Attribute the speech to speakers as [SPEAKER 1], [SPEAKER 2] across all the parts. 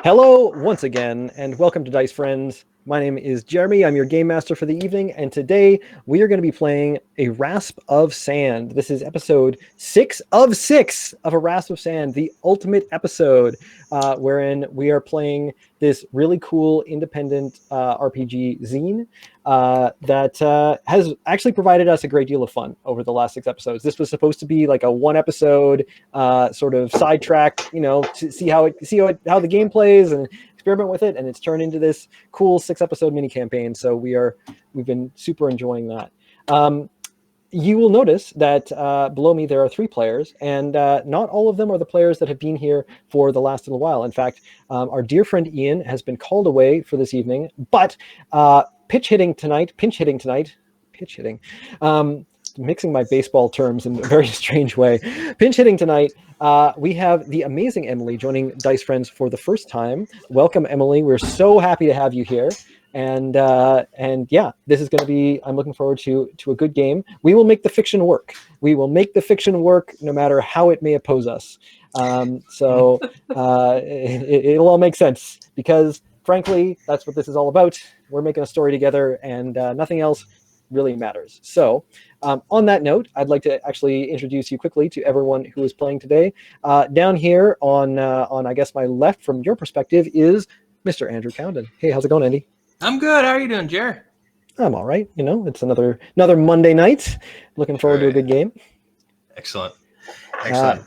[SPEAKER 1] Hello once again, and welcome to Dice Friends. My name is Jeremy. I'm your game master for the evening, and today we are going to be playing a Rasp of Sand. This is episode 6 of 6 of a Rasp of Sand, the ultimate episode, wherein we are playing this really cool independent RPG zine that has actually provided us a great deal of fun over the last 6 episodes. This was supposed to be like a one episode sort of sidetrack, to see how the game plays and experiment with it, and it's turned into this cool 6-episode mini campaign. So we've been super enjoying that. You will notice that below me there are 3 players, and not all of them are the players that have been here for the last little while. In fact, our dear friend Ian has been called away for this evening, but pinch hitting tonight, mixing my baseball terms in a very strange way. Pinch hitting tonight, we have the amazing Emily joining Dice Friends for the first time. Welcome, Emily. We're so happy to have you here. And yeah, this is going to be, I'm looking forward to a good game. We will make the fiction work. We will make the fiction work no matter how it may oppose us. So it'll all make sense because, frankly, that's what this is all about. We're making a story together, and nothing else really matters. So on that note, I'd like to actually introduce you quickly to everyone who is playing today. Down here on I guess my left from your perspective is Mr. Andrew Cowden. Hey, how's it going, Andy?
[SPEAKER 2] I'm good. How are you doing, Jer?
[SPEAKER 1] I'm all right. It's another Monday night. Looking forward to a good game.
[SPEAKER 2] Excellent.
[SPEAKER 1] And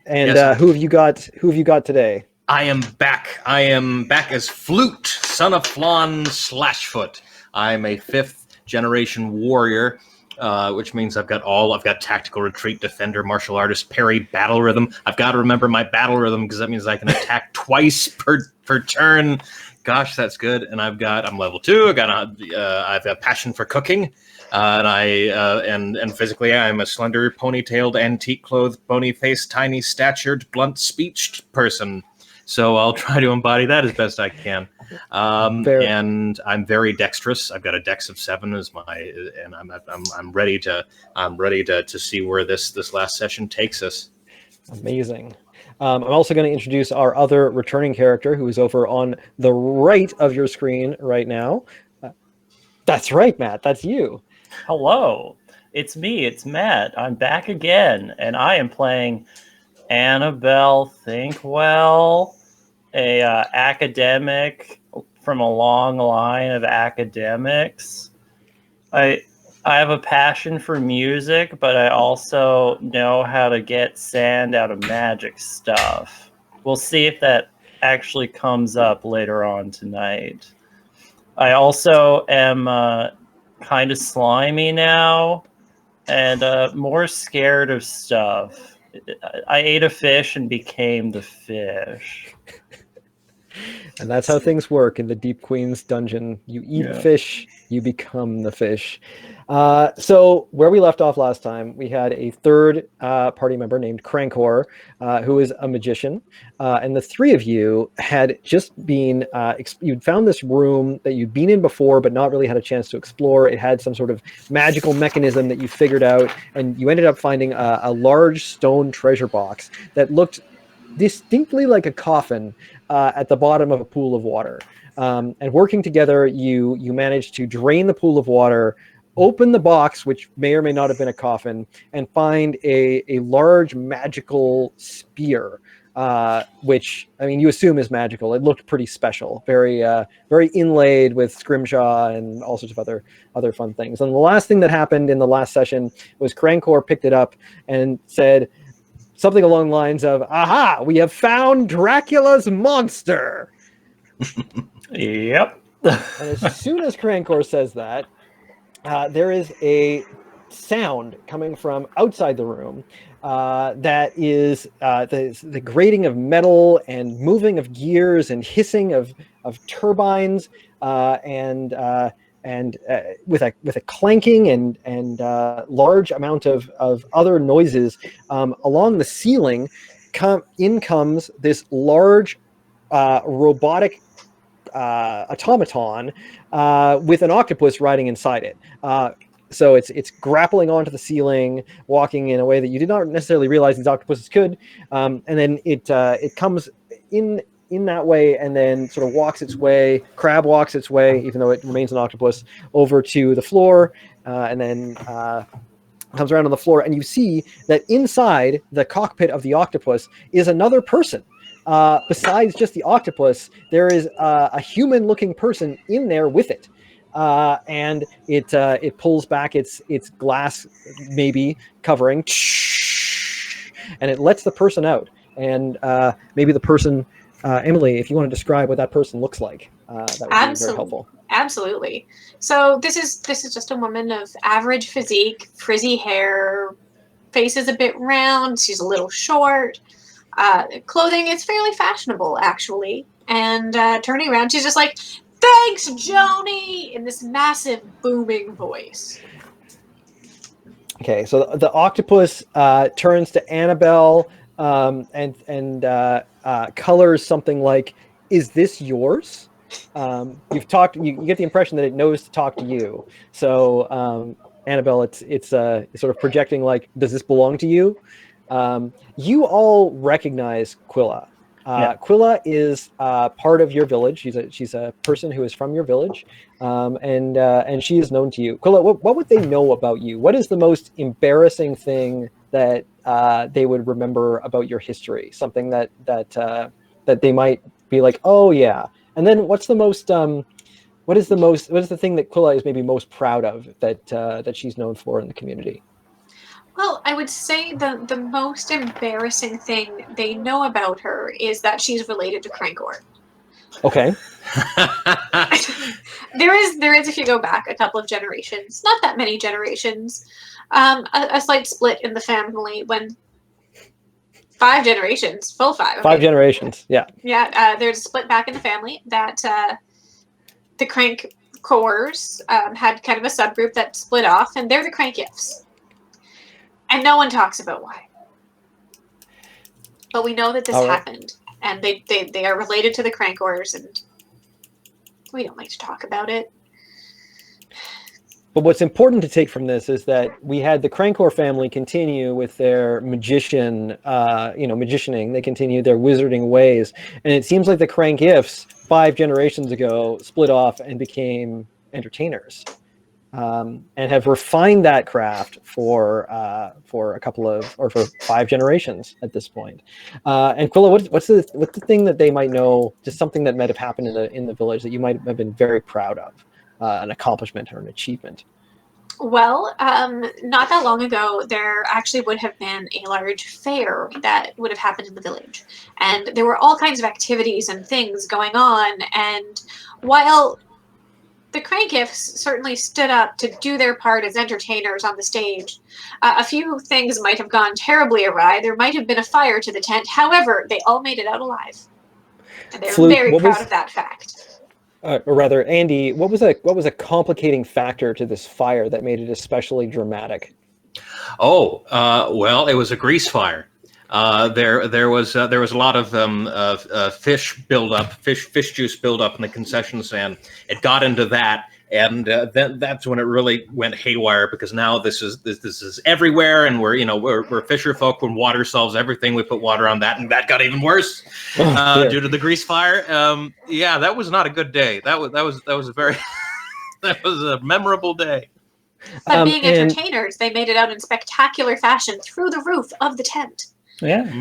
[SPEAKER 1] yes. Who have you got today?
[SPEAKER 2] I am back. I am back as Flute, son of Flan Slashfoot. I'm a 5th generation warrior, which means I've got tactical retreat, defender, martial artist, parry, battle rhythm. I've got to remember my battle rhythm because that means I can attack twice per turn. Gosh, that's good. And I'm level 2. I've got passion for cooking, and physically I'm a slender, ponytailed, antique-clothed, bony-faced, tiny-statured, blunt-speeched person. So I'll try to embody that as best I can. And I'm very dexterous. I've got a dex of 7 and I'm ready to see where this last session takes us.
[SPEAKER 1] Amazing. I'm also going to introduce our other returning character who is over on the right of your screen right now. That's right, Matt. That's you.
[SPEAKER 3] Hello. It's me. It's Matt. I'm back again, and I am playing Annabelle Thinkwell, a academic from a long line of academics. I have a passion for music, but I also know how to get sand out of magic stuff. We'll see if that actually comes up later on tonight. I also am kind of slimy now and more scared of stuff. I ate a fish and became the fish.
[SPEAKER 1] And that's how things work in the Deep Queen's dungeon. You eat fish, you become the fish. So where we left off last time, we had a third party member named Krankor, who is a magician. And the 3 of you had just been, you'd found this room that you'd been in before, but not really had a chance to explore. It had some sort of magical mechanism that you figured out, and you ended up finding a large stone treasure box that looked distinctly like a coffin at the bottom of a pool of water. And working together, you managed to drain the pool of water, open the box, which may or may not have been a coffin, and find a large magical spear, which, I mean, you assume is magical. It looked pretty special, very inlaid with scrimshaw and all sorts of other fun things. And the last thing that happened in the last session was Krankor picked it up and said something along the lines of, "Aha, we have found Dracula's monster."
[SPEAKER 3] Yep.
[SPEAKER 1] And as soon as Krankor says that, there is a sound coming from outside the room that is the grating of metal and moving of gears and hissing of turbines and with a clanking and large amount of other noises along the ceiling. In comes this large robotic automaton with an octopus riding inside it. So it's grappling onto the ceiling, walking in a way that you did not necessarily realize these octopuses could. And then it comes in in that way, and then sort of walks its way, crab walks its way, even though it remains an octopus, over to the floor, and then comes around on the floor, and you see that inside the cockpit of the octopus is another person. Besides just the octopus, there is a human-looking person in there with it. And it pulls back its glass, maybe covering, and it lets the person out. And maybe the person, Emily, if you want to describe what that person looks like, that would be very helpful.
[SPEAKER 4] Absolutely. So this is just a woman of average physique, frizzy hair, face is a bit round. She's a little short. Clothing is fairly fashionable, actually. And turning around, she's just like, "Thanks, Joni!" in this massive booming voice.
[SPEAKER 1] Okay, so the octopus turns to Annabelle and colors something like, "Is this yours?" You've talked. You get the impression that it knows to talk to you. So Annabelle, it's sort of projecting like, "Does this belong to you?" You all recognize Quilla. Quilla is part of your village. She's a person who is from your village, and she is known to you. Quilla, what would they know about you? What is the most embarrassing thing that they would remember about your history? Something that they might be like, "Oh yeah." And then what is the thing that Quilla is maybe most proud of that she's known for in the community?
[SPEAKER 4] Well, I would say the most embarrassing thing they know about her is that she's related to Krankor.
[SPEAKER 1] Okay.
[SPEAKER 4] There is, if you go back a couple of generations, not that many generations, a slight split in the family when 5 generations, full 5. Okay.
[SPEAKER 1] 5 generations, yeah.
[SPEAKER 4] Yeah, there's a split back in the family that the Krankors had kind of a subgroup that split off, and they're the Krankifs. And no one talks about why. But we know that this happened, and they are related to the Krankors, and we don't like to talk about it.
[SPEAKER 1] But what's important to take from this is that we had the Krankor family continue with their magicianing. They continued their wizarding ways, and it seems like the Krankifs 5 generations ago split off and became entertainers, and have refined that craft for for 5 generations at this point. And Quilla, what's the thing that they might know? Just something that might have happened in the village that you might have been very proud of. An accomplishment or an achievement?
[SPEAKER 4] Well, not that long ago, there actually would have been a large fair that would have happened in the village. And there were all kinds of activities and things going on. And while the Krankifs certainly stood up to do their part as entertainers on the stage, a few things might have gone terribly awry. There might have been a fire to the tent. However, they all made it out alive. And they're very proud of that fact.
[SPEAKER 1] Or rather, Andy, what was a complicating factor to this fire that made it especially dramatic?
[SPEAKER 2] Well, it was a grease fire. There was a lot of fish buildup, fish juice buildup in the concession stand. It got into that, and then that's when it really went haywire, because now this is everywhere, and we're fisher folk. When water solves everything, we put water on that, and that got even worse due to the grease fire. That was not a good day. That was a very that was a memorable day.
[SPEAKER 4] But being entertainers, they made it out in spectacular fashion through the roof of the tent.
[SPEAKER 3] Yeah.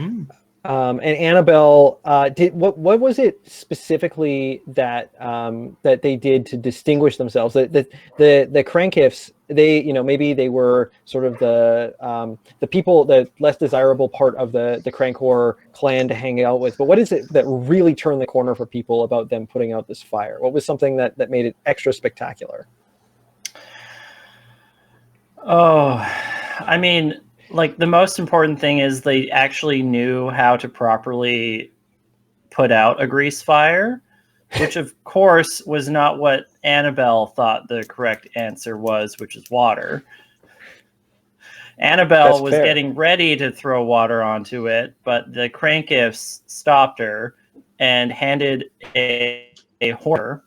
[SPEAKER 1] And Annabelle, what was it specifically that that they did to distinguish themselves? The Krankifs, maybe they were sort of the people, the less desirable part of the Krankor clan to hang out with. But what is it that really turned the corner for people about them putting out this fire? What was something that made it extra spectacular?
[SPEAKER 3] Oh, I mean, like, the most important thing is they actually knew how to properly put out a grease fire, which of course was not what Annabelle thought the correct answer was, which is water. Annabelle was getting ready to throw water onto it, but the Krankifs stopped her and handed a horn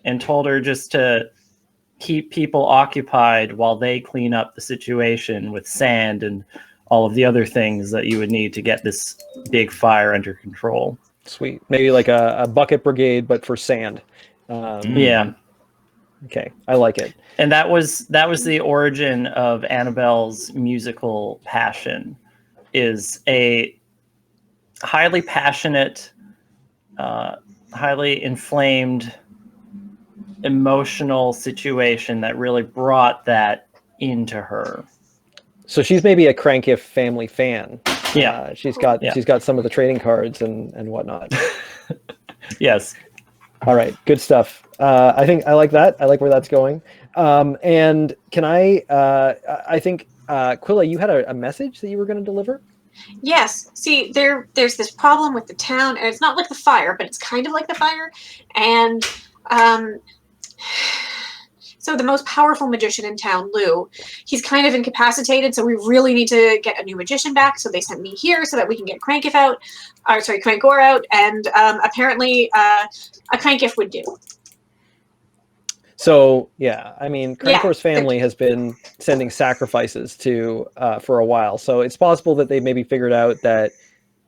[SPEAKER 3] and told her just to keep people occupied while they clean up the situation with sand and all of the other things that you would need to get this big fire under control.
[SPEAKER 1] Sweet. Maybe like a bucket brigade, but for sand.
[SPEAKER 3] Yeah.
[SPEAKER 1] Okay, I like it.
[SPEAKER 3] And that was the origin of Annabelle's musical passion, is a highly passionate, highly inflamed, emotional situation that really brought that into her.
[SPEAKER 1] So she's maybe a Crankiff family fan.
[SPEAKER 3] Yeah.
[SPEAKER 1] She's got some of the trading cards and whatnot.
[SPEAKER 3] Yes.
[SPEAKER 1] All right, good stuff. I think I like that. I like where that's going. And can I think Quilla, you had a message that you were going to deliver?
[SPEAKER 4] Yes. See, there's this problem with the town, and it's not like the fire, but it's kind of like the fire. And so the most powerful magician in town, Lou, he's kind of incapacitated, so we really need to get a new magician back. So they sent me here so that we can get Krankor out, and apparently a Crankiff would do.
[SPEAKER 1] So yeah, I mean, Krankor's family has been sending sacrifices to for a while, so it's possible that they maybe figured out that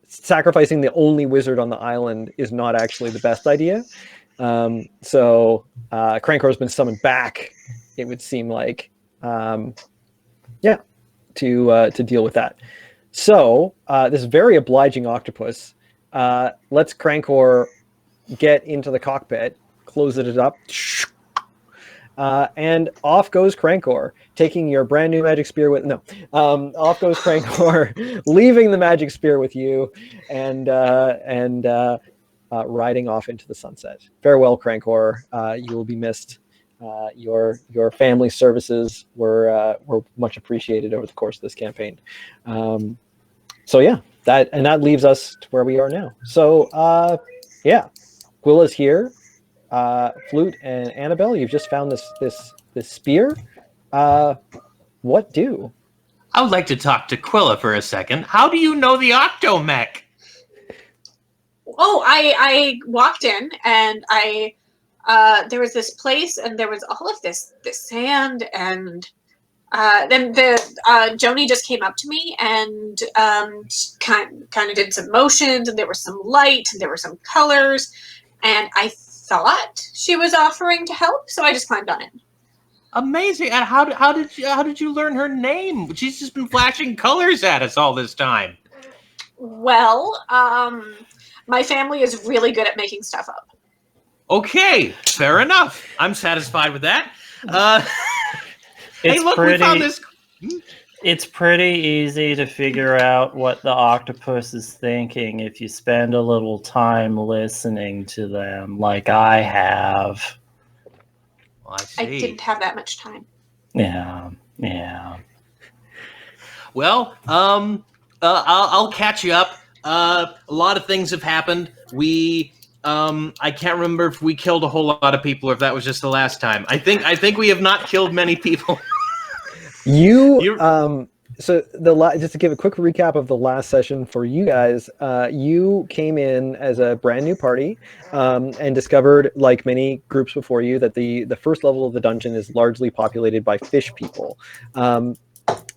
[SPEAKER 1] sacrificing the only wizard on the island is not actually the best idea. So Krankor's been summoned back, it would seem like, to deal with that. So this very obliging octopus lets Krankor get into the cockpit, closes it up, and off goes Krankor, taking your brand new magic spear with off goes Krankor, leaving the magic spear with you, and riding off into the sunset. Farewell, Krankor. You will be missed. Your family services were much appreciated over the course of this campaign. So yeah, that leaves us to where we are now. So Quilla's here. Flute and Annabelle, you've just found this spear. What do?
[SPEAKER 2] I would like to talk to Quilla for a second. How do you know the Octomech?
[SPEAKER 4] Oh, I walked in, and there was this place, and there was all of this sand, and then Joni just came up to me and kind of did some motions, and there was some light, and there were some colors, and I thought she was offering to help, so I just climbed on it.
[SPEAKER 2] Amazing! And how did you learn her name? She's just been flashing colors at us all this time.
[SPEAKER 4] Well, my family is really good at making stuff up.
[SPEAKER 2] Okay, fair enough. I'm satisfied with that. Hey, look, we found this.
[SPEAKER 3] It's pretty easy to figure out what the octopus is thinking if you spend a little time listening to them, like I have.
[SPEAKER 2] Well, I see.
[SPEAKER 4] I didn't have that much time.
[SPEAKER 3] Yeah.
[SPEAKER 2] Well, I'll catch you up. A lot of things have happened. I can't remember if we killed a whole lot of people or if that was just the last time. I think we have not killed many people.
[SPEAKER 1] So just to give a quick recap of the last session for you guys, you came in as a brand new party and discovered, like many groups before you, that the first level of the dungeon is largely populated by fish people.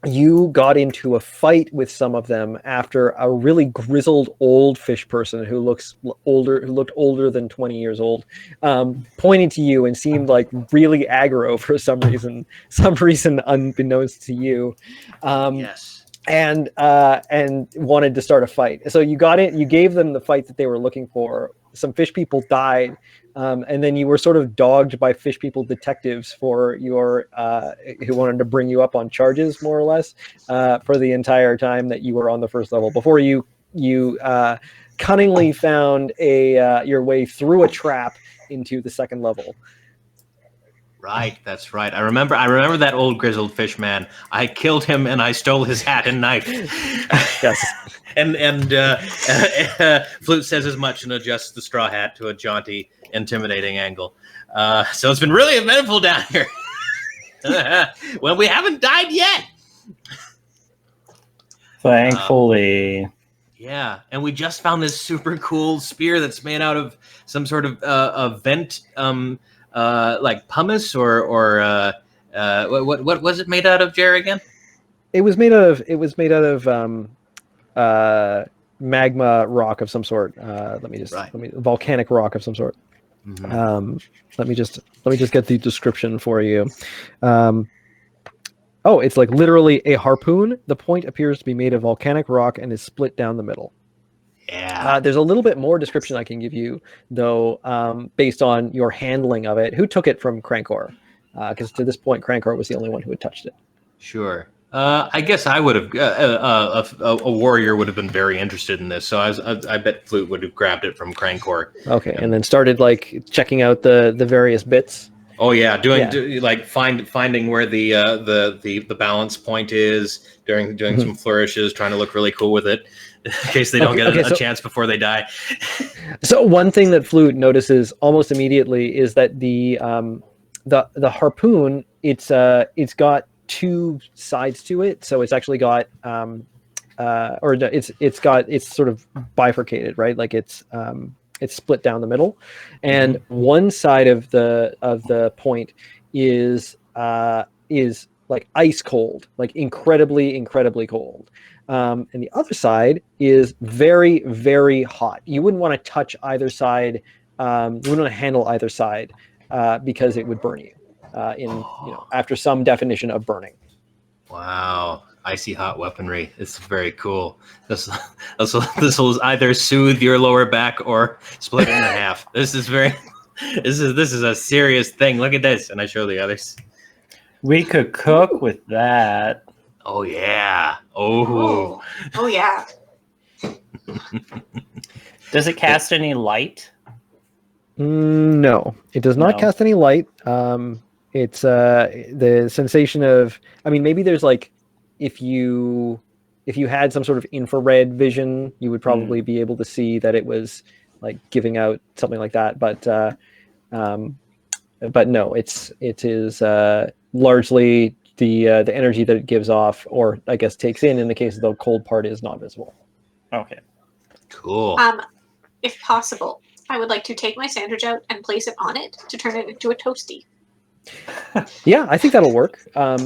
[SPEAKER 1] You got into a fight with some of them after a really grizzled old fish person who looked older than 20 years old, pointed to you and seemed like really aggro for some reason unbeknownst to you.
[SPEAKER 2] Yes.
[SPEAKER 1] And wanted to start a fight. So you got it. You gave them the fight that they were looking for. Some fish people died. And then you were sort of dogged by fish people detectives for your who wanted to bring you up on charges, more or less, for the entire time that you were on the first level. Before you cunningly found your way through a trap into the second level.
[SPEAKER 2] Right, that's right. I remember that old grizzled fish man. I killed him and I stole his hat and knife.
[SPEAKER 1] Yes.
[SPEAKER 2] And Flute says as much and adjusts the straw hat to a jaunty, intimidating angle. So it's been really eventful down here. Well, we haven't died yet.
[SPEAKER 3] Thankfully.
[SPEAKER 2] Yeah, and we just found this super cool spear that's made out of some sort of vent, like pumice or what was it made out of, Jerry, again?
[SPEAKER 1] It was made out of magma rock of some sort. Volcanic rock of some sort.
[SPEAKER 2] Mhm.
[SPEAKER 1] Let me just get the description for you. It's like literally a harpoon. The point appears to be made of volcanic rock and is split down the middle.
[SPEAKER 2] Yeah.
[SPEAKER 1] There's a little bit more description I can give you, though, based on your handling of it. Who took it from Krankor? Because to this point, Krankor was the only one who had touched it.
[SPEAKER 2] Sure. I guess I would have. A warrior would have been very interested in this, so I bet Flute would have grabbed it from Krankor.
[SPEAKER 1] Okay, and then started like checking out the various bits.
[SPEAKER 2] Oh yeah, finding where the balance point is, doing some flourishes, trying to look really cool with it, in case they don't get a chance before they die.
[SPEAKER 1] So one thing that Flute notices almost immediately is that the harpoon, it's got two sides to it, so it's actually got it's sort of bifurcated, right? Like it's split down the middle, and one side of the point is like ice cold, like incredibly cold, and the other side is very, very hot. You wouldn't want to touch either side. You wouldn't want to handle either side because it would burn you after some definition of burning.
[SPEAKER 2] Wow. Icy hot weaponry. It's very cool. This will either soothe your lower back or split it in half. This is a serious thing. Look at this, and I show the others.
[SPEAKER 3] We could cook with that.
[SPEAKER 2] Oh yeah.
[SPEAKER 4] Oh yeah.
[SPEAKER 3] Does it cast any light?
[SPEAKER 1] No, it does not cast any light. It's the sensation of. I mean, maybe there's like. If you had some sort of infrared vision, you would probably be able to see that it was like giving out something like that. But no, it is largely the energy that it gives off, or I guess takes in the case of the cold part, is not visible.
[SPEAKER 3] Okay.
[SPEAKER 2] Cool.
[SPEAKER 4] If possible, I would like to take my sandwich out and place it on it to turn it into a toasty.
[SPEAKER 1] Yeah, I think that'll work. I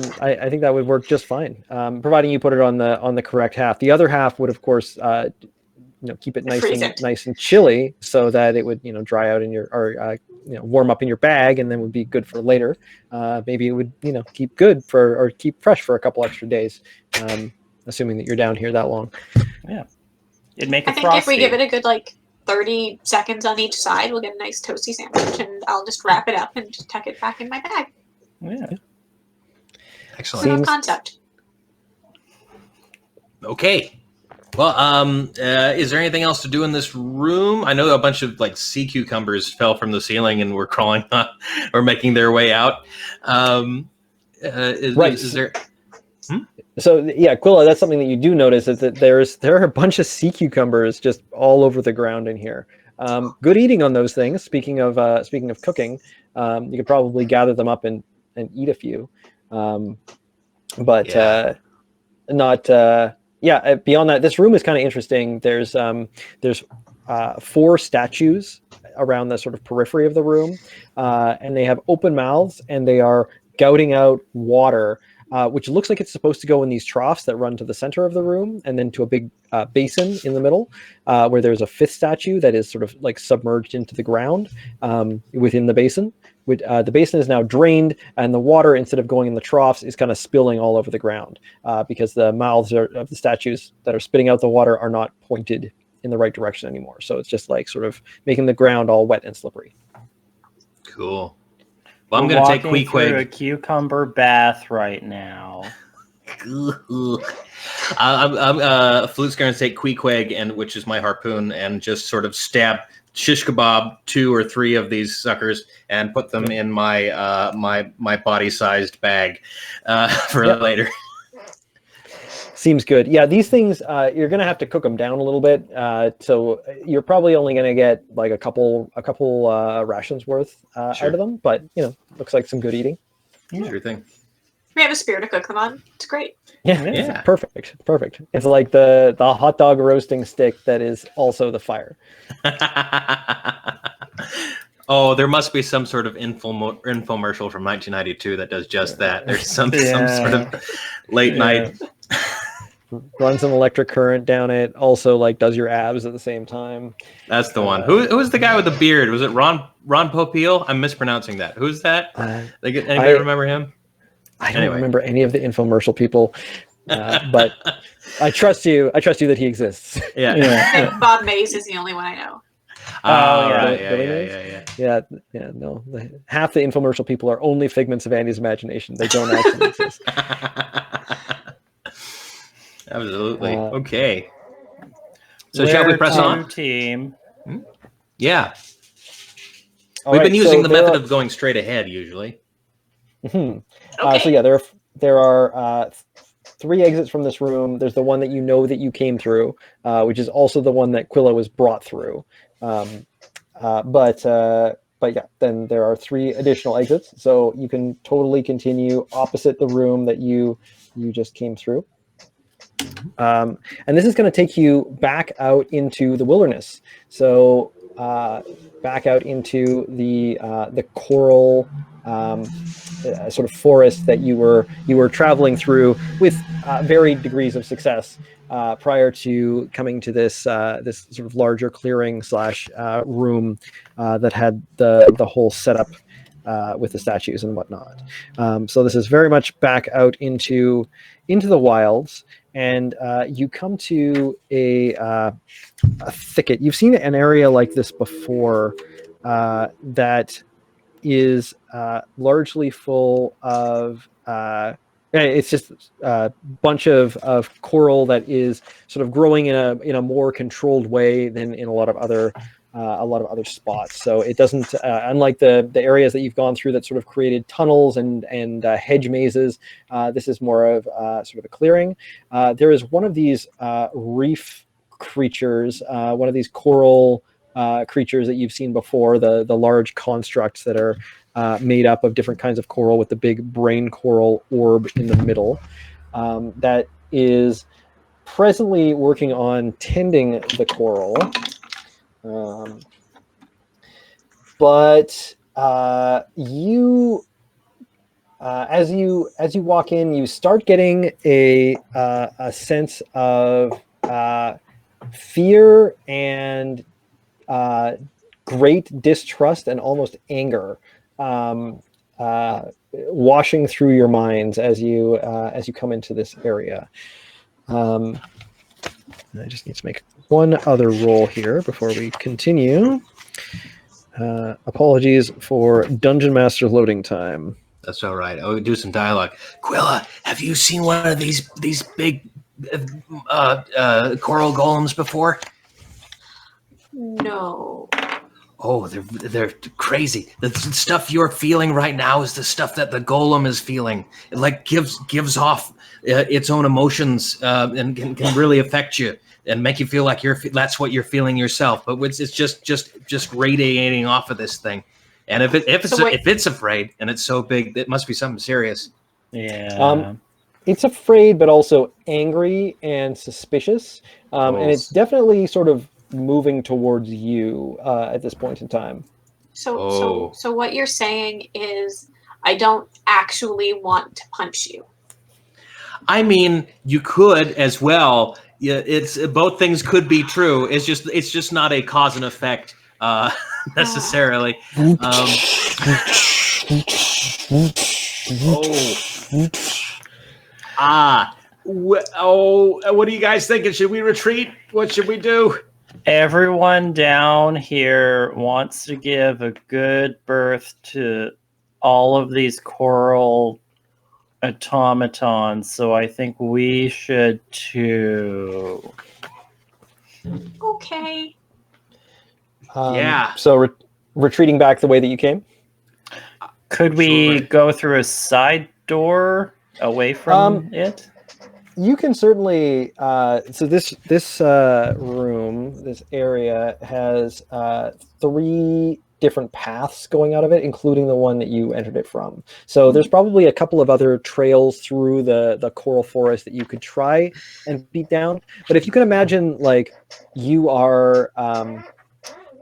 [SPEAKER 1] think that would work just fine, providing you put it on the correct half. The other half would, of course, keep it nice and chilly, so that it would dry out in your warm up in your bag, and then would be good for later. Maybe it would keep good or keep fresh for a couple extra days, assuming that you're down here that long.
[SPEAKER 3] Yeah, it'd make it
[SPEAKER 4] I think
[SPEAKER 3] frosty.
[SPEAKER 4] If we give it a good 30 seconds on each side, we'll get a nice toasty sandwich, and I'll just wrap it up and tuck it back in my bag.
[SPEAKER 3] Yeah.
[SPEAKER 2] Excellent.
[SPEAKER 4] Concept.
[SPEAKER 2] Okay. Well, is there anything else to do in this room? I know a bunch of sea cucumbers fell from the ceiling and were crawling up or making their way out. Is there?
[SPEAKER 1] So yeah, Quilla, that's something that you do notice, is that there are a bunch of sea cucumbers just all over the ground in here. Good eating on those things. Speaking of cooking, you could probably gather them up and eat a few, but not. Beyond that, this room is kind of interesting. There's 4 statues around the sort of periphery of the room, and they have open mouths, and they are gouting out water. Which looks like it's supposed to go in these troughs that run to the center of the room, and then to a big basin in the middle, where there's a 5th statue that is sort of submerged into the ground within the basin. The basin is now drained, and the water, instead of going in the troughs, is kind of spilling all over the ground because the mouths of the statues that are spitting out the water are not pointed in the right direction anymore. So it's just sort of making the ground all wet and slippery.
[SPEAKER 2] Cool. Well, I'm going to take
[SPEAKER 3] through a cucumber bath right now.
[SPEAKER 2] Flute's going to take Queequeg, which is my harpoon, and just sort of stab shish kebab 2 or 3 of these suckers and put them in my my body-sized bag for later.
[SPEAKER 1] Seems good. Yeah, these things, you're going to have to cook them down a little bit. So you're probably only going to get a couple rations worth out of them. But, looks like some good eating.
[SPEAKER 2] Sure thing.
[SPEAKER 4] We have a spear to cook them on. It's great.
[SPEAKER 1] Yeah. Perfect. It's like the hot dog roasting stick that is also the fire.
[SPEAKER 2] Oh, there must be some sort of infomercial from 1992 that does just that. There's some sort of late night.
[SPEAKER 1] runs an electric current down it. Also, like does your abs at the same time.
[SPEAKER 2] That's the one. Who was the guy with the beard? Was it Ron Popeil? I'm mispronouncing that. Who's that? Anybody remember him?
[SPEAKER 1] I don't remember any of the infomercial people, but I trust you. I trust you that he exists.
[SPEAKER 2] Yeah.
[SPEAKER 4] Bob Mays is the only one I know.
[SPEAKER 1] Yeah. No, half the infomercial people are only figments of Andy's imagination. They don't actually exist.
[SPEAKER 2] Absolutely. Okay. So shall we press on?
[SPEAKER 3] Team.
[SPEAKER 2] Yeah. We've been using the method of going straight ahead usually.
[SPEAKER 1] So yeah, there are 3 exits from this room. There's the one that you know that you came through, which is also the one that Quilla was brought through. But yeah, then there are 3 additional exits, so you can totally continue opposite the room that you just came through. And this is going to take you back out into the wilderness. So back out into the coral sort of forest that you were traveling through with varied degrees of success prior to coming to this this sort of larger clearing / room that had the whole setup with the statues and whatnot. So this is very much back out into the wilds, and you come to a thicket. You've seen an area like this before that is largely full of it's just a bunch of coral that is sort of growing in a more controlled way than in a lot of other spots. So it doesn't unlike the areas that you've gone through that sort of created tunnels and hedge mazes. This is more of sort of a clearing. There is one of these reef creatures, one of these coral creatures that you've seen before, the large constructs that are made up of different kinds of coral with the big brain coral orb in the middle, that is presently working on tending the coral. But you as you walk in, you start getting a sense of fear and great distrust and almost anger washing through your minds as you come into this area. I just need to make one other roll here before we continue. Apologies for Dungeon Master loading time.
[SPEAKER 2] That's all right. I'll do some dialogue. Quilla, have you seen one of these big coral golems before?
[SPEAKER 4] No.
[SPEAKER 2] Oh, they're crazy. The stuff you're feeling right now is the stuff that the golem is feeling. It like gives off its own emotions and can really affect you and make you feel like that's what you're feeling yourself. But it's just radiating off of this thing. And if it's afraid and it's so big, it must be something serious.
[SPEAKER 3] Yeah.
[SPEAKER 1] It's afraid, but also angry and suspicious, and it's definitely sort of moving towards you at this point in time.
[SPEAKER 4] So what you're saying is, I don't actually want to punch you.
[SPEAKER 2] I mean, you could as well. Yeah, it's both things could be true. It's just not a cause and effect necessarily. What are you guys thinking? Should we retreat? What should we do?
[SPEAKER 3] Everyone down here wants to give a good birth to all of these coral automatons, so I think we should too.
[SPEAKER 4] Okay.
[SPEAKER 2] Yeah.
[SPEAKER 1] So retreating back the way that you came?
[SPEAKER 3] Could we go through a side door away from it?
[SPEAKER 1] You can certainly. So this room, this area, has 3 different paths going out of it, including the one that you entered it from. So there's probably a couple of other trails through the coral forest that you could try and beat down. But if you can imagine, like, you are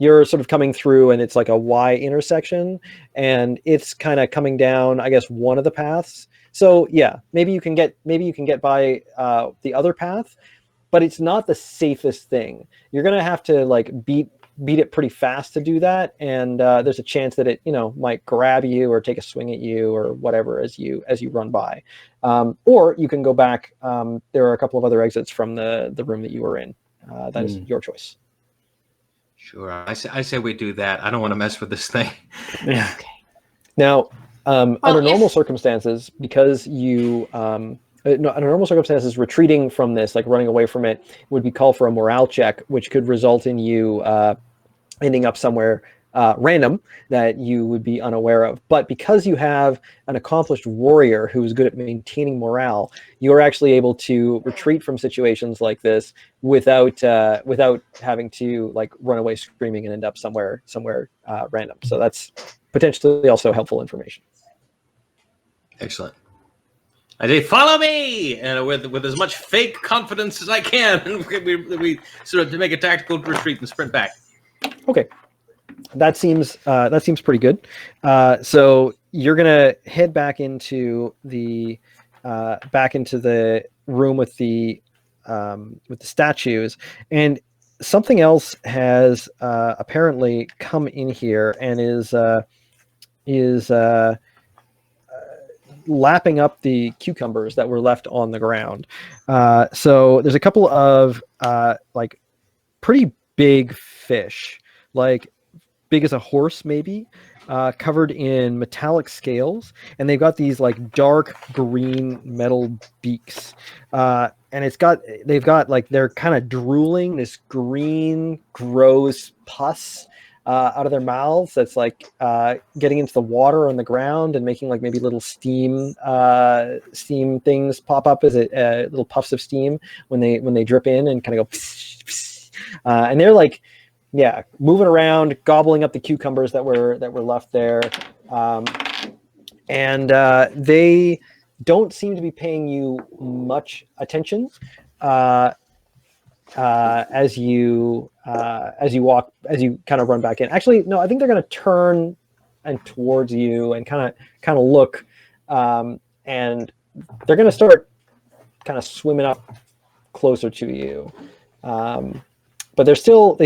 [SPEAKER 1] you're sort of coming through, and it's like a Y intersection, and it's kind of coming down, I guess, one of the paths. So yeah, maybe you can get by the other path, but it's not the safest thing. You're gonna have to like beat it pretty fast to do that, and there's a chance that it might grab you or take a swing at you or whatever as you run by. Or you can go back. There are a couple of other exits from the room that you were in. That is your choice.
[SPEAKER 2] Sure, I say we do that. I don't want to mess with this thing.
[SPEAKER 3] Yeah.
[SPEAKER 4] Okay.
[SPEAKER 1] Now,
[SPEAKER 4] Well,
[SPEAKER 1] under normal circumstances, because under normal circumstances, retreating from this, like running away from it, would be called for a morale check, which could result in you ending up somewhere random that you would be unaware of. But because you have an accomplished warrior who is good at maintaining morale, you are actually able to retreat from situations like this without having to like run away screaming and end up somewhere random. So that's potentially also helpful information.
[SPEAKER 2] Excellent. I say, follow me, and with as much fake confidence as I can, and we sort of make a tactical retreat and sprint back.
[SPEAKER 1] Okay, that seems pretty good. So you're gonna head back into the room with the statues, and something else has apparently come in here and is lapping up the cucumbers that were left on the ground. So there's a couple of like pretty big fish, like big as a horse maybe, covered in metallic scales, and they've got these like dark green metal beaks, and they've got like they're kind of drooling this green gross pus out of their mouths that's like getting into the water on the ground and making like maybe little steam things pop up as little puffs of steam when they drip in and kind of go pss, pss. And they're like moving around, gobbling up the cucumbers that were left there, and they don't seem to be paying you much attention as you kind of run back in. Actually, no, I think they're going to turn and towards you and kind of look, and they're going to start kind of swimming up closer to you. But they still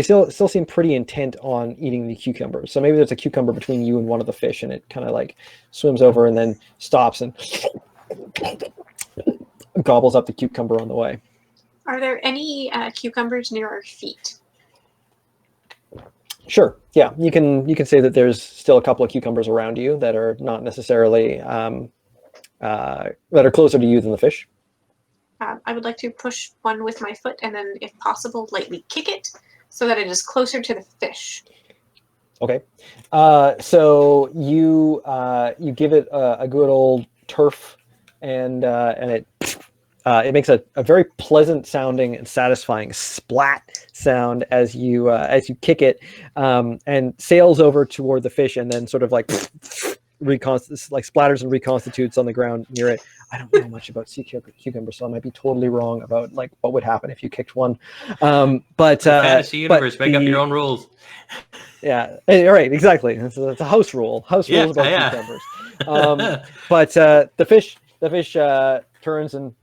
[SPEAKER 1] seem pretty intent on eating the cucumbers. So maybe there's a cucumber between you and one of the fish, and it kind of like swims over and then stops and gobbles up the cucumber on the way.
[SPEAKER 4] Are there any cucumbers near our feet?
[SPEAKER 1] Sure. Yeah, you can say that there's still a couple of cucumbers around you that are not necessarily that are closer to you than the fish.
[SPEAKER 4] I would like to push one with my foot and then, if possible, lightly kick it so that it is closer to the fish.
[SPEAKER 1] Okay. So you give it a good old turf, and it makes a very pleasant sounding and satisfying splat sound as you kick it, and sails over toward the fish, and then sort of like splatters and reconstitutes on the ground near it. I don't know much about sea cucumber, so I might be totally wrong about like what would happen if you kicked one. But
[SPEAKER 2] fantasy universe, make up your own rules.
[SPEAKER 1] Yeah, right, exactly. It's a house rule. Rules about cucumbers. But the fish turns and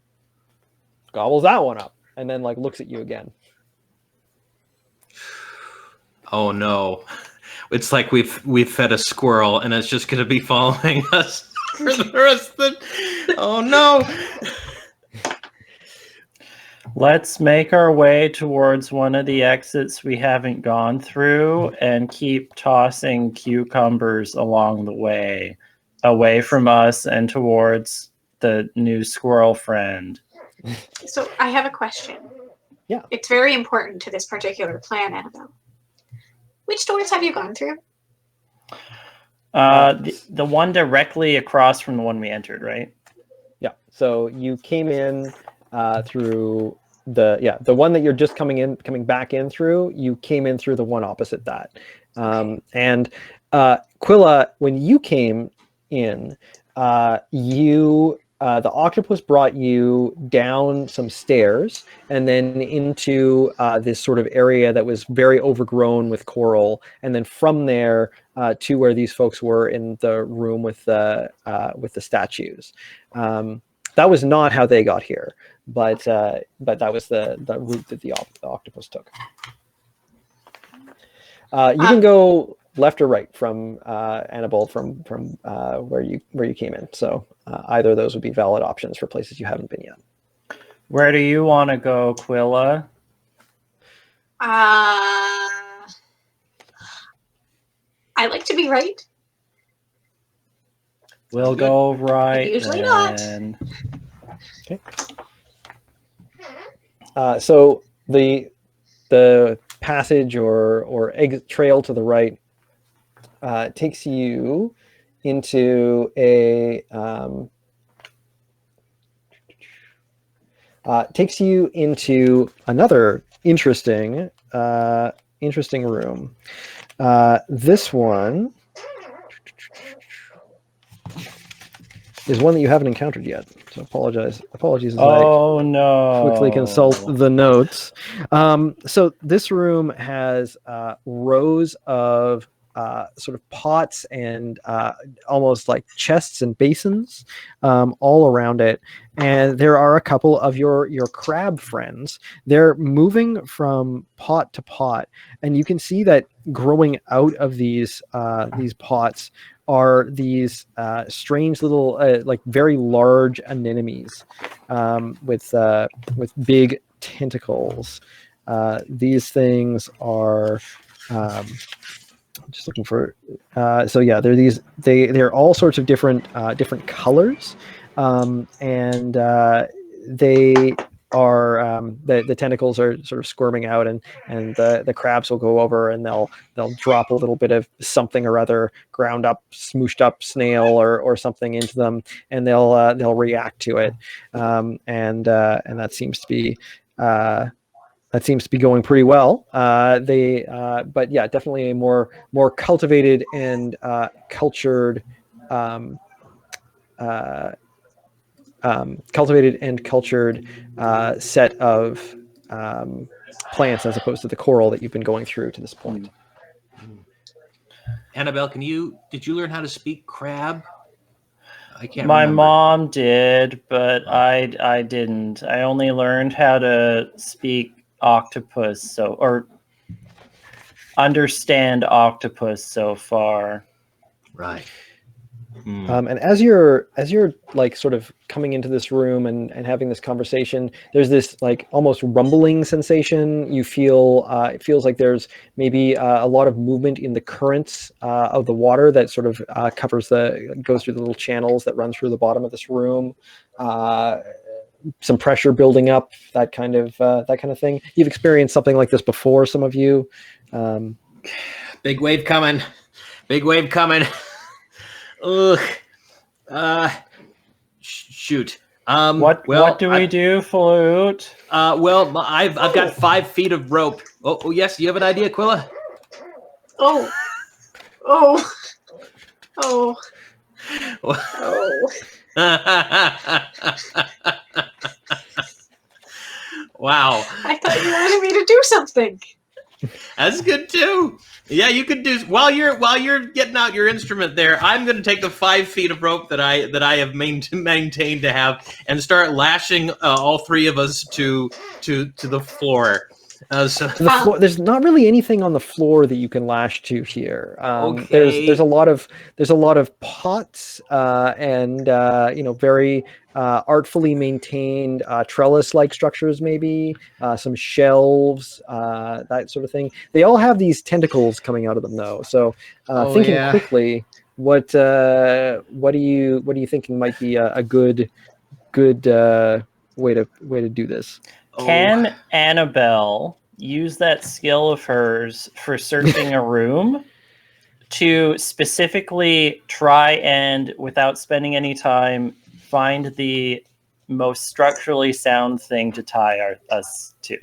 [SPEAKER 1] gobbles that one up, and then like looks at you again.
[SPEAKER 2] Oh no. It's like we've fed a squirrel and it's just going to be following us for the rest of the... Oh no.
[SPEAKER 3] Let's make our way towards one of the exits we haven't gone through and keep tossing cucumbers along the way, away from us and towards the new squirrel friend.
[SPEAKER 4] So I have a question.
[SPEAKER 1] Yeah.
[SPEAKER 4] It's very important to this particular plan, Annabelle. Which doors have you gone through?
[SPEAKER 3] The one directly across from the one we entered, right?
[SPEAKER 1] Yeah. So you came in through the one that you're just coming back in through. You came in through the one opposite that. And Quilla, when you came in, you the octopus brought you down some stairs and then into this sort of area that was very overgrown with coral, and then from there to where these folks were in the room with the statues. That was not how they got here, but that was the route that the octopus took. You can go left or right from Annabelle from where you came in. So either of those would be valid options for places you haven't been yet.
[SPEAKER 3] Where do you want to go, Quilla?
[SPEAKER 4] I like to be right.
[SPEAKER 3] We'll go right.
[SPEAKER 4] Usually
[SPEAKER 3] then.
[SPEAKER 1] Okay. So the passage or exit trail to the right takes you into another interesting room. This one is one that you haven't encountered yet. So apologies as I quickly consult the notes. So this room has rows of sort of pots and almost like chests and basins all around it, and there are a couple of your crab friends. They're moving from pot to pot, and you can see that growing out of these pots are these strange little like very large anemones with big tentacles. These things are just looking for so yeah, they're all sorts of different colors, and they are the tentacles are sort of squirming out, and the crabs will go over and they'll drop a little bit of something or other, ground up, smooshed up snail or something into them, and they'll react to it, and that seems to be going pretty well. But yeah, definitely a more cultivated and cultured set of plants as opposed to the coral that you've been going through to this point.
[SPEAKER 2] Annabelle, did you learn how to speak crab? I can't
[SPEAKER 3] My
[SPEAKER 2] remember.
[SPEAKER 3] mom did, but I didn't. I only learned how to speak octopus, or understand octopus so far.
[SPEAKER 2] Right.
[SPEAKER 1] And as you're like sort of coming into this room and having this conversation, there's this like almost rumbling sensation. You feel it feels like there's maybe a lot of movement in the currents of the water that sort of goes through the little channels that run through the bottom of this room. Some pressure building up, that kind of thing. You've experienced something like this before, some of you.
[SPEAKER 2] Big wave coming. Ugh. Shoot.
[SPEAKER 3] What do we do, Flute?
[SPEAKER 2] Well, I've got 5 feet of rope. Oh yes, you have an idea, Quilla?
[SPEAKER 4] Oh.
[SPEAKER 2] Wow.
[SPEAKER 4] I thought you wanted me to do something.
[SPEAKER 2] That's good too. Yeah, you could do while you're getting out your instrument there. I'm going to take the 5 feet of rope that I have maintained to have and start lashing all 3 of us to the floor.
[SPEAKER 1] The floor, there's not really anything on the floor that you can lash to here.
[SPEAKER 2] Okay.
[SPEAKER 1] There's a lot of pots and very artfully maintained trellis-like structures, maybe some shelves, that sort of thing. They all have these tentacles coming out of them, though. So thinking quickly, what are you thinking might be a good way to do this?
[SPEAKER 3] Can Annabelle use that skill of hers for searching a room to specifically try and, without spending any time, find the most structurally sound thing to tie us to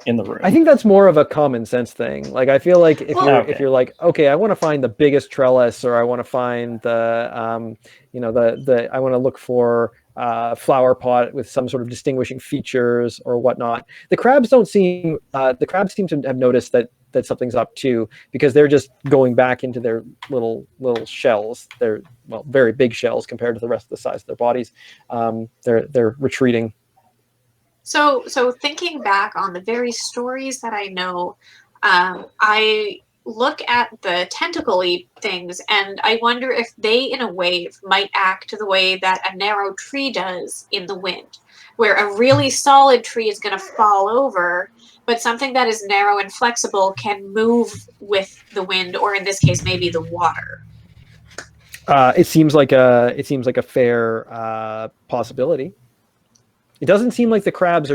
[SPEAKER 3] in the room?
[SPEAKER 1] I think that's more of a common sense thing. Like, I feel like if you're like, okay, I want to find the biggest trellis, or I want to find the I want to look for flower pot with some sort of distinguishing features or whatnot. The crabs don't seem. The crabs seem to have noticed that something's up too, because they're just going back into their little shells. They're very big shells compared to the rest of the size of their bodies. They're retreating.
[SPEAKER 4] So thinking back on the very stories that I know, I look at the tentacle-y things, and I wonder if they, in a wave, might act the way that a narrow tree does in the wind, where a really solid tree is going to fall over, but something that is narrow and flexible can move with the wind, or in this case, maybe the water.
[SPEAKER 1] It seems like a fair possibility. It doesn't seem like the crabs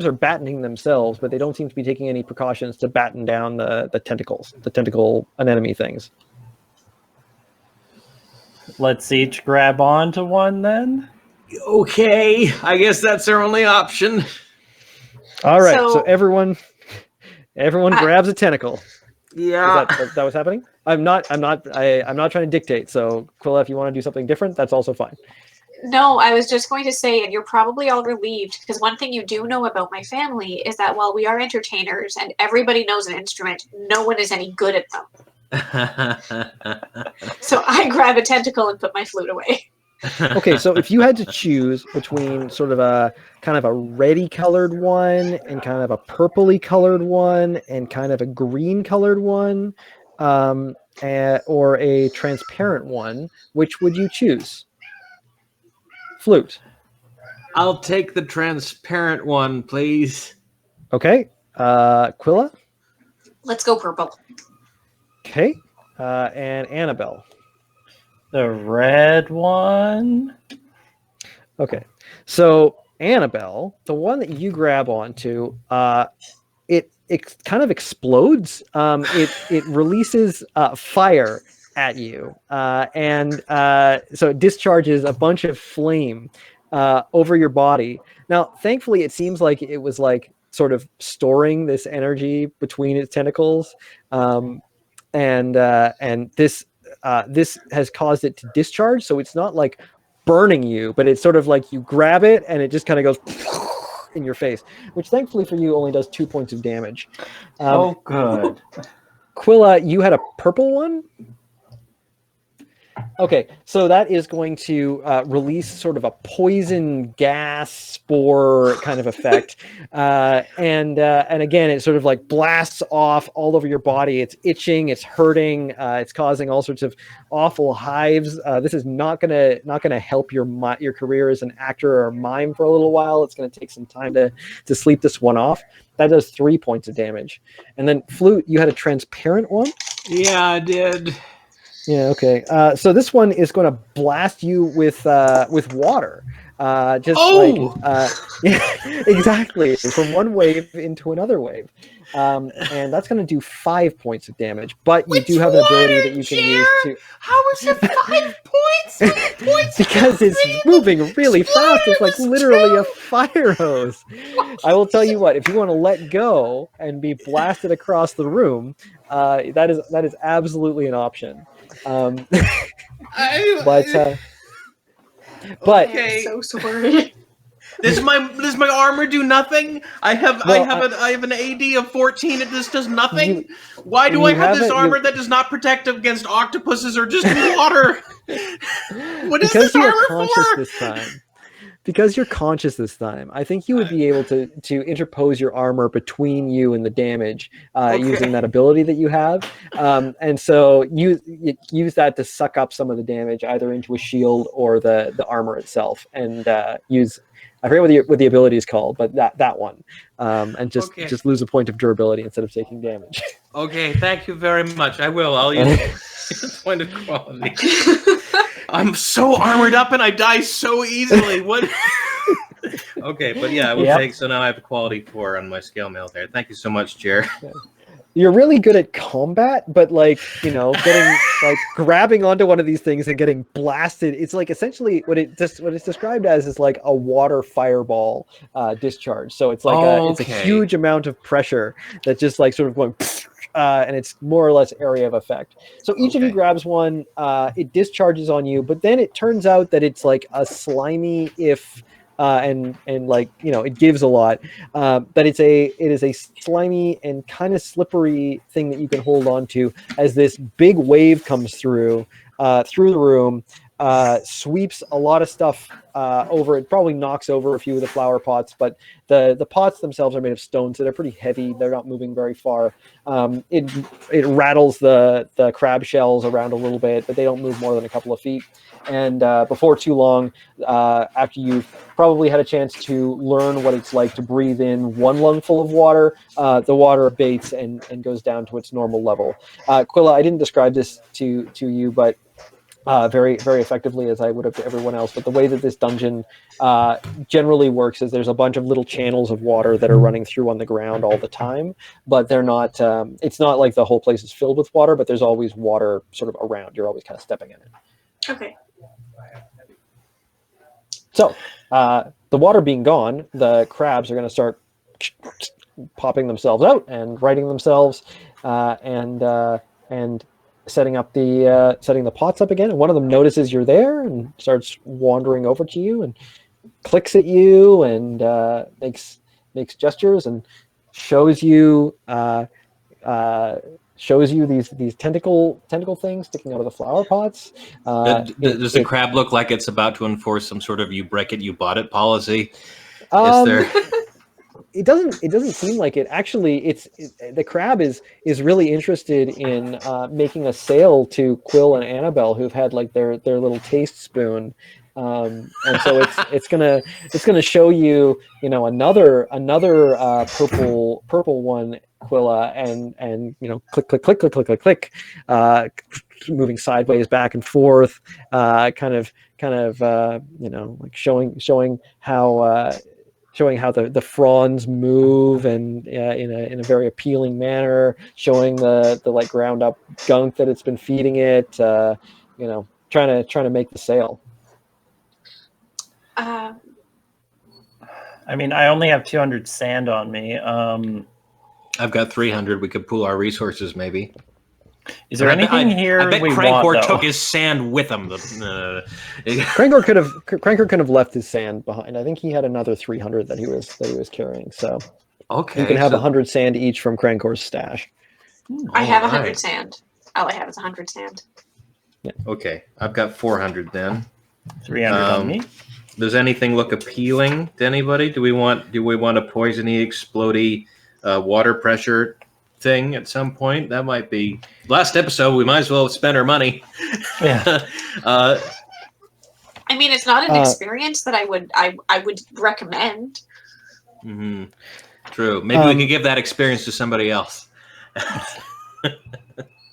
[SPEAKER 1] are battening themselves, but they don't seem to be taking any precautions to batten down the tentacle anemone things.
[SPEAKER 3] Let's each grab onto one then.
[SPEAKER 2] Okay, I guess that's our only option.
[SPEAKER 1] All right, so everyone grabs a tentacle.
[SPEAKER 2] Yeah,
[SPEAKER 1] that was happening. I'm not trying to dictate. So Quilla, if you want to do something different, that's also fine.
[SPEAKER 4] No, I was just going to say, and you're probably all relieved, because one thing you do know about my family is that while we are entertainers and everybody knows an instrument, no one is any good at them. So I grab a tentacle and put my flute away.
[SPEAKER 1] Okay, so if you had to choose between sort of a kind of a reddy colored one and kind of a purpley colored one and kind of a green colored one, or a transparent one, which would you choose? Flute.
[SPEAKER 2] I'll take the transparent one, please.
[SPEAKER 1] Okay. Quilla?
[SPEAKER 4] Let's go purple.
[SPEAKER 1] Okay. And Annabelle?
[SPEAKER 3] The red one.
[SPEAKER 1] Okay. So Annabelle, the one that you grab onto, it kind of explodes. It releases fire at you, and so it discharges a bunch of flame over your body. Now, thankfully, it seems like it was like sort of storing this energy between its tentacles, and this has caused it to discharge. So it's not like burning you, but it's sort of like you grab it and it just kind of goes in your face, which thankfully for you only does 2 points of damage.
[SPEAKER 3] Oh, good.
[SPEAKER 1] Quilla, you had a purple one? Okay, so that is going to release sort of a poison gas spore kind of effect, and again, it sort of like blasts off all over your body. It's itching, it's hurting, it's causing all sorts of awful hives. This is not gonna help your career as an actor or mime for a little while. It's gonna take some time to sleep this one off. That does 3 points of damage, and then Flute, you had a transparent one.
[SPEAKER 2] Yeah, I did.
[SPEAKER 1] Yeah. Okay. So this one is going to blast you with water. Yeah, exactly. From one wave into another wave, and that's going to do 5 points of damage. But you do have an ability that you can use to.
[SPEAKER 2] How is it 5 points? 3 points?
[SPEAKER 1] Because it's moving really fast. It's like literally a fire hose. I will tell you what. If you want to let go and be blasted across the room, that is absolutely an option. But
[SPEAKER 2] okay.
[SPEAKER 4] I'm so sorry.
[SPEAKER 2] Does my armor do nothing? I have an AD of 14 and this does nothing. Why do I have this armor that does not protect against octopuses or just water? What is this armor for?
[SPEAKER 1] This time. Because you're conscious this time, I think you would be able to interpose your armor between you and the damage using that ability that you have. And so you use that to suck up some of the damage either into a shield or the armor itself, and use, I forget what the ability is called, but that one, and just lose a point of durability instead of taking damage.
[SPEAKER 2] Okay, thank you very much. I will. I'll use a point of quality. I'm so armored up and I die so easily. What? Okay, but yeah, I will take. So now I have a quality 4 on my scale mail there. Thank you so much, Jer.
[SPEAKER 1] you're really good at combat, but like, getting like grabbing onto one of these things and getting blasted. It's like essentially what it's described as is like a water fireball discharge. So it's like it's a huge amount of pressure that just like sort of going, and it's more or less area of effect. So each of you grabs one, it discharges on you, but then it turns out that it's like a slimy and like it gives a lot, but it is a slimy and kind of slippery thing that you can hold on to as this big wave comes through the room, sweeps a lot of stuff over. It probably knocks over a few of the flower pots, but the pots themselves are made of stone, so they're pretty heavy. They're not moving very far. It rattles the crab shells around a little bit, but they don't move more than a couple of feet. And before too long, after you've probably had a chance to learn what it's like to breathe in one lungful of water, the water abates and goes down to its normal level. Quilla, I didn't describe this to you, but very, very effectively as I would have to everyone else. But the way that this dungeon generally works is there's a bunch of little channels of water that are running through on the ground all the time, but they're not, it's not like the whole place is filled with water, but there's always water sort of around. You're always kind of stepping in it.
[SPEAKER 4] Okay.
[SPEAKER 1] So the water being gone, the crabs are going to start popping themselves out and righting themselves and setting the pots up again. And one of them notices you're there and starts wandering over to you and clicks at you and makes gestures and shows you these tentacle things sticking out of the flower pots.
[SPEAKER 2] Does the crab look like it's about to enforce some sort of "you break it, you bought it" policy? Is there?
[SPEAKER 1] It doesn't seem like it. Actually, the crab is really interested in making a sale to Quill and Annabelle, who've had like their little taste spoon. And so it's gonna show you another purple one, Quilla, and click, moving sideways back and forth, kind of like showing how the fronds move and in a very appealing manner, showing the like ground up gunk that it's been feeding it, trying to make the sale.
[SPEAKER 3] I mean, I only have 200 sand on me.
[SPEAKER 2] I've got 300. We could pool our resources, maybe.
[SPEAKER 3] Is there anything here?
[SPEAKER 2] I bet
[SPEAKER 3] we
[SPEAKER 2] Krankor
[SPEAKER 3] want,
[SPEAKER 2] took his sand with him.
[SPEAKER 1] Krankor could have left his sand behind. I think he had another 300 that he was carrying. So you can have 100 sand each from Krankor's stash.
[SPEAKER 4] I have 100 sand. All I have is 100 sand.
[SPEAKER 2] Yeah. Okay, I've got 400 then.
[SPEAKER 3] 300 on me.
[SPEAKER 2] Does anything look appealing to anybody? Do we want a poisony, explodey, water pressure thing at some point? That might be last episode. We might as well spend our money.
[SPEAKER 3] Yeah.
[SPEAKER 4] I mean, it's not an experience that I would recommend.
[SPEAKER 2] Mm-hmm. True. Maybe we could give that experience to somebody else.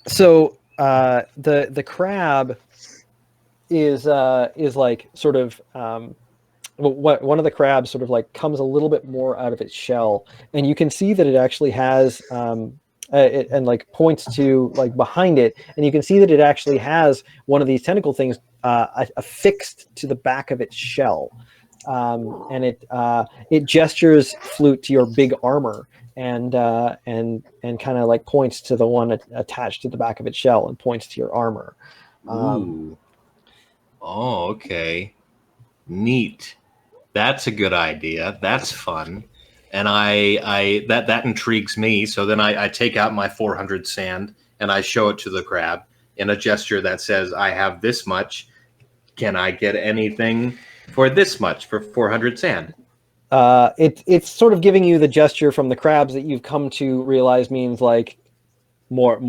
[SPEAKER 1] So the crab is like sort of one of the crabs sort of like comes a little bit more out of its shell, and you can see that it actually has and like points to like behind it, and you can see that it actually has one of these tentacle things affixed to the back of its shell, and it gestures, Flute, to your big armor, and kind of like points to the one attached to the back of its shell and points to your armor.
[SPEAKER 2] Ooh. Oh, okay. Neat. That's a good idea. That's fun. And I that intrigues me. So then I take out my 400 sand and I show it to the crab in a gesture that says, I have this much. Can I get anything for this much for 400 sand?
[SPEAKER 1] It's sort of giving you the gesture from the crabs that you've come to realize means like more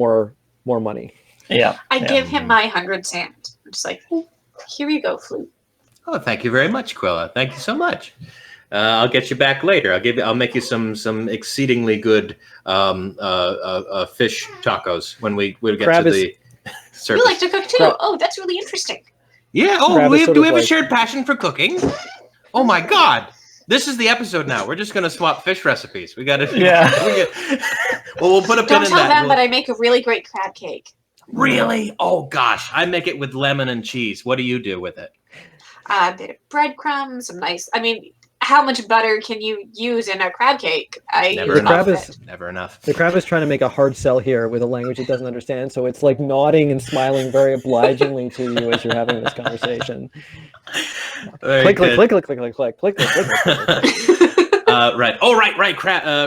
[SPEAKER 1] money.
[SPEAKER 3] Yeah.
[SPEAKER 4] I give him my 100 sand. I'm just like, here you go, Flute.
[SPEAKER 2] Oh, thank you very much, Quilla. Thank you so much. I'll get you back later. I'll make you some exceedingly good fish tacos when we get to the surface.
[SPEAKER 4] You like to cook too. Oh, that's really interesting.
[SPEAKER 2] Yeah. Oh, do we have a shared passion for cooking? Oh my God. This is the episode now. We're just going to swap fish recipes. We got to.
[SPEAKER 3] Yeah.
[SPEAKER 2] Well, we'll put a pin
[SPEAKER 4] Don't
[SPEAKER 2] in
[SPEAKER 4] tell
[SPEAKER 2] that.
[SPEAKER 4] them, but I make a really great crab cake.
[SPEAKER 2] Really? Oh gosh, I make it with lemon and cheese. What do you do with it?
[SPEAKER 4] A bit of breadcrumbs, some nice. I mean, how much butter can you use in a crab cake?
[SPEAKER 2] Never
[SPEAKER 1] The
[SPEAKER 2] enough.
[SPEAKER 1] crab is
[SPEAKER 2] Never enough.
[SPEAKER 1] the crab is trying to make a hard sell here with a language it doesn't understand, so it's like nodding and smiling very obligingly to you as you're having this conversation. Click, click, click, click, click, click, click, click, click, click, click.
[SPEAKER 2] Right. Oh, right.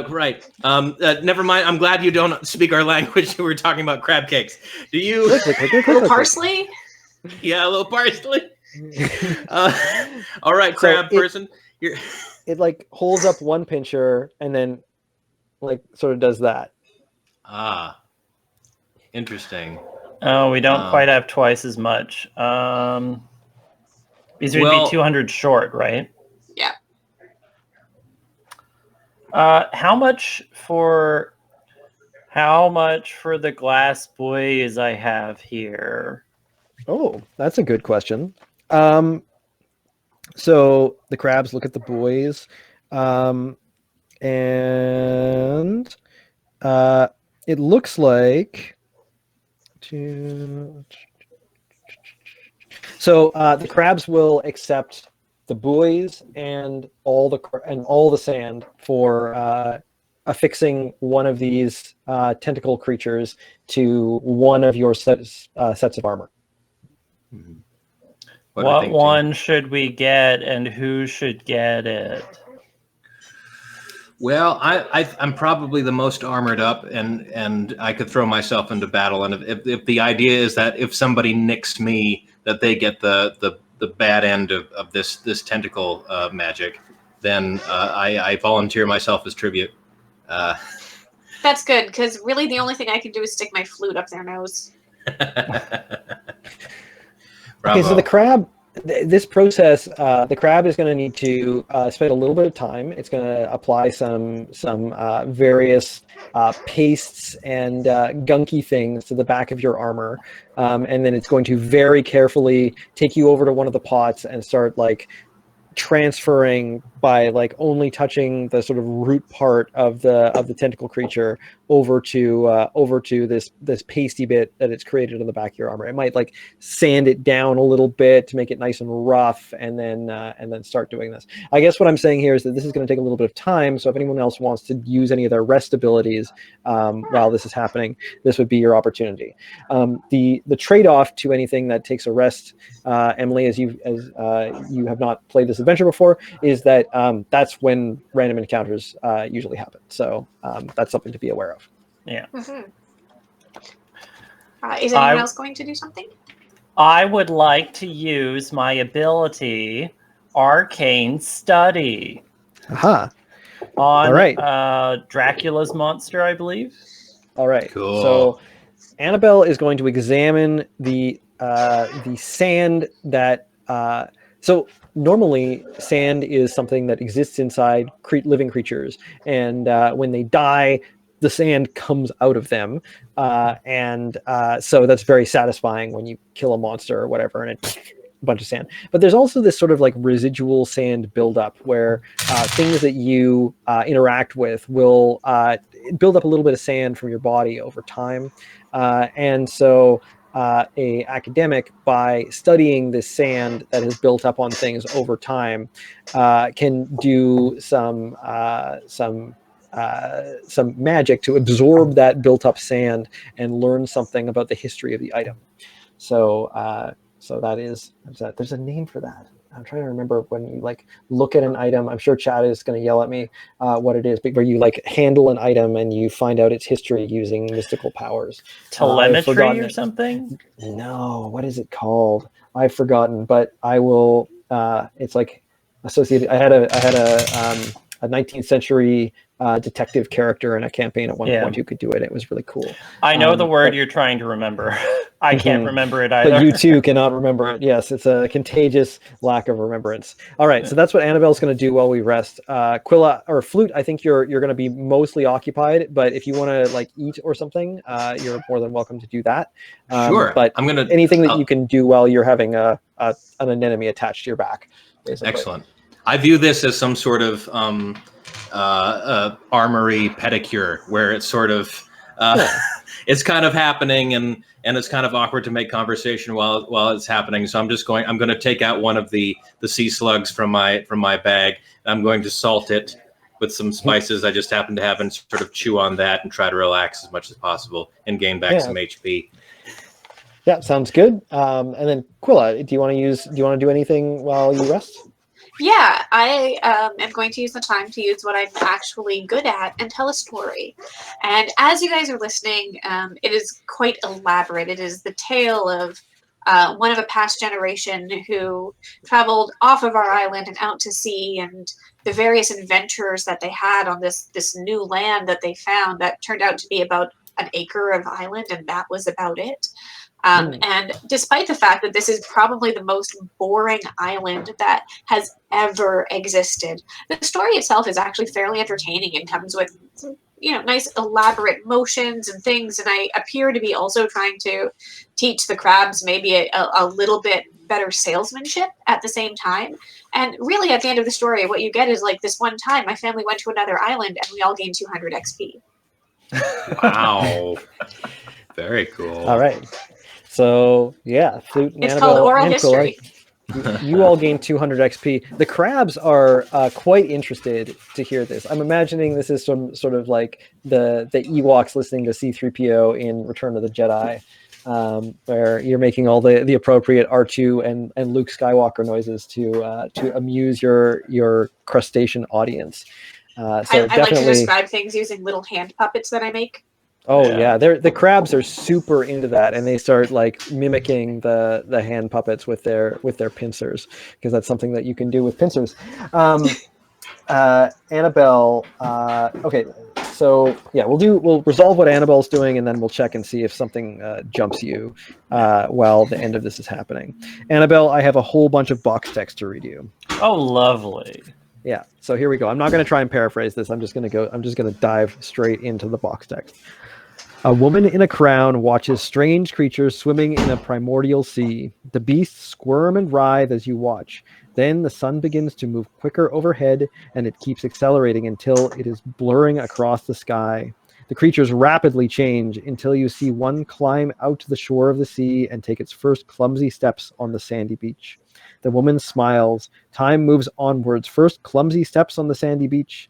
[SPEAKER 2] Right. Never mind. I'm glad you don't speak our language. We're talking about crab cakes. Do you?
[SPEAKER 1] Click, click, click, click,
[SPEAKER 4] A little
[SPEAKER 1] click, click.
[SPEAKER 4] parsley.
[SPEAKER 2] Yeah, a little parsley. All right, crab person.
[SPEAKER 1] It like holds up one pincher and then like sort of does that.
[SPEAKER 2] Ah, interesting.
[SPEAKER 3] Oh, we don't quite have twice as much. These would be 200 short, right?
[SPEAKER 4] Yeah.
[SPEAKER 3] How much for the glass buoys I have here?
[SPEAKER 1] Oh, that's a good question. So the crabs look at the buoys, and it looks like the crabs will accept the buoys and all the sand for affixing one of these tentacle creatures to one of your sets of armor.
[SPEAKER 2] Mm-hmm.
[SPEAKER 3] What one should we get, and who should get it?
[SPEAKER 2] Well, I'm probably the most armored up, and I could throw myself into battle. And if the idea is that if somebody nicks me, that they get the bad end of this tentacle magic, then I volunteer myself as tribute.
[SPEAKER 4] That's good, because really the only thing I can do is stick my flute up their nose.
[SPEAKER 1] Okay, so the crab, this process, the crab is going to need to spend a little bit of time. It's going to apply some various pastes and gunky things to the back of your armor, and then it's going to very carefully take you over to one of the pots and start like transferring by like only touching the sort of root part of the tentacle creature over to this pasty bit that it's created on the back of your armor. It might like sand it down a little bit to make it nice and rough, and then start doing this. I guess what I'm saying here is that this is going to take a little bit of time. So if anyone else wants to use any of their rest abilities while this is happening, this would be your opportunity. The trade-off to anything that takes a rest, Emily, as you have not played this adventure before, is that that's when random encounters usually happen. So that's something to be aware of.
[SPEAKER 3] Yeah.
[SPEAKER 4] Mm-hmm. Is anyone else going to do something?
[SPEAKER 3] I would like to use my ability, Arcane Study.
[SPEAKER 1] Aha.
[SPEAKER 3] On
[SPEAKER 1] all right.
[SPEAKER 3] Dracula's monster, I believe.
[SPEAKER 1] All right.
[SPEAKER 2] Cool.
[SPEAKER 1] So Annabelle is going to examine the sand that. So normally, sand is something that exists inside living creatures, and when they die, the sand comes out of them, and so that's very satisfying when you kill a monster or whatever, and it's a bunch of sand. But there's also this sort of like residual sand buildup where things that you interact with will build up a little bit of sand from your body over time, and so. A academic, by studying this sand that has built up on things over time, can do some magic to absorb that built up sand and learn something about the history of the item. So there's a name for that. I'm trying to remember when you like look at an item. I'm sure Chad is going to yell at me what it is, but where you like handle an item and you find out its history using mystical powers.
[SPEAKER 3] Telemetry or something?
[SPEAKER 1] No, what is it called? I've forgotten, but I will. It's like associated. I had a 19th century detective character in a campaign at one point who could do it. It was really cool.
[SPEAKER 3] I know the word you're trying to remember. I can't remember it either.
[SPEAKER 1] But you too cannot remember it. Yes, it's a contagious lack of remembrance. All right, so that's what Annabelle's going to do while we rest. Quilla or Flute, I think you're going to be mostly occupied, but if you want to like eat or something, you're more than welcome to do that.
[SPEAKER 2] Sure.
[SPEAKER 1] But
[SPEAKER 2] I'm gonna
[SPEAKER 1] anything that you can do while you're having an enemy attached to your back. Basically.
[SPEAKER 2] Excellent. I view this as some sort of armory pedicure, where it's sort of it's kind of happening, and it's kind of awkward to make conversation while it's happening. So I'm going to take out one of the sea slugs from my bag. I'm going to salt it with some spices I just happen to have, and sort of chew on that and try to relax as much as possible and gain back some HP.
[SPEAKER 1] Yeah, sounds good. And then Quilla, do you want to do anything while you rest?
[SPEAKER 4] Yeah, I am going to use the time to use what I'm actually good at and tell a story. And as you guys are listening, it is quite elaborate. It is the tale of one of a past generation who traveled off of our island and out to sea, and the various adventures that they had on this new land that they found that turned out to be about an acre of island, and that was about it. And despite the fact that this is probably the most boring island that has ever existed, the story itself is actually fairly entertaining and comes with, nice elaborate motions and things. And I appear to be also trying to teach the crabs maybe a little bit better salesmanship at the same time. And really, at the end of the story, what you get is like, this one time my family went to another island and we all gained 200 XP.
[SPEAKER 2] Wow. Very cool.
[SPEAKER 1] All right. So, yeah, Flute and
[SPEAKER 4] It's
[SPEAKER 1] Annabelle
[SPEAKER 4] called oral
[SPEAKER 1] and
[SPEAKER 4] history.
[SPEAKER 1] you all gain 200 XP. The crabs are quite interested to hear this. I'm imagining this is some sort of like the Ewoks listening to C-3PO in Return of the Jedi, where you're making all the appropriate R2 and Luke Skywalker noises to amuse your crustacean audience. So
[SPEAKER 4] I
[SPEAKER 1] definitely
[SPEAKER 4] like to describe things using little hand puppets that I make.
[SPEAKER 1] Oh yeah, the crabs are super into that, and they start like mimicking the hand puppets with their pincers, because that's something that you can do with pincers. Annabelle, okay, so yeah, we'll resolve what Annabelle's doing, and then we'll check and see if something jumps you while the end of this is happening. Annabelle, I have a whole bunch of box text to read you.
[SPEAKER 3] Oh, lovely.
[SPEAKER 1] Yeah, so here we go. I'm not going to try and paraphrase this. I'm just going to dive straight into the box text. A woman in a crown watches strange creatures swimming in a primordial sea. The beasts squirm and writhe as you watch. Then the sun begins to move quicker overhead, and it keeps accelerating until it is blurring across the sky. The creatures rapidly change until you see one climb out to the shore of the sea and take its first clumsy steps on the sandy beach. The woman smiles. Time moves onwards. First clumsy steps on the sandy beach.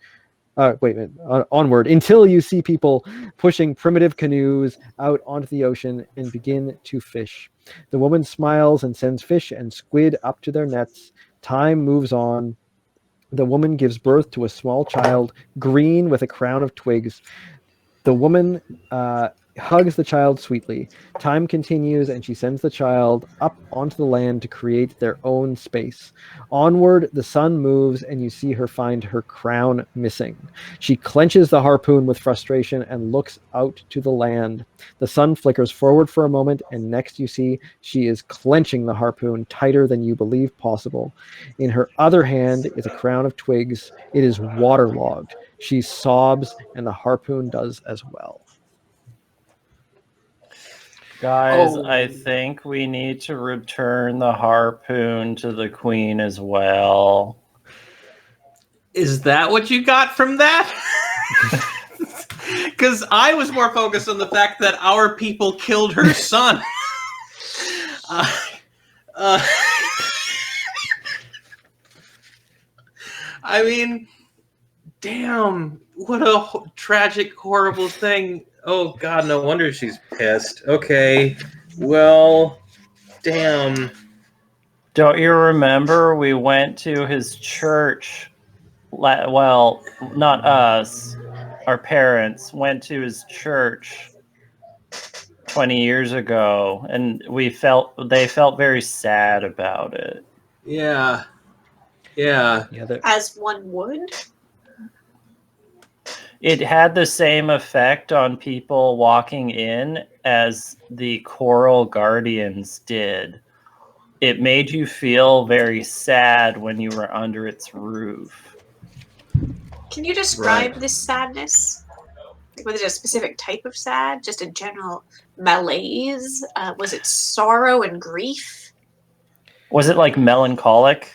[SPEAKER 1] Onward until you see people pushing primitive canoes out onto the ocean and begin to fish. The woman smiles and sends fish and squid up to their nets. Time moves on. The woman gives birth to a small child, green with a crown of twigs. The woman hugs the child sweetly. Time continues, and she sends the child up onto the land to create their own space. Onward, the sun moves, and you see her find her crown missing. She clenches the harpoon with frustration and looks out to the land. The sun flickers forward for a moment, and next you see she is clenching the harpoon tighter than you believe possible. In her other hand is a crown of twigs. It is waterlogged. She sobs, and the harpoon does as well.
[SPEAKER 3] Guys, I think we need to return the harpoon to the queen as well.
[SPEAKER 2] Is that what you got from that? Because I was more focused on the fact that our people killed her son. I mean, damn, what a tragic, horrible thing. Oh, God, no wonder she's pissed. Okay, well, damn.
[SPEAKER 3] Don't you remember we went to his church? Well, not us. Our parents went to his church 20 years ago, and they felt very sad about it.
[SPEAKER 2] Yeah.
[SPEAKER 4] As one would.
[SPEAKER 3] It had the same effect on people walking in as the Coral Guardians did. It made you feel very sad when you were under its roof.
[SPEAKER 4] Can you describe this sadness? Was it a specific type of sad? Just a general malaise? Was it sorrow and grief?
[SPEAKER 3] Was it like melancholic?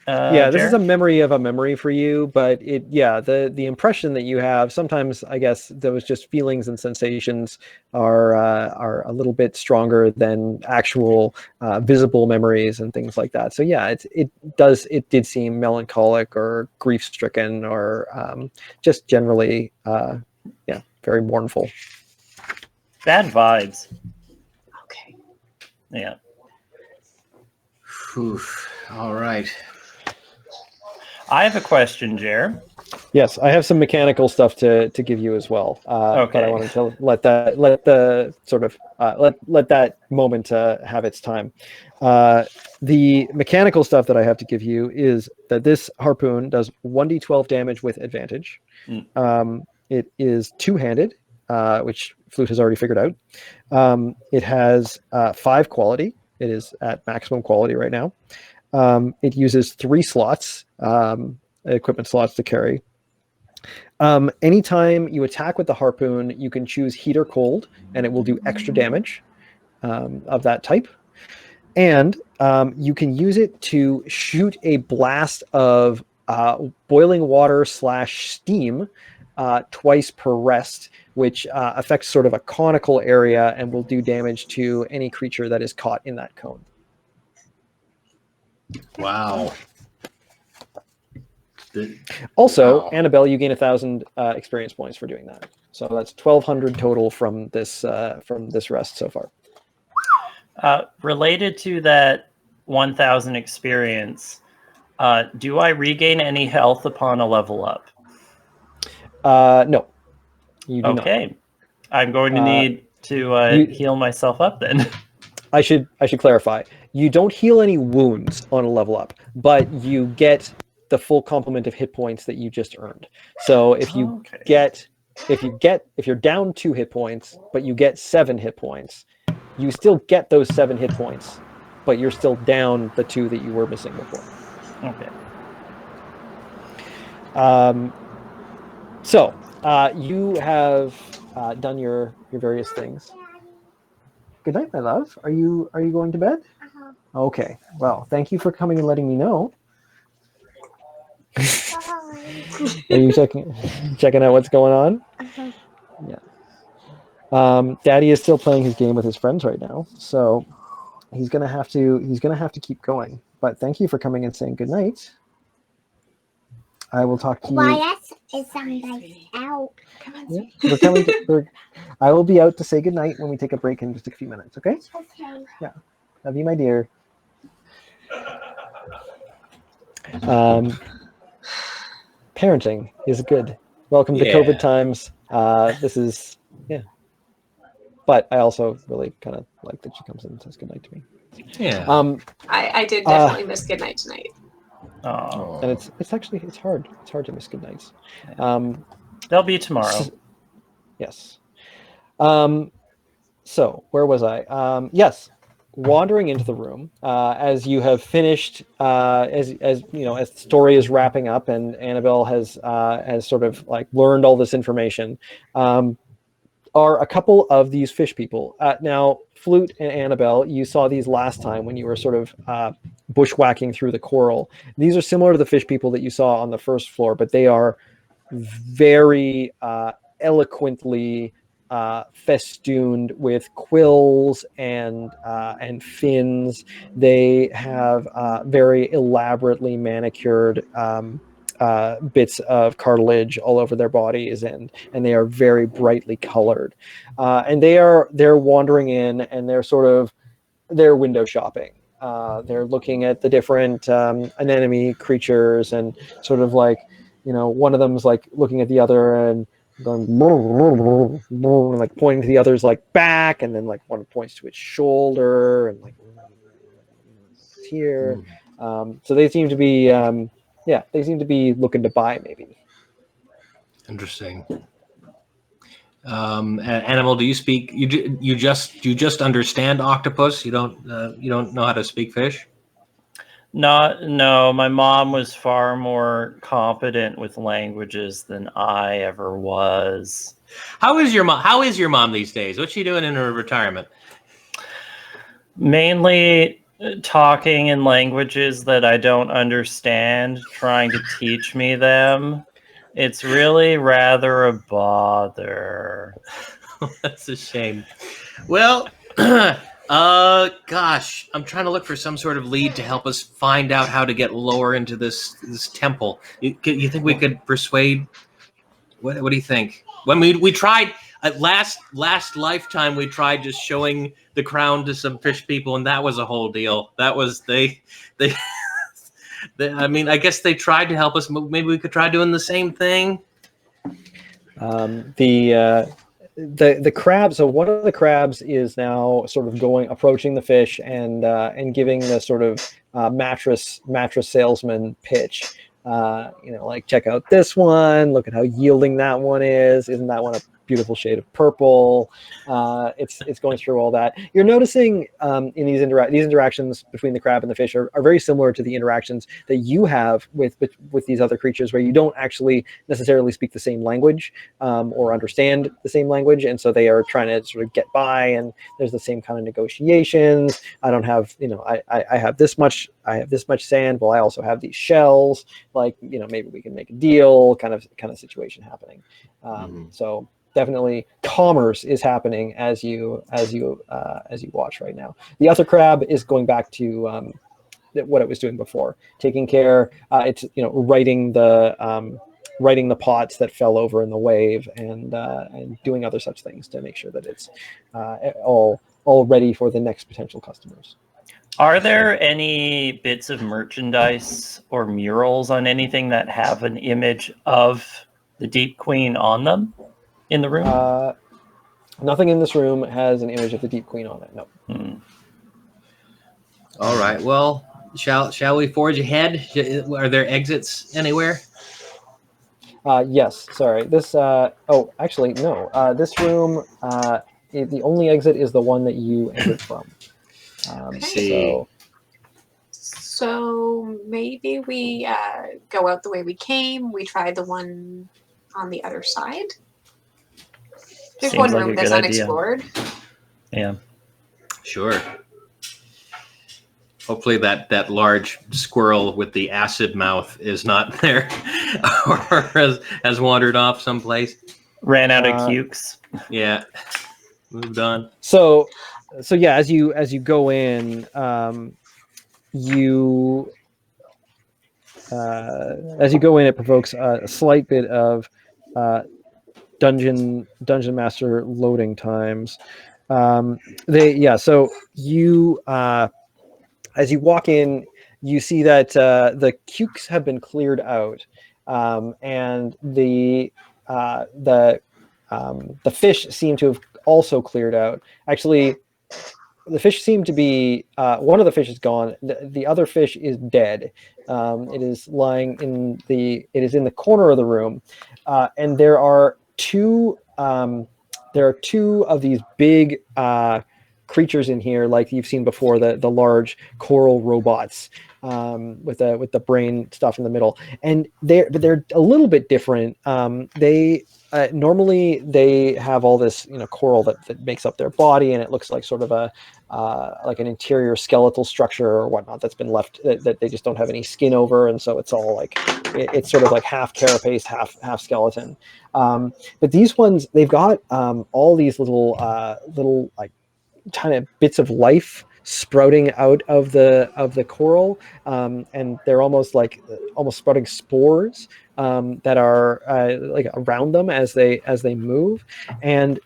[SPEAKER 1] Yeah, this is a
[SPEAKER 3] Jared?
[SPEAKER 1] memory of a memory for you, but the impression that you have sometimes, I guess, those just feelings and sensations are a little bit stronger than actual visible memories and things like that. So yeah, it did seem melancholic or grief stricken or just generally very mournful.
[SPEAKER 3] Bad vibes.
[SPEAKER 4] Okay.
[SPEAKER 3] Yeah.
[SPEAKER 2] Whew. All right.
[SPEAKER 3] I have a question, Jer.
[SPEAKER 1] Yes, I have some mechanical stuff to give you as well. But I
[SPEAKER 3] Okay.
[SPEAKER 1] wanted to let that moment have its time. The mechanical stuff that I have to give you is that this harpoon does 1d12 damage with advantage. It is two-handed, which Flute has already figured out. It has 5 quality. It is at maximum quality right now. It uses 3 slots, equipment slots to carry. Anytime you attack with the harpoon, you can choose heat or cold, and it will do extra damage of that type. And you can use it to shoot a blast of boiling water / steam twice per rest, which affects sort of a conical area and will do damage to any creature that is caught in that cone.
[SPEAKER 2] Wow.
[SPEAKER 1] Also,
[SPEAKER 2] Wow.
[SPEAKER 1] Annabelle, you gain 1,000 experience points for doing that. So that's 1,200 total from this rest so far.
[SPEAKER 3] Related to that 1,000 experience, do I regain any health upon a level up?
[SPEAKER 1] No, you do not.
[SPEAKER 3] Okay. I'm going to need to heal myself up then.
[SPEAKER 1] I should clarify. You don't heal any wounds on a level up, but you get the full complement of hit points that you just earned. So if you're down 2 hit points, but you get 7 hit points, you still get those 7 hit points, but you're still down the 2 that you were missing before.
[SPEAKER 3] Okay.
[SPEAKER 1] So you have done your various things. Good night, my love. Are you going to bed?
[SPEAKER 5] Uh-huh.
[SPEAKER 1] Okay. Well, thank you for coming and letting me know.
[SPEAKER 5] Bye.
[SPEAKER 1] Are you checking out what's going on?
[SPEAKER 5] Uh-huh.
[SPEAKER 1] Yeah. Daddy is still playing his game with his friends right now, so he's gonna have to keep going. But thank you for coming and saying good night. I will talk to you.
[SPEAKER 5] Why is somebody out?
[SPEAKER 4] Come on,
[SPEAKER 1] Yeah, we're coming. I will be out to say good night when we take a break in just a few minutes. Okay.
[SPEAKER 5] Okay.
[SPEAKER 1] Yeah. Love you, my dear. Parenting is good. Welcome to COVID times. This is But I also really kind of like that she comes in and says goodnight to me.
[SPEAKER 2] Yeah.
[SPEAKER 4] I did definitely miss Goodnight tonight.
[SPEAKER 3] Oh.
[SPEAKER 1] And it's hard. It's hard to miss goodnights.
[SPEAKER 3] They'll be tomorrow.
[SPEAKER 1] Yes. So where was I? Yes. Wandering into the room as you have finished, as you know, as the story is wrapping up, and Annabelle has sort of like learned all this information. Are a couple of these fish people. Now, Flute and Annabelle, you saw these last time when you were sort of bushwhacking through the coral. These are similar to the fish people that you saw on the first floor, but they are very eloquently festooned with quills and fins. They have very elaborately manicured bits of cartilage all over their bodies, and they are very brightly colored. And they're wandering in, and they're window shopping. They're looking at the different anemone creatures, and sort of like, you know, one of them's like looking at the other and going like pointing to the other's like back, and then like one points to its shoulder and like here. So they seem to be they seem to be looking to buy maybe.
[SPEAKER 2] Interesting. Animal, do you speak? You just understand octopus? You don't know how to speak fish?
[SPEAKER 3] No, my mom was far more competent with languages than I ever was.
[SPEAKER 2] How is your mom these days? What's she doing in her retirement?
[SPEAKER 3] Mainly talking in languages that I don't understand, trying to teach me them. It's really rather a bother.
[SPEAKER 2] That's a shame. Well, gosh, I'm trying to look for some sort of lead to help us find out how to get lower into this temple. You think we could persuade? What do you think? When we tried last lifetime, we tried just showing the crown to some fish people, and that was a whole deal. That was they. I mean, I guess they tried to help us. Maybe we could try doing the same thing.
[SPEAKER 1] The crab. So one of the crabs is now sort of approaching the fish and giving the sort of mattress salesman pitch. Like, check out this one. Look at how yielding that one is. Isn't that one a beautiful shade of purple? It's going through all that. You're noticing in these interactions between the crab and the fish are very similar to the interactions that you have with these other creatures, where you don't actually necessarily speak the same language or understand the same language, and so they are trying to sort of get by. And there's the same kind of negotiations. I don't have, I have this much. I have this much sand. Well, I also have these shells. Like, maybe we can make a deal. Kind of situation happening. So definitely commerce is happening as you watch right now. The other crab is going back to what it was doing before, taking care. It's righting the pots that fell over in the wave, and doing other such things to make sure that it's all ready for the next potential customers.
[SPEAKER 3] Are there any bits of merchandise or murals on anything that have an image of the Deep Queen on them in the room?
[SPEAKER 1] Nothing in this room has an image of the Deep Queen on it. No.
[SPEAKER 2] All right. Well, shall we forge ahead? Are there exits anywhere?
[SPEAKER 1] Yes. Sorry. This. Actually, no. This room. The only exit is the one that you entered from.
[SPEAKER 4] So maybe we go out the way we came. We try the one on the other side. There's one room that's unexplored.
[SPEAKER 3] Yeah.
[SPEAKER 2] Sure. Hopefully that large squirrel with the acid mouth is not there, or has wandered off someplace.
[SPEAKER 3] Ran out of cukes.
[SPEAKER 2] Yeah. Moved on.
[SPEAKER 1] So yeah, as you go in, it provokes a slight bit of dungeon master loading times. So you as you walk in, you see that the cukes have been cleared out, and the fish seem to have also cleared out. Actually, the fish seem to be one of the fish is gone. The other fish is dead. It is lying in the corner of the room, and there are two of these big creatures in here, like you've seen before, the large coral robots with the brain stuff in the middle, and they're a little bit different. They normally they have all this coral that makes up their body, and it looks like sort of a like an interior skeletal structure or whatnot that's been left that they just don't have any skin over, and so it's all like it's sort of like half carapace, half skeleton. But these ones, they've got all these little like kind of bits of life sprouting out of the coral, and they're almost sprouting spores that are like around them as they move, and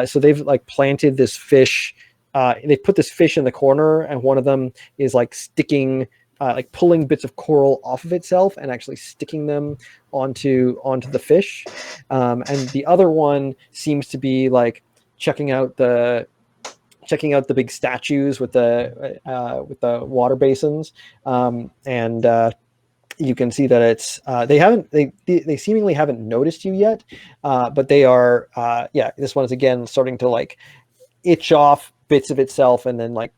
[SPEAKER 1] so they've like planted this fish. They put this fish in the corner, and one of them is like sticking, like pulling bits of coral off of itself and actually sticking them onto the fish, and the other one seems to be like checking out the big statues with the water basins, and you can see that it's they seemingly haven't noticed you yet, but they are this one is again starting to like itch off bits of itself and then like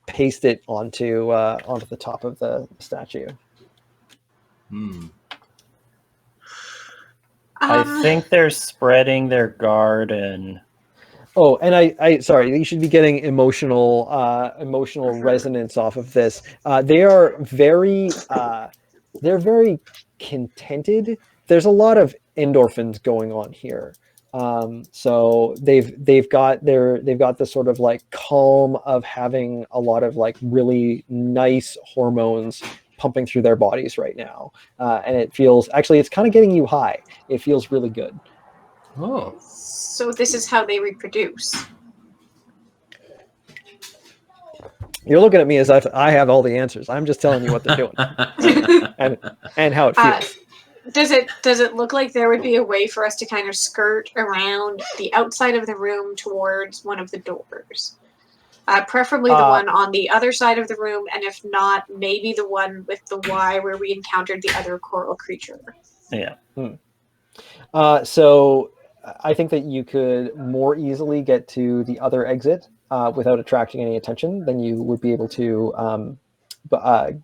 [SPEAKER 1] paste it onto the top of the statue.
[SPEAKER 3] I think they're spreading their garden.
[SPEAKER 1] Oh, and I sorry, you should be getting emotional resonance off of this. They are they're very contented. There's a lot of endorphins going on here. So they've got this sort of like calm of having a lot of like really nice hormones pumping through their bodies right now, and it feels actually it's kind of getting you high. It feels really good.
[SPEAKER 2] Oh.
[SPEAKER 4] So this is how they reproduce.
[SPEAKER 1] You're looking at me as if I have all the answers. I'm just telling you what they're doing and how it feels.
[SPEAKER 4] Does it look like there would be a way for us to kind of skirt around the outside of the room towards one of the doors? Preferably the one on the other side of the room, and if not, maybe the one with the Y where we encountered the other coral creature.
[SPEAKER 3] Yeah.
[SPEAKER 1] So I think that you could more easily get to the other exit without attracting any attention than you would be able to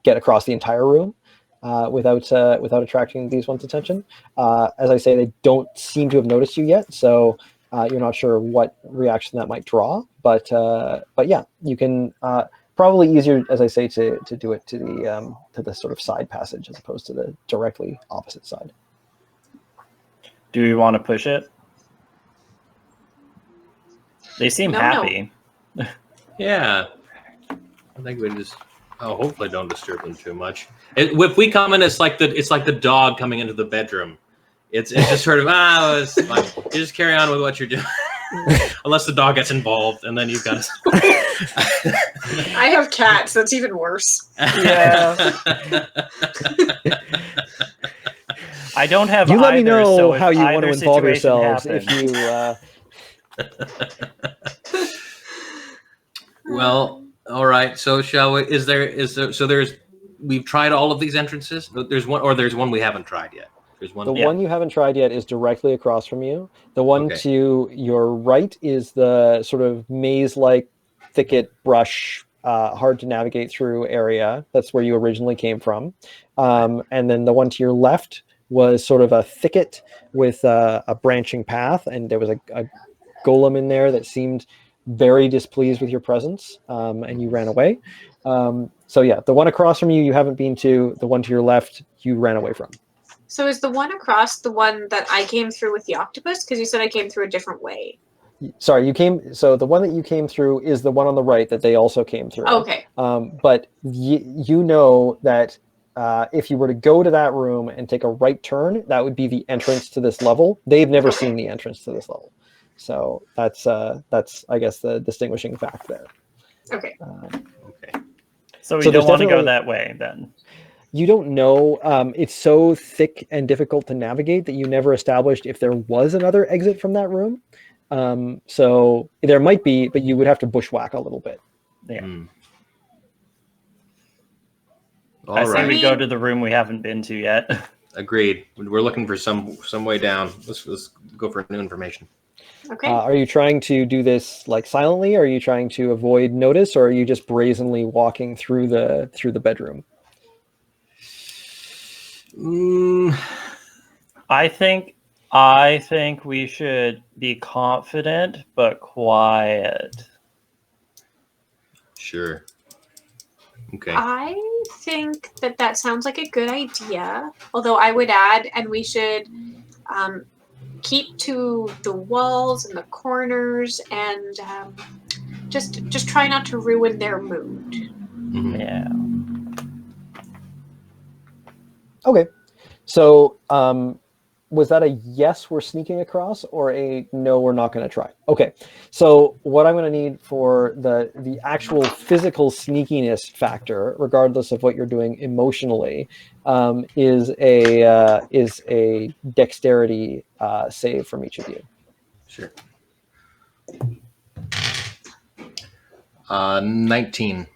[SPEAKER 1] get across the entire room without attracting these ones' attention. As I say, they don't seem to have noticed you yet, so you're not sure what reaction that might draw. But yeah, you can probably easier, as I say, to do it to the sort of side passage as opposed to the directly opposite side.
[SPEAKER 3] Do we want to push it? They seem happy.
[SPEAKER 2] No. Yeah. I think we just hopefully don't disturb them too much. If we come in, it's like the dog coming into the bedroom. It's just sort of it's fine. You just carry on with what you're doing. Unless the dog gets involved, and then you've got to...
[SPEAKER 4] I have cats. That's even worse.
[SPEAKER 3] Yeah. I don't have.
[SPEAKER 1] You let
[SPEAKER 3] either,
[SPEAKER 1] me know
[SPEAKER 3] so
[SPEAKER 1] how you want to involve yourselves
[SPEAKER 3] happens.
[SPEAKER 1] if you.
[SPEAKER 2] Well, all right. So shall we? Is there? So there's. We've tried all of these entrances. There's one we haven't tried yet. There's one.
[SPEAKER 1] The one you haven't tried yet is directly across from you. The one to your right is the sort of maze-like thicket brush, hard to navigate through area. That's where you originally came from. And then the one to your left was sort of a thicket with a branching path, and there was a golem in there that seemed very displeased with your presence, and you ran away. So yeah, the one across from you haven't been to. The one to your left you ran away from.
[SPEAKER 4] So is the one across the one that I came through with the octopus? Because you said I came through a different way.
[SPEAKER 1] Sorry, so the one that you came through is the one on the right that they also came through.
[SPEAKER 4] Okay.
[SPEAKER 1] But you know that if you were to go to that room and take a right turn, that would be the entrance to this level. They've never seen the entrance to this level. So that's I guess the distinguishing fact there.
[SPEAKER 4] Okay.
[SPEAKER 2] Okay.
[SPEAKER 3] So we don't want to go that way then.
[SPEAKER 1] You don't know. It's so thick and difficult to navigate that you never established if there was another exit from that room. So there might be, but you would have to bushwhack a little bit.
[SPEAKER 3] Yeah.
[SPEAKER 2] I
[SPEAKER 3] say we go to the room we haven't been to yet.
[SPEAKER 2] Agreed. We're looking for some way down. Let's go for new information.
[SPEAKER 4] Okay.
[SPEAKER 1] Are you trying to do this like silently? Or are you trying to avoid notice, or are you just brazenly walking through the bedroom?
[SPEAKER 3] I think we should be confident but quiet.
[SPEAKER 2] Sure. Okay.
[SPEAKER 4] I think that sounds like a good idea. Although I would add, and we should keep to the walls and the corners, and just try not to ruin their mood.
[SPEAKER 2] Mm-hmm.
[SPEAKER 3] Yeah.
[SPEAKER 1] Okay. So was that a yes, we're sneaking across, or a no, we're not going to try? Okay. So what I'm going to need for the actual physical sneakiness factor, regardless of what you're doing emotionally, is a dexterity save from each of you.
[SPEAKER 2] Sure. 19.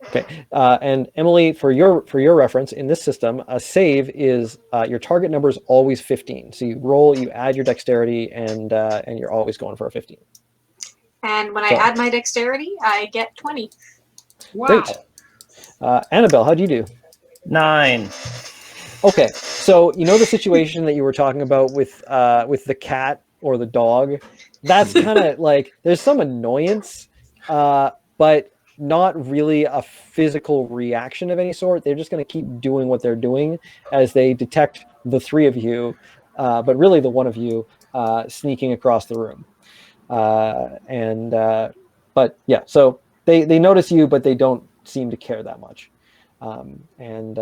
[SPEAKER 1] Okay, and Emily, for your reference, in this system, a save is your target number is always 15. So you roll, you add your dexterity, and you're always going for a 15.
[SPEAKER 4] And when I add my dexterity, I get 20.
[SPEAKER 2] Wow.
[SPEAKER 1] Great. Annabelle, how'd you do?
[SPEAKER 3] 9.
[SPEAKER 1] Okay, so you know the situation that you were talking about with the cat or the dog that's kind of like there's some annoyance, but not really a physical reaction of any sort. They're just going to keep doing what they're doing as they detect the three of you, but really the one of you sneaking across the room. But yeah, so they notice you, but they don't seem to care that much. And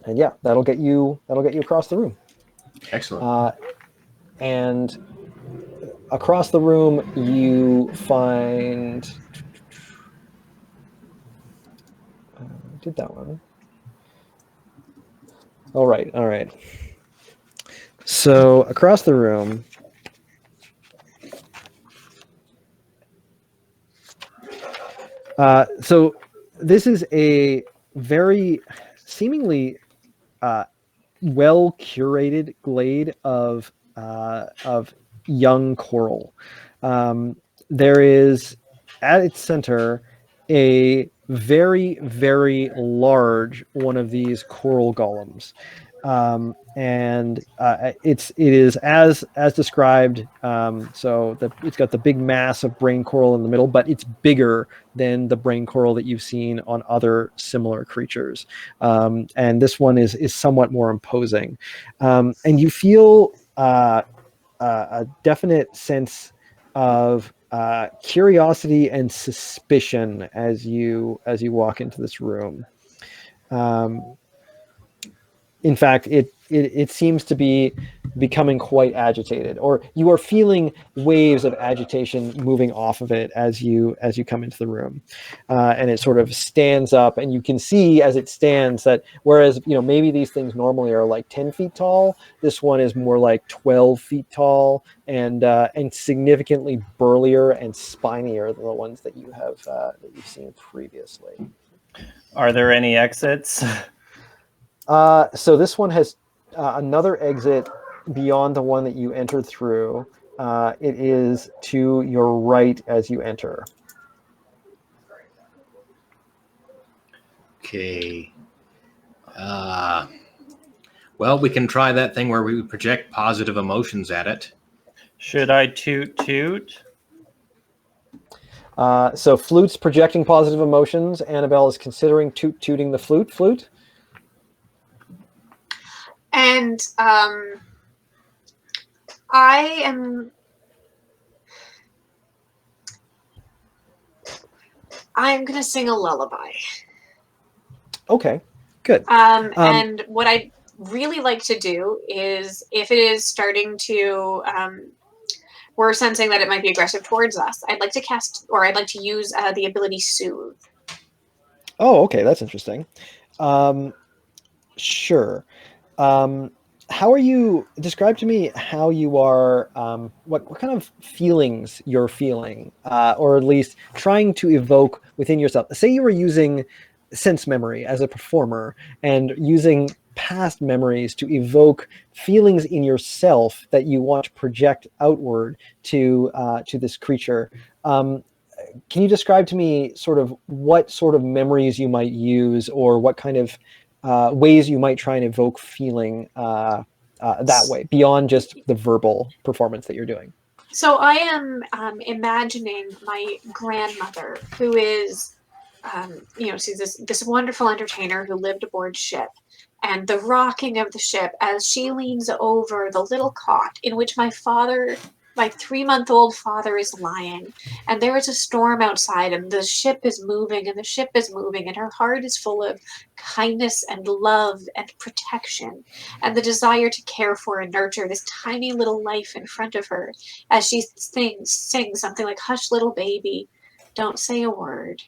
[SPEAKER 1] yeah, that'll get you across the room.
[SPEAKER 2] Excellent.
[SPEAKER 1] And across the room, you find. Did that one? All right. So across the room, so this is a very seemingly well curated glade of young coral. There is at its center a very, very large one of these coral golems. And it is as described. So it's got the big mass of brain coral in the middle, but it's bigger than the brain coral that you've seen on other similar creatures. And this one is somewhat more imposing. And you feel a definite sense of curiosity and suspicion as you walk into this room. In fact, it seems to be becoming quite agitated, or you are feeling waves of agitation moving off of it as you come into the room, and it sort of stands up, and you can see as it stands that whereas maybe these things normally are like 10 feet tall, this one is more like 12 feet tall and significantly burlier and spinier than the ones that you've seen previously.
[SPEAKER 3] Are there any exits?
[SPEAKER 1] So this one has another exit beyond the one that you entered through. It is to your right as you enter.
[SPEAKER 2] Okay. Well, we can try that thing where we project positive emotions at it.
[SPEAKER 3] Should I toot?
[SPEAKER 1] So Flute's projecting positive emotions. Annabelle is considering tooting the flute.
[SPEAKER 4] And I'm gonna sing a lullaby.
[SPEAKER 1] Okay, good.
[SPEAKER 4] And what I'd really like to do is, if it is starting to, we're sensing that it might be aggressive towards us, I'd like to use the ability Soothe.
[SPEAKER 1] Oh, okay, that's interesting. Sure. How are you? Describe to me how you are. What kind of feelings you're feeling, or at least trying to evoke within yourself. Say you were using sense memory as a performer and using past memories to evoke feelings in yourself that you want to project outward to this creature. Can you describe to me sort of what sort of memories you might use, or what kind of ways you might try and evoke feeling that way, beyond just the verbal performance that you're doing?
[SPEAKER 4] So I am imagining my grandmother, who is, she's this wonderful entertainer who lived aboard ship, and the rocking of the ship as she leans over the little cot in which my 3-month-old father is lying, and there is a storm outside, and the ship is moving, and her heart is full of kindness and love and protection, and the desire to care for and nurture this tiny little life in front of her, as she sings something like, "Hush, little baby, don't say a word."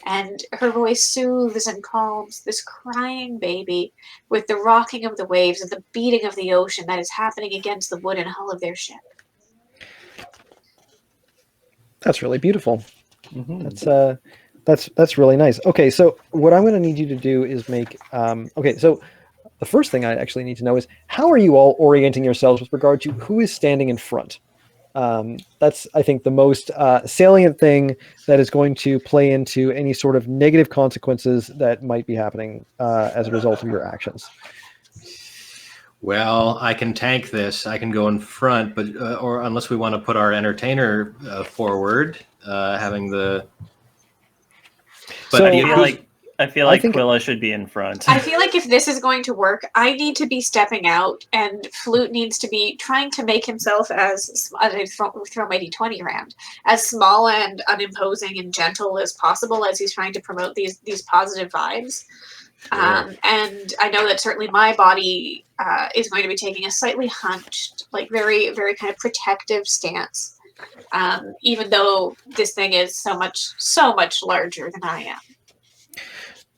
[SPEAKER 4] And her voice soothes and calms this crying baby with the rocking of the waves and the beating of the ocean that is happening against the wooden hull of their ship.
[SPEAKER 1] That's really beautiful.
[SPEAKER 3] Mm-hmm.
[SPEAKER 1] That's really nice. Okay, so what I'm going to need you to do is make. Okay, so the first thing I actually need to know is, how are you all orienting yourselves with regard to who is standing in front? That's, I think, the most salient thing that is going to play into any sort of negative consequences that might be happening as a result of your actions.
[SPEAKER 2] Well, I can tank this. I can go in front, but or unless we want to put our entertainer forward, having the. But
[SPEAKER 1] So-
[SPEAKER 3] I feel like
[SPEAKER 1] think-
[SPEAKER 3] Quilla should be in front.
[SPEAKER 4] I feel like if this is going to work, I need to be stepping out, and Flute needs to be trying to make himself as throw my d20 around, as small and unimposing and gentle as possible as he's trying to promote these positive vibes.
[SPEAKER 2] Sure.
[SPEAKER 4] And I know that certainly my body is going to be taking a slightly hunched, like very, very kind of protective stance, even though this thing is so much larger than I am.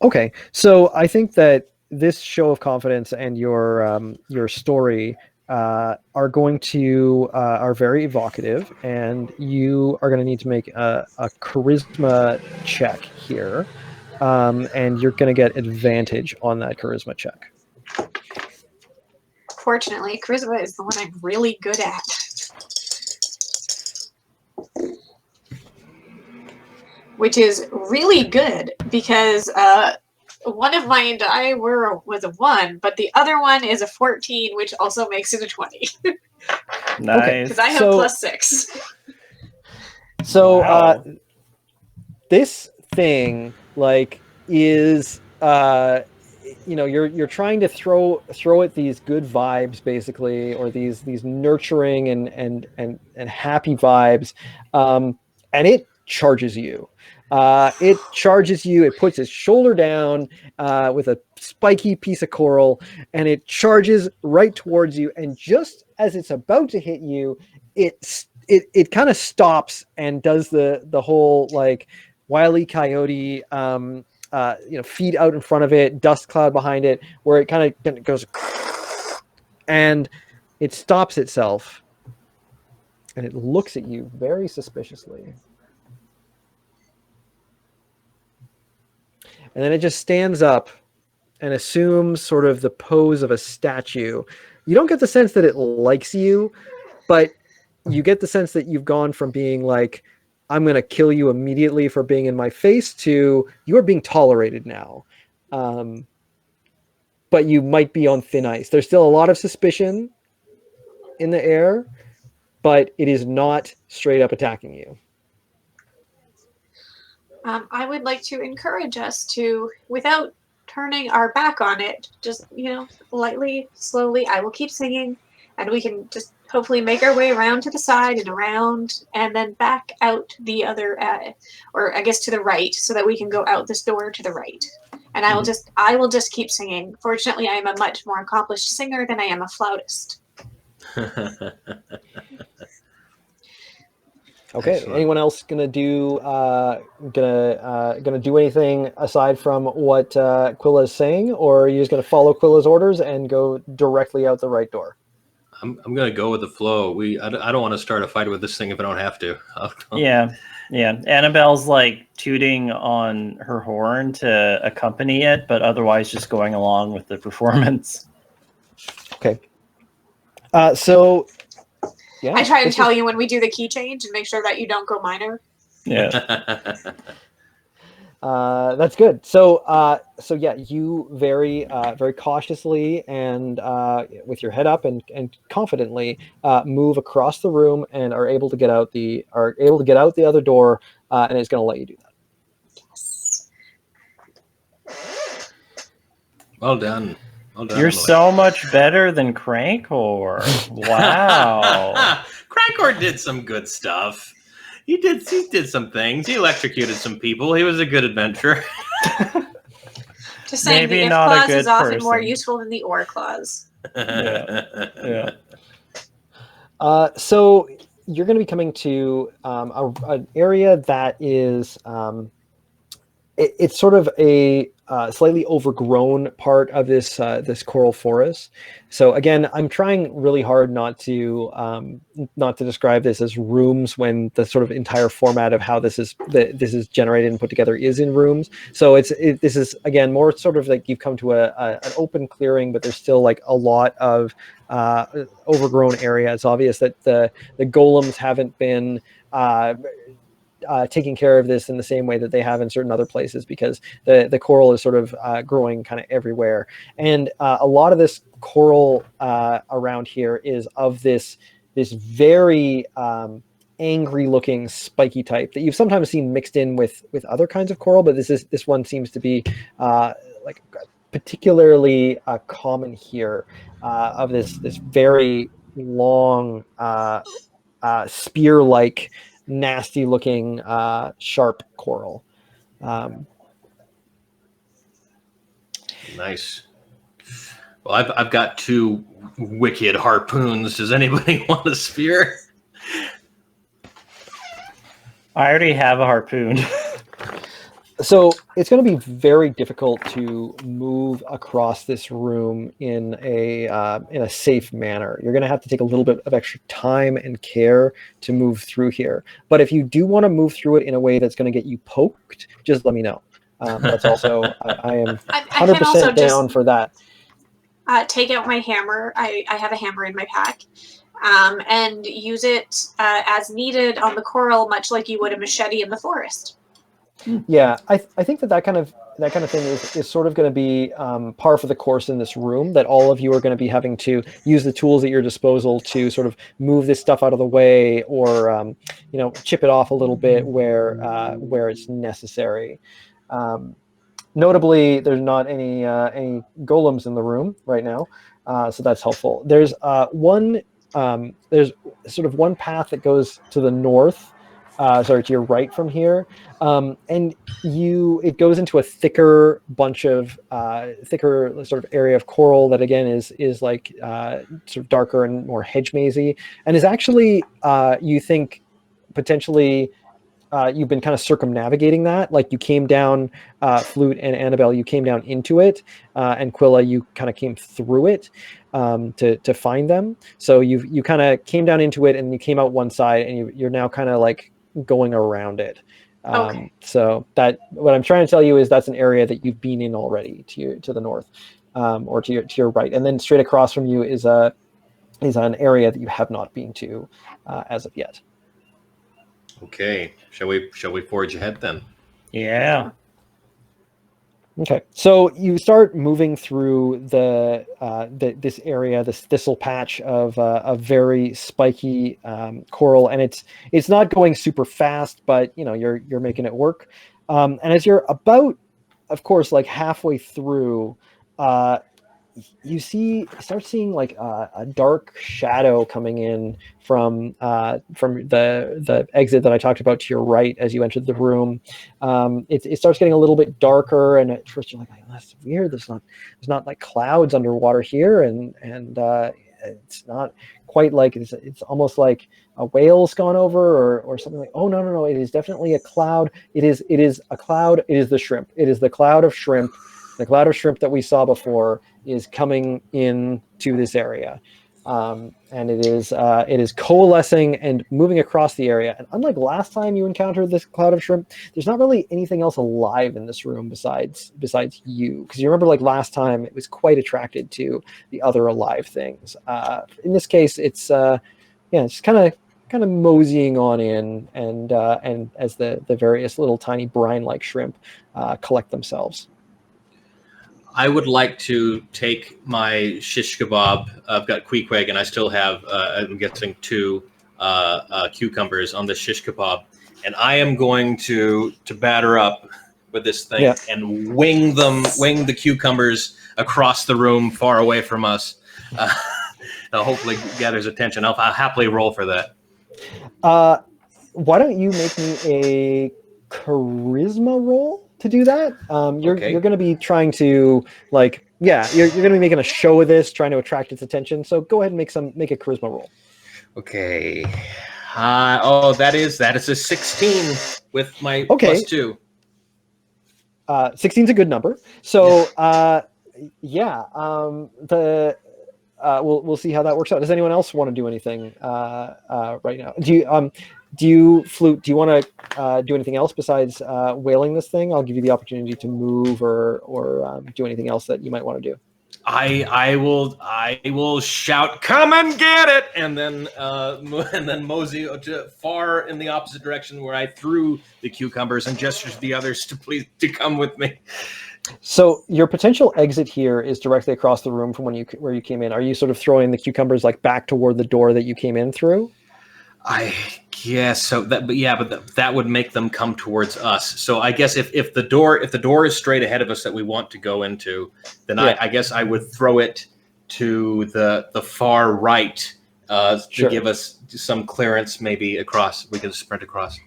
[SPEAKER 1] Okay, so I think that this show of confidence and your story are going to are very evocative, and you are going to need to make a charisma check here, and you're going to get advantage on that charisma check.
[SPEAKER 4] Fortunately, charisma is the one I'm really good at. Which is really good because one of my die was a 1, but the other one is a 14, which also makes it a 20.
[SPEAKER 3] Nice.
[SPEAKER 4] Because I have +6.
[SPEAKER 1] So
[SPEAKER 3] Wow.
[SPEAKER 1] this thing is you're trying to throw it these good vibes basically, or these nurturing and happy vibes, and it charges you. It puts its shoulder down with a spiky piece of coral, and it charges right towards you. And just as it's about to hit you, it kind of stops and does the whole like Wile E. Coyote, feet out in front of it, dust cloud behind it, where it kind of goes, and it stops itself, and it looks at you very suspiciously. And then it just stands up and assumes sort of the pose of a statue. You don't get the sense that it likes you, but you get the sense that you've gone from being like, I'm going to kill you immediately for being in my face, to you are being tolerated now. But you might be on thin ice. There's still a lot of suspicion in the air, but it is not straight up attacking you.
[SPEAKER 4] I would like to encourage us to, without turning our back on it, just, lightly, slowly, I will keep singing, and we can just hopefully make our way around to the side and around, and then back out the other, or I guess to the right, so that we can go out this door to the right. And I will just keep singing. Fortunately, I am a much more accomplished singer than I am a flautist.
[SPEAKER 1] Okay.
[SPEAKER 2] Excellent.
[SPEAKER 1] Anyone else gonna do anything aside from what Quilla is saying, or are you just gonna follow Quilla's orders and go directly out the right door?
[SPEAKER 2] I'm gonna go with the flow. I don't want to start a fight with this thing if I don't have to.
[SPEAKER 3] Yeah. Annabelle's like tooting on her horn to accompany it, but otherwise just going along with the performance.
[SPEAKER 1] Okay. So yeah,
[SPEAKER 4] I try to tell you when we do the key change and make sure that you don't go minor.
[SPEAKER 3] Yeah.
[SPEAKER 1] That's good. So yeah, you very cautiously and with your head up and confidently move across the room and are able to get out the other door, and it's going to let you do that.
[SPEAKER 4] Yes.
[SPEAKER 2] Well done.
[SPEAKER 3] You're
[SPEAKER 2] Emily.
[SPEAKER 3] so much better than Krankor. Wow.
[SPEAKER 2] Krankor did some good stuff. He did some things. He electrocuted some people. He was a good adventurer.
[SPEAKER 4] Just saying,
[SPEAKER 3] Maybe
[SPEAKER 4] the if
[SPEAKER 3] not a
[SPEAKER 4] clause
[SPEAKER 3] good
[SPEAKER 4] is often more
[SPEAKER 3] person.
[SPEAKER 4] useful than the or clause.
[SPEAKER 3] Yeah.
[SPEAKER 1] So you're going to be coming to an area that is it's sort of a slightly overgrown part of this coral forest. So again, I'm trying really hard not to describe this as rooms when the sort of entire format of how this is generated and put together is in rooms. So this is again more sort of like you've come to an open clearing, but there's still like a lot of overgrown area. It's obvious that the golems haven't been taking care of this in the same way that they have in certain other places, because the coral is sort of growing kind of everywhere. And a lot of this coral around here is of this very angry looking spiky type that you've sometimes seen mixed in with other kinds of coral, but this one seems to be like particularly common here, of this very long spear-like nasty looking sharp coral.
[SPEAKER 2] Nice. Well, I've got 2 wicked harpoons. Does anybody want a spear?
[SPEAKER 3] I already have a harpoon.
[SPEAKER 1] So it's going to be very difficult to move across this room in a safe manner. You're going to have to take a little bit of extra time and care to move through here. But if you do want to move through it in a way that's going to get you poked, just let me know. That's also I am 100% down for that.
[SPEAKER 4] Take out my hammer. I have a hammer in my pack, and use it as needed on the coral, much like you would a machete in the forest.
[SPEAKER 1] Yeah, I think that kind of thing is sort of going to be par for the course in this room, that all of you are going to be having to use the tools at your disposal to sort of move this stuff out of the way, or chip it off a little bit where it's necessary. Notably, there's not any golems in the room right now, so that's helpful. There's there's sort of one path that goes to the north, to your right from here, and it goes into a thicker bunch of thicker sort of area of coral that again is like sort of darker and more hedge mazy, and is actually you think potentially you've been kind of circumnavigating that. Like you came down, Flute and Annabelle, you came down into it, and Quilla, you kind of came through it to find them. So you kind of came down into it and you came out one side, and you're now kind of like going around it.
[SPEAKER 4] Okay.
[SPEAKER 1] So that what I'm trying to tell you is that's an area that you've been in already to the north, or to your right, and then straight across from you is an area that you have not been to as of yet.
[SPEAKER 2] Okay, shall we forge ahead then?
[SPEAKER 3] Yeah.
[SPEAKER 1] Okay, so you start moving through this area, this thistle patch of a very spiky coral, and it's not going super fast, but you're making it work. And as you're about, of course, like halfway through, you start seeing like a dark shadow coming in from the exit that I talked about to your right as you entered the room. It starts getting a little bit darker, and at first you're like, that's weird. There's not like clouds underwater here, and it's not quite like it's almost like a whale's gone over or something like. Oh no, it is definitely a cloud. It is a cloud. It is the shrimp. It is the cloud of shrimp. The cloud of shrimp that we saw before is coming into this area, and it is coalescing and moving across the area. And unlike last time you encountered this cloud of shrimp, there's not really anything else alive in this room besides you, because you remember like last time it was quite attracted to the other alive things. In this case, it's just kind of moseying on in, and as the various little tiny brine-like shrimp collect themselves.
[SPEAKER 2] I would like to take my shish kebab. I've got queequeg, and I still have, I'm guessing, 2 cucumbers on the shish kebab. And I am going to batter up with this thing and wing the cucumbers across the room far away from us. Hopefully gathers attention. I'll happily roll for that.
[SPEAKER 1] Why don't you make me a charisma roll to do that? You're going to be trying to you're going to be making a show of this, trying to attract its attention. So go ahead and make a charisma roll.
[SPEAKER 2] Okay. That is a 16 with my plus 2.
[SPEAKER 1] 16's a good number. So we'll see how that works out. Does anyone else want to do anything right now? Do you Flute? Do you want to do anything else besides whaling this thing? I'll give you the opportunity to move or do anything else that you might want to do.
[SPEAKER 2] I will shout, "Come and get it!" and then mosey to far in the opposite direction where I threw the cucumbers and gesture to the others to come with me.
[SPEAKER 1] So your potential exit here is directly across the room from where you came in. Are you sort of throwing the cucumbers like back toward the door that you came in through?
[SPEAKER 2] I guess so. That would make them come towards us. So I guess if the door is straight ahead of us that we want to go into, then I guess I would throw it to the far right to give us some clearance, maybe across. We can sprint across.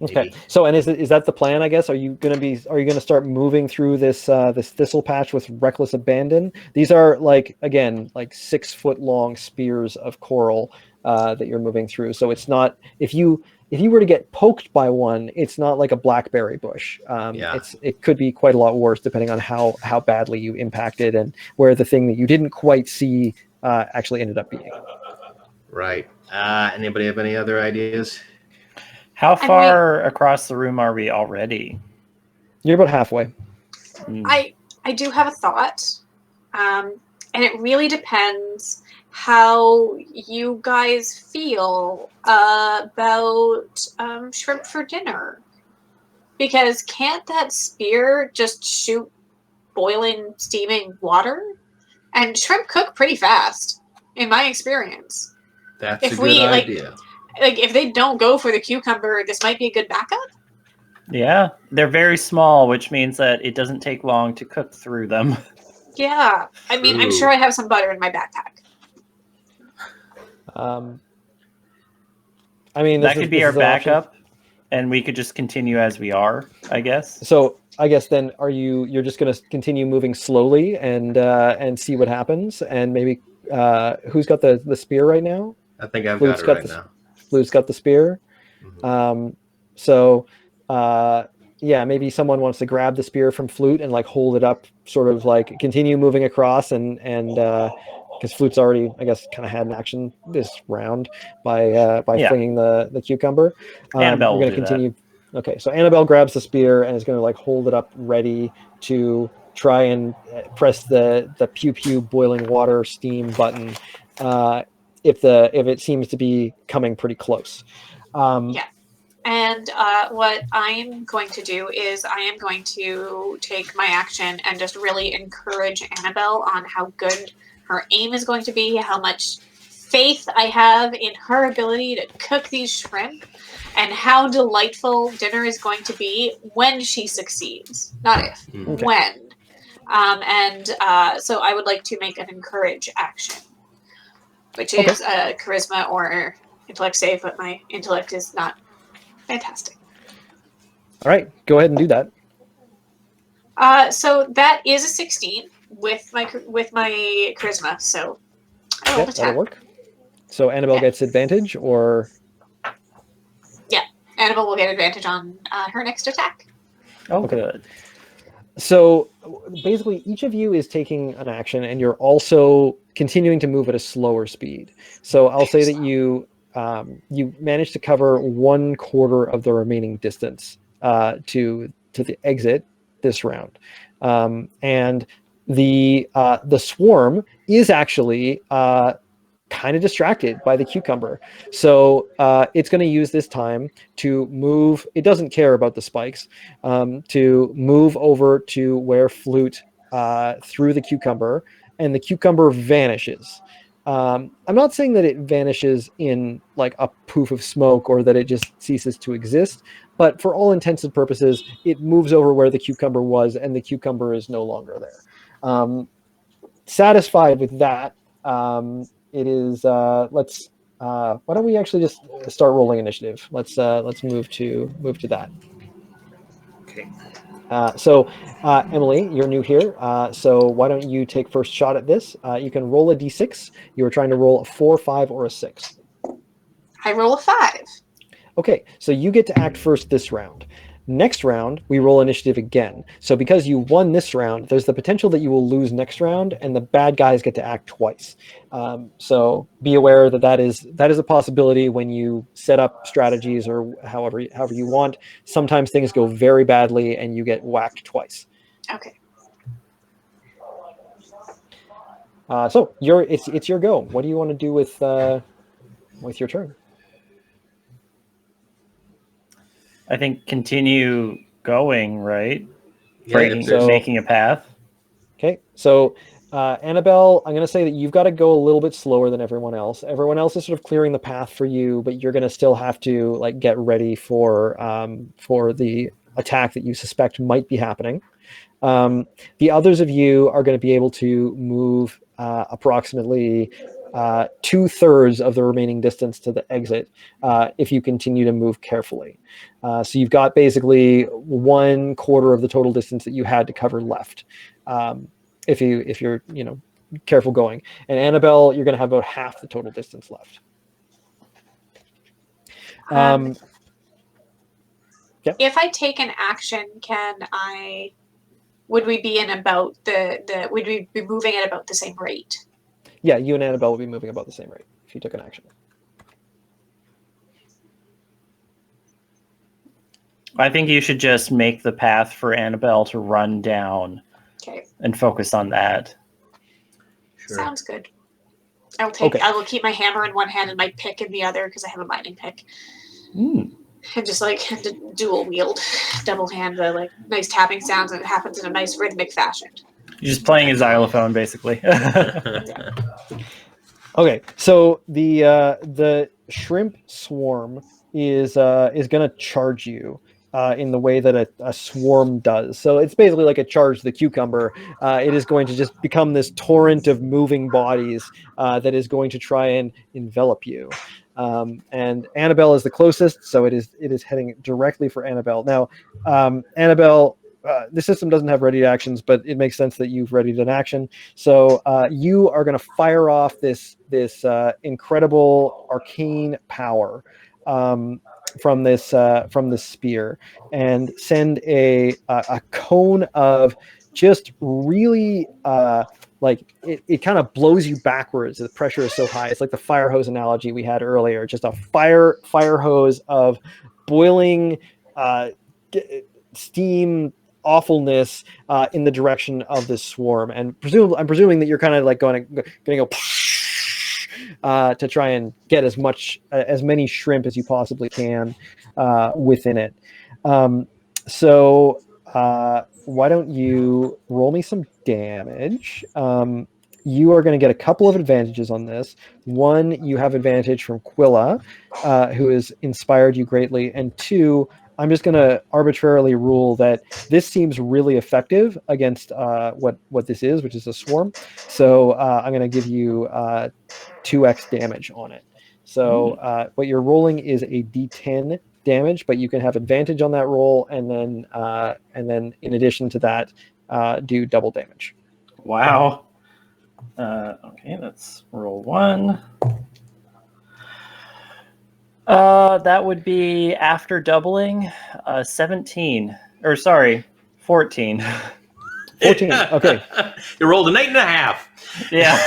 [SPEAKER 1] Okay.
[SPEAKER 2] Maybe.
[SPEAKER 1] So, and is that the plan? I guess. Are you gonna start moving through this this thistle patch with reckless abandon? These are like 6-foot long spears of coral that you're moving through. So it's not if you were to get poked by one, it's not like a blackberry bush. It could be quite a lot worse depending on how badly you impacted and where the thing that you didn't quite see actually ended up being.
[SPEAKER 2] Right. Anybody have any other ideas?
[SPEAKER 3] How far across the room are we already?
[SPEAKER 1] You're about halfway.
[SPEAKER 4] I do have a thought, and it really depends how you guys feel about shrimp for dinner. Because can't that spear just shoot boiling, steaming water? And shrimp cook pretty fast, in my experience.
[SPEAKER 2] That's a good idea.
[SPEAKER 4] Like, if they don't go for the cucumber, this might be a good backup.
[SPEAKER 3] Yeah, they're very small, which means that it doesn't take long to cook through them.
[SPEAKER 4] Yeah, I mean, I'm sure I have some butter in my backpack.
[SPEAKER 1] I mean,
[SPEAKER 3] that could be our backup, and we could just continue as we are, I guess.
[SPEAKER 1] So I guess then you're just going to continue moving slowly and see what happens, and maybe who's got the spear right now?
[SPEAKER 2] I think I've got it right now.
[SPEAKER 1] Flute's got the spear.
[SPEAKER 2] Mm-hmm.
[SPEAKER 1] Maybe someone wants to grab the spear from Flute and like hold it up, sort of like continue moving across, and because Flute's already, I guess, kind of had an action this round by flinging the cucumber.
[SPEAKER 3] Annabelle
[SPEAKER 1] we're going to continue. That. Okay, so Annabelle grabs the spear and is going to like hold it up, ready to try and press the pew pew boiling water steam button. If it seems to be coming pretty close.
[SPEAKER 4] And what I'm going to do is I am going to take my action and just really encourage Annabelle on how good her aim is going to be, how much faith I have in her ability to cook these shrimp, and how delightful dinner is going to be when she succeeds. Not if, when. So I would like to make an encourage action, which is charisma or intellect save, but my intellect is not fantastic.
[SPEAKER 1] All right, go ahead and do that.
[SPEAKER 4] So that is a 16 with my charisma. So I rolled a 10.
[SPEAKER 1] That'll work. So Annabelle gets advantage, or
[SPEAKER 4] Annabelle will get advantage on her next attack.
[SPEAKER 3] Oh, good.
[SPEAKER 1] So basically, each of you is taking an action, and you're also continuing to move at a slower speed. So I'll say that you managed to cover 1/4 of the remaining distance to the exit this round, and the swarm is actually kind of distracted by the cucumber, so it's going to use this time to move. It doesn't care about the spikes, to move over to where Flute threw the cucumber, and the cucumber vanishes. I'm not saying that it vanishes in like a poof of smoke or that it just ceases to exist, but for all intents and purposes, it moves over where the cucumber was, and the cucumber is no longer there. Satisfied with that, it is. Why don't we actually just start rolling initiative? Let's move to that.
[SPEAKER 2] Okay.
[SPEAKER 1] Emily, you're new here, so why don't you take first shot at this? You can roll a d6. You were trying to roll a 4, 5, or a 6.
[SPEAKER 4] I roll a 5.
[SPEAKER 1] Okay, so you get to act first this round. Next round, we roll initiative again. So because you won this round, there's the potential that you will lose next round, and the bad guys get to act twice. So be aware that is a possibility when you set up strategies or however you want. Sometimes things go very badly, and you get whacked twice.
[SPEAKER 4] Okay.
[SPEAKER 1] So it's your go. What do you want to do with your turn?
[SPEAKER 3] I think continue going, right?
[SPEAKER 2] Yeah,
[SPEAKER 1] so-
[SPEAKER 3] Making a path.
[SPEAKER 1] Okay, so Annabelle, I'm going to say that you've got to go a little bit slower than everyone else. Everyone else is sort of clearing the path for you, but you're going to still have to like get ready for the attack that you suspect might be happening. The others of you are going to be able to move approximately 2/3 of the remaining distance to the exit if you continue to move carefully. So you've got basically 1/4 of the total distance that you had to cover left. If you're careful going. And Annabelle, you're going to have about half the total distance left.
[SPEAKER 4] If I take an action, would we be in about would we be moving at about the same rate?
[SPEAKER 1] Yeah, you and Annabelle will be moving about the same rate if you took an action.
[SPEAKER 3] I think you should just make the path for Annabelle to run down.
[SPEAKER 4] Okay.
[SPEAKER 3] And focus on that.
[SPEAKER 2] Sure.
[SPEAKER 4] Sounds good. I will keep my hammer in one hand and my pick in the other because I have a mining pick. And just like dual wield, double hand, like nice tapping sounds, and it happens in a nice rhythmic fashion.
[SPEAKER 3] You're just playing a xylophone, basically.
[SPEAKER 1] Okay, so the shrimp swarm is going to charge you in the way that a swarm does. So it's basically like a charge the cucumber. It is going to just become this torrent of moving bodies that is going to try and envelop you. And Annabelle is the closest, so it is heading directly for Annabelle. Now, Annabelle, the system doesn't have ready actions, but it makes sense that you've readied an action. So you are going to fire off this incredible arcane power from this spear and send a cone of just really like it kind of blows you backwards. The pressure is so high. It's like the fire hose analogy we had earlier. Just a fire hose of boiling steam awfulness in the direction of this swarm. And I'm presuming that you're kind of like going to go to try and get as many shrimp as you possibly can within it. So why don't you roll me some damage? You are going to get a couple of advantages on this. One, you have advantage from Quilla, who has inspired you greatly. And two, I'm just going to arbitrarily rule that this seems really effective against what this is, which is a swarm. So I'm going to give you 2x damage on it. So what you're rolling is a d10 damage, but you can have advantage on that roll, and then in addition to that, do double damage.
[SPEAKER 3] Wow. Okay, let's roll one. That would be after doubling 17. Or sorry, 14.
[SPEAKER 1] 14. Okay.
[SPEAKER 2] You rolled an 8.5.
[SPEAKER 3] Yeah.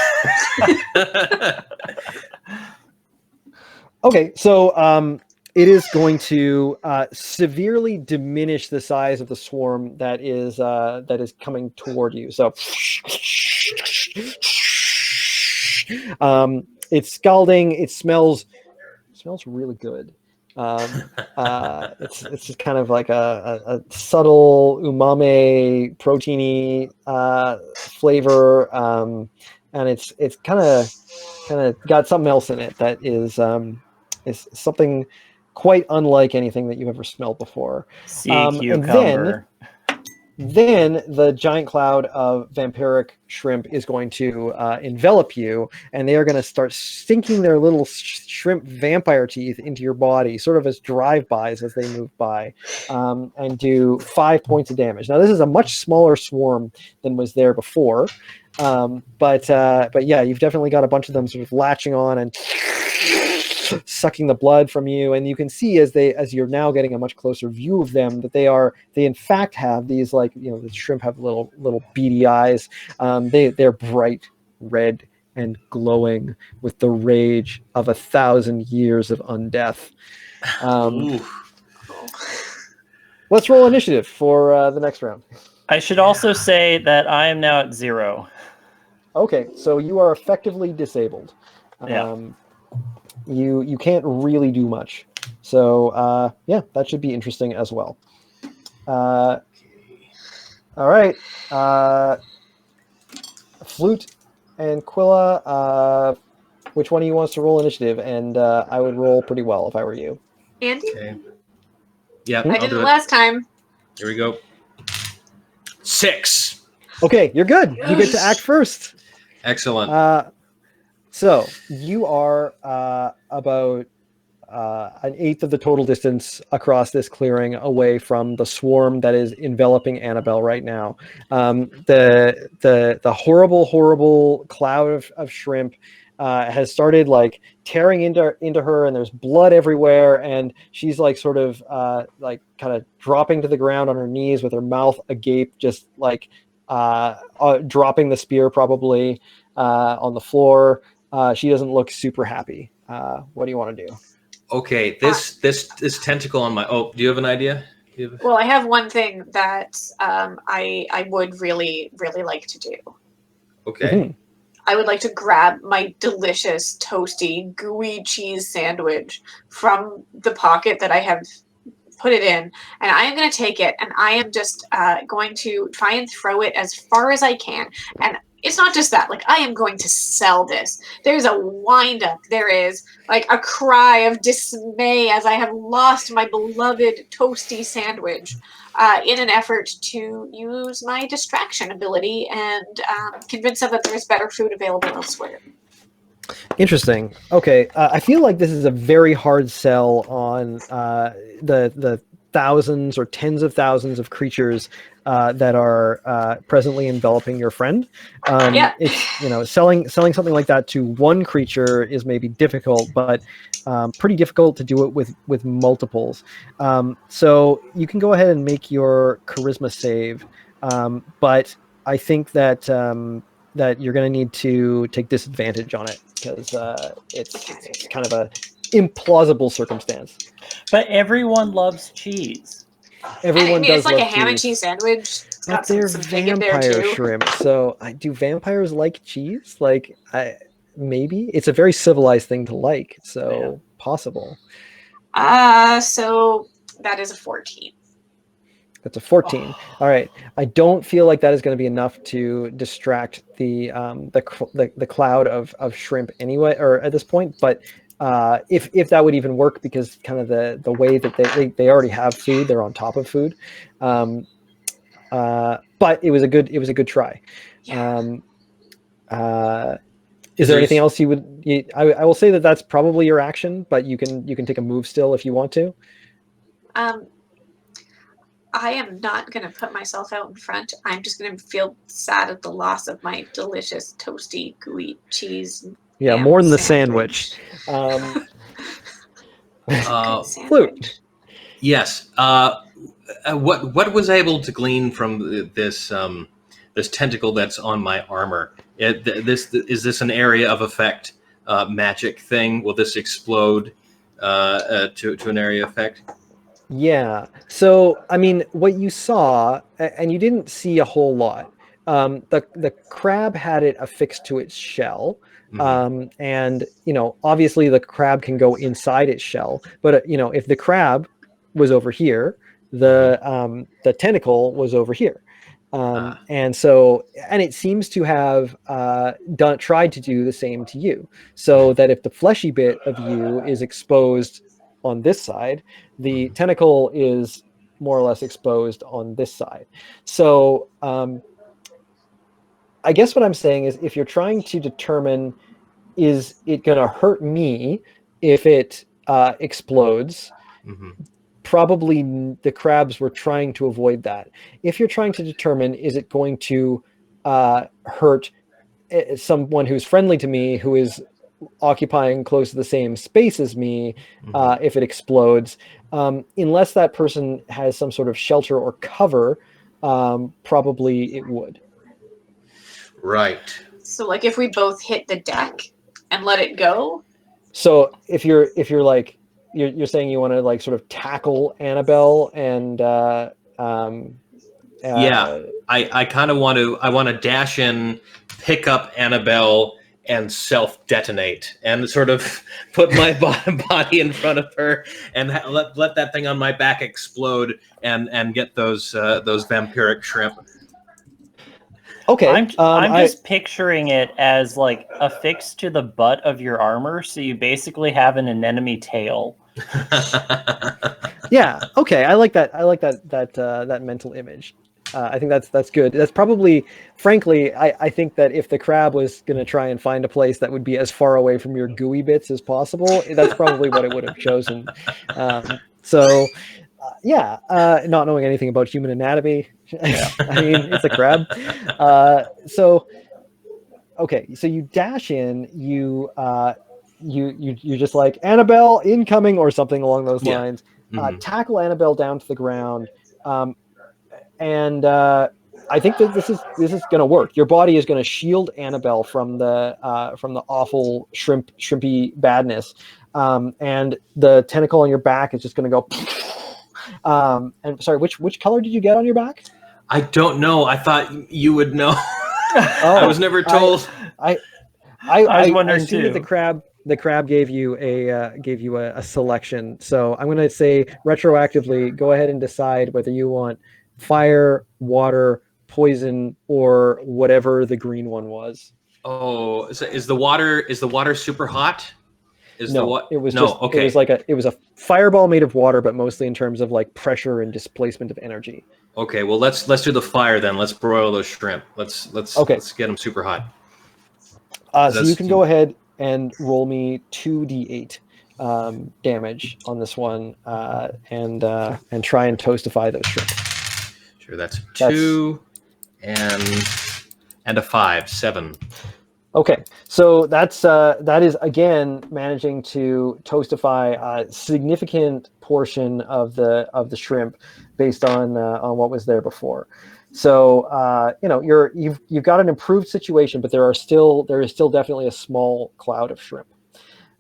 [SPEAKER 1] Okay, so it is going to severely diminish the size of the swarm that is coming toward you. So it's scalding. It smells really good. It's just kind of like a subtle umami, proteiny flavor, and it's kind of got something else in it that is something quite unlike anything that you've ever smelled before.
[SPEAKER 3] Sea cucumber.
[SPEAKER 1] Then the giant cloud of vampiric shrimp is going to envelop you, and they are going to start sinking their little shrimp vampire teeth into your body, sort of as drive-bys as they move by, and do 5 points of damage. Now, this is a much smaller swarm than was there before, but yeah, you've definitely got a bunch of them sort of latching on and sucking the blood from you, and you can see as you're now getting a much closer view of them that they in fact have these, like, the shrimp have little beady eyes. They're bright red and glowing with the rage of 1,000 years of undeath. Let's roll initiative for the next round.
[SPEAKER 3] I should also say that I am now at 0.
[SPEAKER 1] Okay, so you are effectively disabled.
[SPEAKER 3] Yeah.
[SPEAKER 1] You can't really do much. So yeah, that should be interesting as well. All right. Flute and Quilla, which one of you wants to roll initiative? And I would roll pretty well if I were you.
[SPEAKER 4] Andy,
[SPEAKER 2] Okay. Yeah,
[SPEAKER 4] I
[SPEAKER 2] I'll
[SPEAKER 4] did
[SPEAKER 2] do
[SPEAKER 4] it
[SPEAKER 2] it.
[SPEAKER 4] last time.
[SPEAKER 2] Here we go. 6.
[SPEAKER 1] Okay, you're good. You get to act first.
[SPEAKER 2] Excellent.
[SPEAKER 1] So you are about an eighth of the total distance across this clearing away from the swarm that is enveloping Annabelle right now. The horrible cloud of shrimp has started like tearing into her, and there's blood everywhere, and she's like sort of like kind of dropping to the ground on her knees with her mouth agape, just like dropping the spear probably on the floor. She doesn't look super happy. What do you want to do?
[SPEAKER 2] Okay, this tentacle on my. Oh, do you have an idea?
[SPEAKER 4] Well, I have one thing that I would really like to do.
[SPEAKER 2] Okay.
[SPEAKER 1] Mhm.
[SPEAKER 4] I would like to grab my delicious, toasty, gooey cheese sandwich from the pocket that I have put it in, and I am going to take it, and I am just going to try and throw it as far as I can. And it's not just that, like, I am going to sell this. There's a wind up. There is like a cry of dismay as I have lost my beloved toasty sandwich in an effort to use my distraction ability and convince them that there's better food available elsewhere.
[SPEAKER 1] Interesting. Okay, I feel like this is a very hard sell on the thousands or tens of thousands of creatures that are presently enveloping your friend.
[SPEAKER 4] Yeah.
[SPEAKER 1] It's selling something like that to one creature is maybe difficult, but pretty difficult to do it with multiples. So you can go ahead and make your charisma save, but I think that that you're going to need to take disadvantage on it because it's kind of a implausible circumstance.
[SPEAKER 3] But everyone loves cheese.
[SPEAKER 1] Everyone does
[SPEAKER 4] it's like
[SPEAKER 1] love
[SPEAKER 4] a ham and
[SPEAKER 1] cheese,
[SPEAKER 4] cheese sandwich. It's
[SPEAKER 1] but
[SPEAKER 4] got
[SPEAKER 1] they're
[SPEAKER 4] some pig in there
[SPEAKER 1] vampire
[SPEAKER 4] too.
[SPEAKER 1] shrimp. So do vampires like cheese? Like maybe it's a very civilized thing to like. So possible.
[SPEAKER 4] So that is a 14.
[SPEAKER 1] That's a 14. All right. I don't feel like that is going to be enough to distract the cloud of shrimp anyway, or at this point. But if that would even work, because kind of the way that they already have food, they're on top of food. But it was a good try.
[SPEAKER 4] Yeah.
[SPEAKER 1] Is there anything else you would? I will say that that's probably your action, but you can take a move still if you want to.
[SPEAKER 4] I am not going to put myself out in front. I'm just going to feel sad at the loss of my delicious, toasty, gooey cheese.
[SPEAKER 1] Yeah, more than the sandwich.
[SPEAKER 4] Flute.
[SPEAKER 2] Yes. What was able to glean from this tentacle that's on my armor? Is this an area of effect magic thing? Will this explode to an area effect?
[SPEAKER 1] Yeah. So, I mean, what you saw, and you didn't see a whole lot. The crab had it affixed to its shell, and obviously the crab can go inside its shell. But if the crab was over here, the tentacle was over here, and it seems to have tried to do the same to you, so that if the fleshy bit of you is exposed on this side, the tentacle is more or less exposed on this side. So I guess what I'm saying is, if you're trying to determine, is it going to hurt me if it explodes, probably the crabs were trying to avoid that. If you're trying to determine, is it going to hurt someone who's friendly to me, who is occupying close to the same space as me, if it explodes, unless that person has some sort of shelter or cover, probably it would.
[SPEAKER 2] Right.
[SPEAKER 4] So, like, if we both hit the deck and let it go.
[SPEAKER 1] So if you're like you're saying you want to like sort of tackle Annabelle and
[SPEAKER 2] yeah, I kind of want to dash in pick up Annabelle and self-detonate and sort of put my body in front of her and let that thing on my back explode and get those vampiric shrimp.
[SPEAKER 1] Okay.
[SPEAKER 3] I'm just picturing it as like affixed to the butt of your armor, so you basically have an anemone tail.
[SPEAKER 1] Yeah. Okay. I like that. I like that mental image. I think that's good. That's probably, frankly, I think that if the crab was going to try and find a place that would be as far away from your gooey bits as possible, that's probably what it would have chosen. Not knowing anything about human anatomy, I mean, it's a crab. Okay, so you dash in, you're just like, Annabelle incoming or something along those lines. Tackle Annabelle down to the ground. I think that this is going to work. Your body is going to shield Annabelle from the awful shrimpy badness, and the tentacle on your back is just going to go. And sorry, which color did you get on your back?
[SPEAKER 2] I don't know. I thought you would know. I was never told.
[SPEAKER 1] I was
[SPEAKER 3] wondering too.
[SPEAKER 1] That the crab gave you a selection. So I'm going to say retroactively, go ahead and decide whether you want fire, water, poison, or whatever the green one was.
[SPEAKER 2] Oh, is the water super hot?
[SPEAKER 1] It was a fireball made of water, but mostly in terms of like pressure and displacement of energy.
[SPEAKER 2] Okay, well let's do the fire then. Let's broil those shrimp. Let's get them super hot.
[SPEAKER 1] So you can go ahead and roll me 2d8 damage on this one, and try and toastify those shrimp.
[SPEAKER 2] Sure, that's 2 and a 5, 7.
[SPEAKER 1] Okay, so that is again managing to toastify a significant portion of the shrimp based on what was there before. So you've got an improved situation, but there is still definitely a small cloud of shrimp.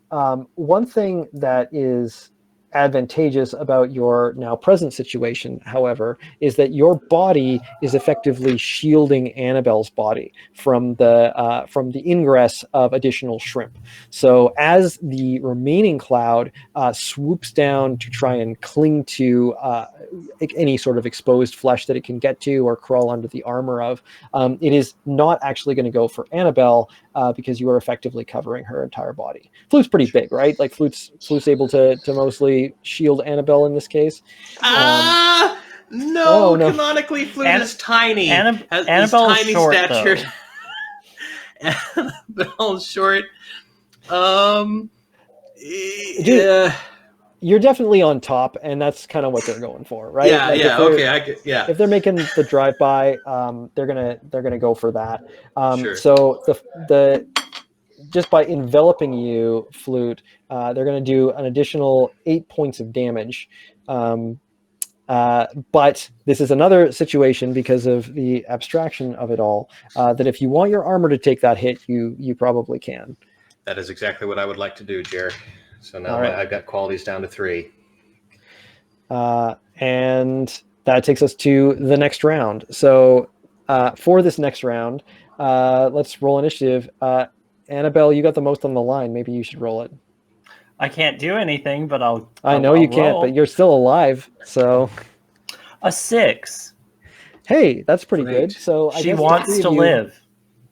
[SPEAKER 1] One thing that is advantageous about your now present situation, however, is that your body is effectively shielding Annabelle's body from the ingress of additional shrimp. So as the remaining cloud swoops down to try and cling to any sort of exposed flesh that it can get to or crawl under the armor of, it is not actually going to go for Annabelle because you are effectively covering her entire body. Flute's pretty big, right? Like Flute's able to mostly shield Annabelle in this case.
[SPEAKER 2] No, canonically Flute is tiny.
[SPEAKER 3] Annabelle's
[SPEAKER 2] tiny
[SPEAKER 3] short,
[SPEAKER 2] stature. Annabelle's short.
[SPEAKER 1] Dude, you're definitely on top, and that's kind of what they're going for, right? If they're making the drive-by, they're gonna go for that.
[SPEAKER 2] Sure.
[SPEAKER 1] So the just by enveloping you, Flute, they're going to do an additional 8 points of damage. But this is another situation because of the abstraction of it all, that if you want your armor to take that hit, you probably can.
[SPEAKER 2] That is exactly what I would like to do, Jer. So now
[SPEAKER 1] right.
[SPEAKER 2] I've got qualities down to 3.
[SPEAKER 1] And that takes us to the next round. So for this next round, let's roll initiative. Annabelle, you got the most on the line. Maybe you should roll it.
[SPEAKER 3] I can't do anything, but I'll
[SPEAKER 1] you can't, but you're still alive. So
[SPEAKER 3] a 6.
[SPEAKER 1] Hey, that's pretty good. So
[SPEAKER 3] she wants to live.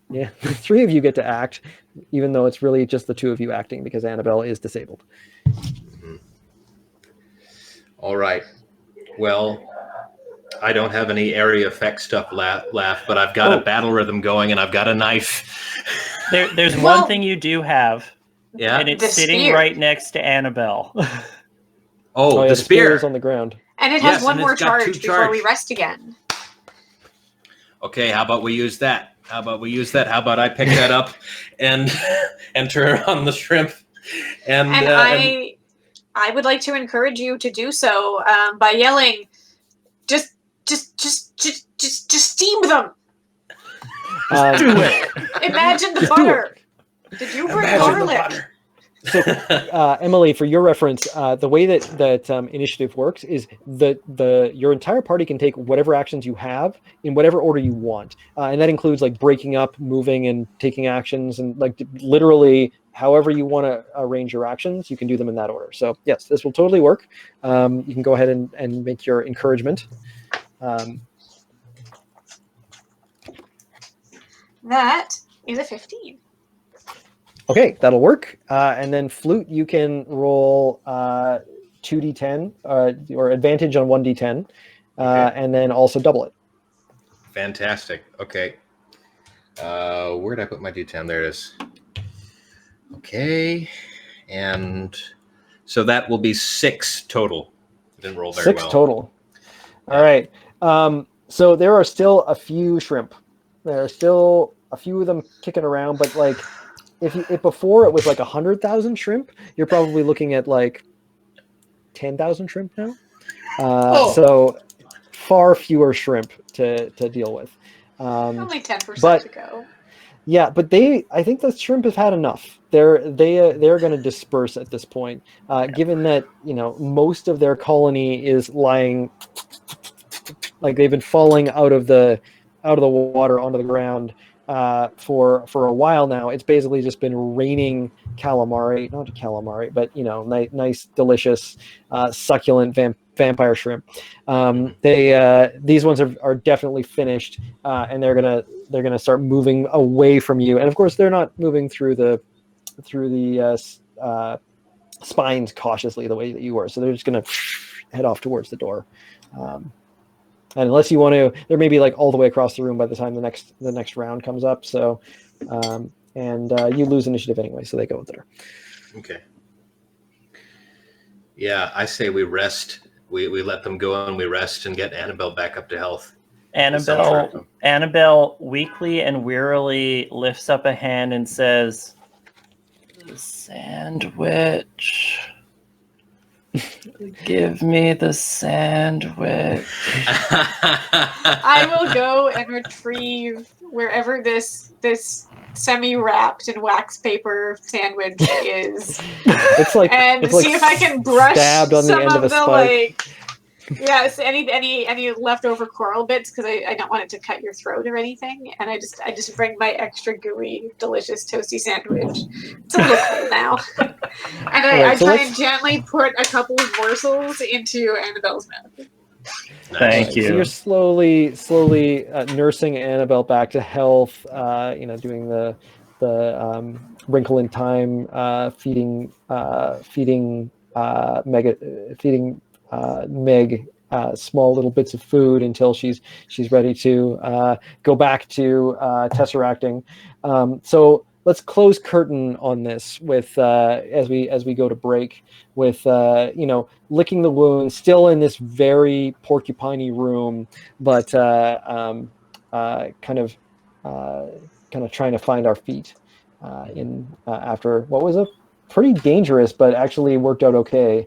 [SPEAKER 1] Yeah, 3 of you get to act, even though it's really just the 2 of you acting because Annabelle is disabled.
[SPEAKER 2] Mm-hmm. All right. Well, I don't have any area effect stuff left, but I've got a battle rhythm going and I've got a knife.
[SPEAKER 3] There's one thing you do have.
[SPEAKER 2] Yeah.
[SPEAKER 3] And it's sitting right next to Annabelle.
[SPEAKER 2] The spear
[SPEAKER 1] is on the ground.
[SPEAKER 4] And it has one more charge before we rest again.
[SPEAKER 2] Okay, how about we use that? How about I pick that up and turn on the shrimp? And
[SPEAKER 4] I would like to encourage you to do so by yelling, just steam them.
[SPEAKER 3] Do it.
[SPEAKER 4] Imagine the butter. Did you bring garlic?
[SPEAKER 1] So, Emily, for your reference, the way that initiative works is your entire party can take whatever actions you have in whatever order you want, and that includes like breaking up, moving, and taking actions, and like literally however you want to arrange your actions, you can do them in that order. So yes, this will totally work. You can go ahead and make your encouragement.
[SPEAKER 4] That is a 15.
[SPEAKER 1] Okay, that'll work. And then Flute, you can roll 2d10 or advantage on 1d10, and then also double it.
[SPEAKER 2] Fantastic. Okay. Where did I put my d10? There it is. Okay. And so that will be 6 total. Didn't roll very well.
[SPEAKER 1] 6 total. All right. So there are still a few shrimp. There are still a few of them kicking around, but like if before it was like 100,000 shrimp, you're probably looking at like 10,000 shrimp now. So far fewer shrimp to deal with.
[SPEAKER 4] Only 10% to go.
[SPEAKER 1] Yeah, but I think the shrimp have had enough. They're going to disperse at this point, given that most of their colony is lying, like they've been falling out of the water onto the ground for a while now. It's basically just been raining calamari, not calamari, but nice, delicious, succulent vampire shrimp. These ones are definitely finished, and they're gonna start moving away from you. And of course, they're not moving through the spines cautiously the way that you were. So they're just gonna head off towards the door. And unless you want to, they're maybe like all the way across the room by the time the next round comes up. So, you lose initiative anyway, so they go there.
[SPEAKER 2] Okay. Yeah, I say we rest. We let them go and we rest and get Annabelle back up to health.
[SPEAKER 3] Annabelle weakly and wearily lifts up a hand and says, "The sandwich. Give me the sandwich."
[SPEAKER 4] I will go and retrieve wherever this semi-wrapped in wax paper sandwich is.
[SPEAKER 1] It's like
[SPEAKER 4] see if I can brush
[SPEAKER 1] stabbed on
[SPEAKER 4] some
[SPEAKER 1] the end of a spike.
[SPEAKER 4] Yes, any leftover coral bits, because I don't want it to cut your throat or anything. And I just bring my extra gooey, delicious toasty sandwich. It's a little cold now. And I try and gently put a couple of morsels into Annabelle's mouth.
[SPEAKER 3] Thank you.
[SPEAKER 1] So you're slowly nursing Annabelle back to health. Doing the wrinkle in time, feeding Meg small little bits of food until she's ready to go back to tesseracting. So let's close curtain on this with as we go to break with licking the wound, still in this very porcupine-y room, but kind of trying to find our feet after what was a pretty dangerous but actually worked out okay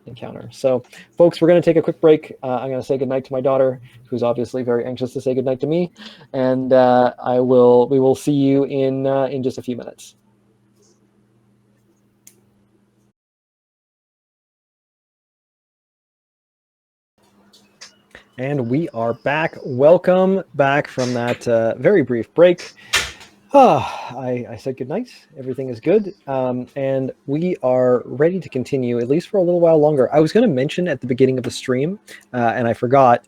[SPEAKER 1] encounter. So folks, we're going to take a quick break. I'm going to say goodnight to my daughter, who's obviously very anxious to say goodnight to me, and we will see you in just a few minutes. And we are back. Welcome back from that very brief break. I said goodnight. Everything is good. And we are ready to continue, at least for a little while longer. I was going to mention at the beginning of the stream, and I forgot.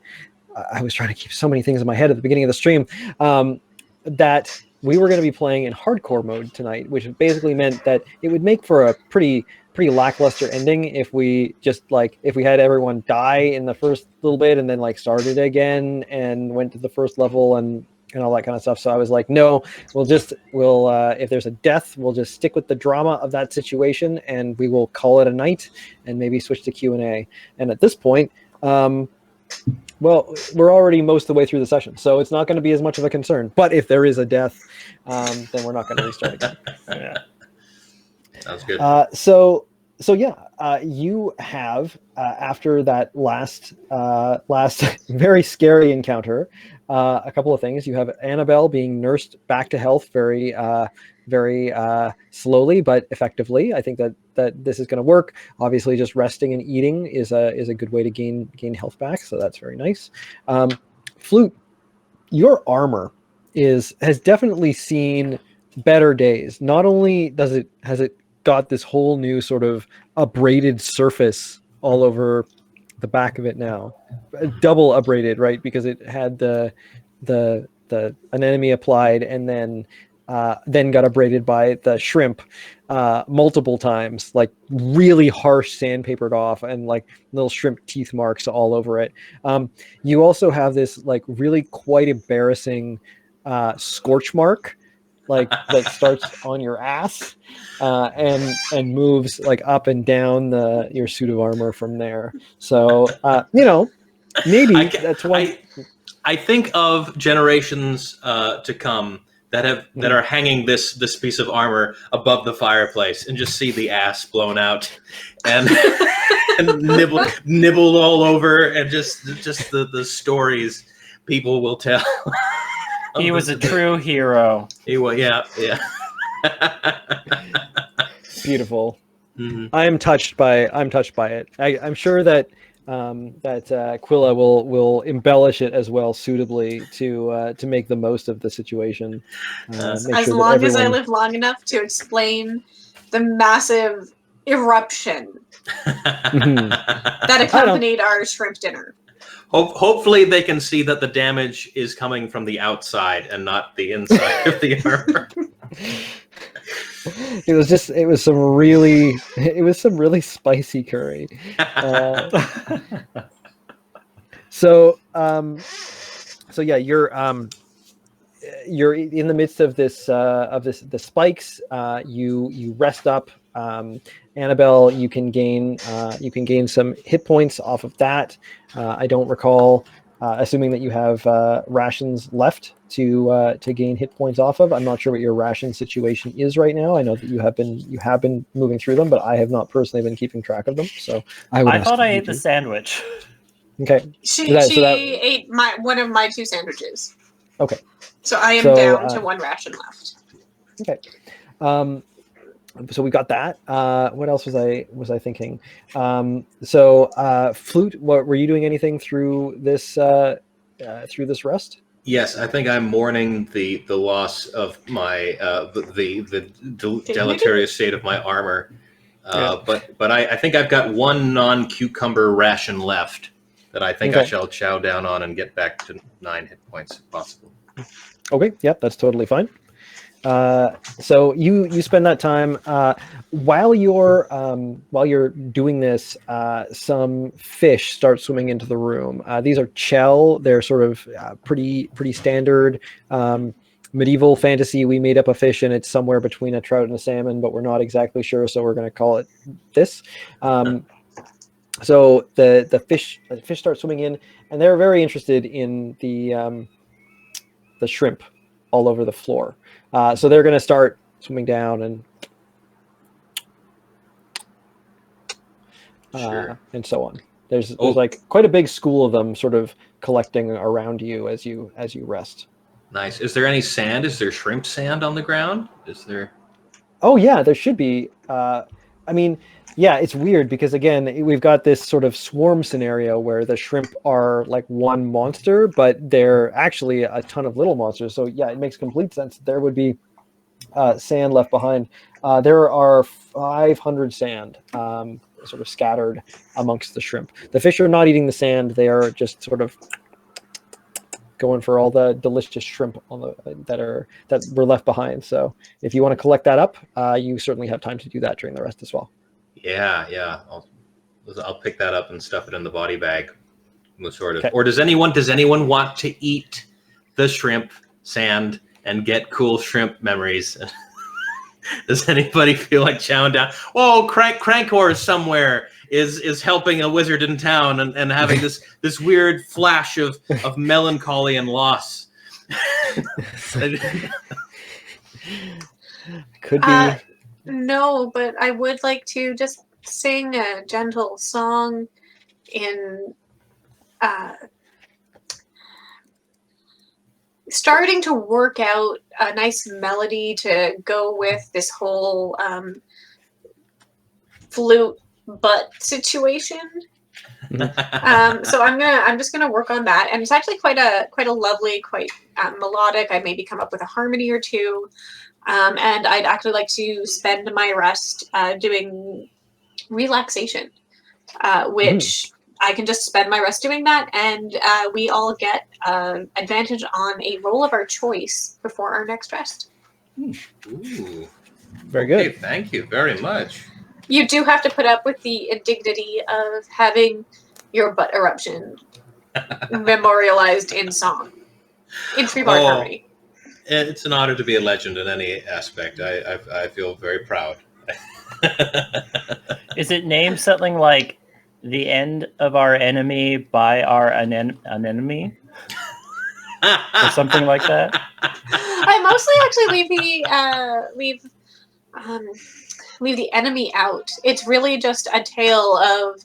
[SPEAKER 1] I was trying to keep so many things in my head at the beginning of the stream, that we were going to be playing in hardcore mode tonight, which basically meant that it would make for a pretty lackluster ending if we had everyone die in the first little bit and then started again and went to the first level and all that kind of stuff. So I was like, no, we'll if there's a death, we'll just stick with the drama of that situation and we will call it a night and maybe switch to Q&A. And at this point, well, we're already most of the way through the session, so it's not going to be as much of a concern. But if there is a death, then we're not going to restart again.
[SPEAKER 2] Yeah. Sounds good.
[SPEAKER 1] So So yeah, you have after that last very scary encounter, a couple of things. You have Annabelle being nursed back to health very slowly but effectively. I think that this is going to work. Obviously, just resting and eating is a good way to gain health back. So that's very nice. Flute, your armor has definitely seen better days. Not only has it got this whole new sort of abraded surface all over the back of it now, double abraded, right? Because it had the an enemy applied and then got abraded by the shrimp multiple times, like really harsh sandpapered off and like little shrimp teeth marks all over it. You also have this like really quite embarrassing scorch mark like that starts on your ass and moves like up and down your suit of armor from there. So maybe that's one.
[SPEAKER 2] I think of generations to come that are hanging this piece of armor above the fireplace and just see the ass blown out and, and nibbled all over and just the stories people will tell.
[SPEAKER 3] He was a true hero.
[SPEAKER 2] He was, yeah.
[SPEAKER 1] Beautiful.
[SPEAKER 2] Mm-hmm.
[SPEAKER 1] I'm touched by it. I'm sure that Quilla will embellish it as well suitably to make the most of the situation.
[SPEAKER 4] As long as I live long enough to explain the massive eruption that accompanied our shrimp dinner.
[SPEAKER 2] Hopefully they can see that the damage is coming from the outside and not the inside of the armor.
[SPEAKER 1] It was some really spicy curry. So yeah, you're in the midst of the spikes. You rest up. Annabelle, you can gain some hit points off of that. I don't recall, assuming that you have rations left to gain hit points off of. I'm not sure what your ration situation is right now. I know that you have been moving through them, but I have not personally been keeping track of them. So
[SPEAKER 3] I thought I ate the sandwich.
[SPEAKER 1] Okay.
[SPEAKER 4] She ate one of my 2 sandwiches.
[SPEAKER 1] Okay.
[SPEAKER 4] So I am down to 1 ration left.
[SPEAKER 1] Okay. So we got that. What else was I thinking? Flute, were you doing anything through this rest?
[SPEAKER 2] Yes, I think I'm mourning the loss of my the deleterious state of my armor. But I think I've got 1 non-cucumber ration left that I think I shall chow down on and get back to 9 hit points if possible.
[SPEAKER 1] Okay, yep, that's totally fine. So you spend that time while you're doing this. Some fish start swimming into the room. These are chell. They're sort of pretty standard medieval fantasy. We made up a fish and it's somewhere between a trout and a salmon, but we're not exactly sure, so we're going to call it this. So the fish start swimming in, and they're very interested in the shrimp all over the floor. So they're going to start swimming down and so on. There's like quite a big school of them sort of collecting around you as you rest.
[SPEAKER 2] Nice. Is there any sand? Is there shrimp sand on the ground? Is there?
[SPEAKER 1] Oh yeah, there should be. Yeah, it's weird because again, we've got this sort of swarm scenario where the shrimp are like one monster, but they're actually a ton of little monsters. So yeah, it makes complete sense. There would be sand left behind. There are 500 sand sort of scattered amongst the shrimp. The fish are not eating the sand. They are just sort of going for all the delicious shrimp that were left behind. So if you want to collect that up, you certainly have time to do that during the rest as well.
[SPEAKER 2] Yeah. I'll pick that up and stuff it in the body bag. Sort of. Okay. Or does anyone want to eat the shrimp sand and get cool shrimp memories? Does anybody feel like chowing down? Oh, Krankor somewhere is helping a wizard in town and having this weird flash of melancholy and loss.
[SPEAKER 1] Could be.
[SPEAKER 4] No, but I would like to just sing a gentle song in starting to work out a nice melody to go with this whole flute butt situation. So I'm just gonna work on that, and it's actually quite a lovely, quite melodic. I maybe come up with a harmony or two, and I'd actually like to spend my rest doing relaxation, which I can just spend my rest doing that, and we all get advantage on a roll of our choice before our next rest.
[SPEAKER 2] Ooh.
[SPEAKER 1] Very good.
[SPEAKER 2] Okay, thank you very much.
[SPEAKER 4] You do have to put up with the indignity of having your butt eruption memorialized in song, in 3-bar harmony.
[SPEAKER 2] It's an honor to be a legend in any aspect. I feel very proud.
[SPEAKER 3] Is it named something like "The End of Our Enemy by Our Anemone"? Or something like that?
[SPEAKER 4] I mostly actually leave the enemy out. It's really just a tale of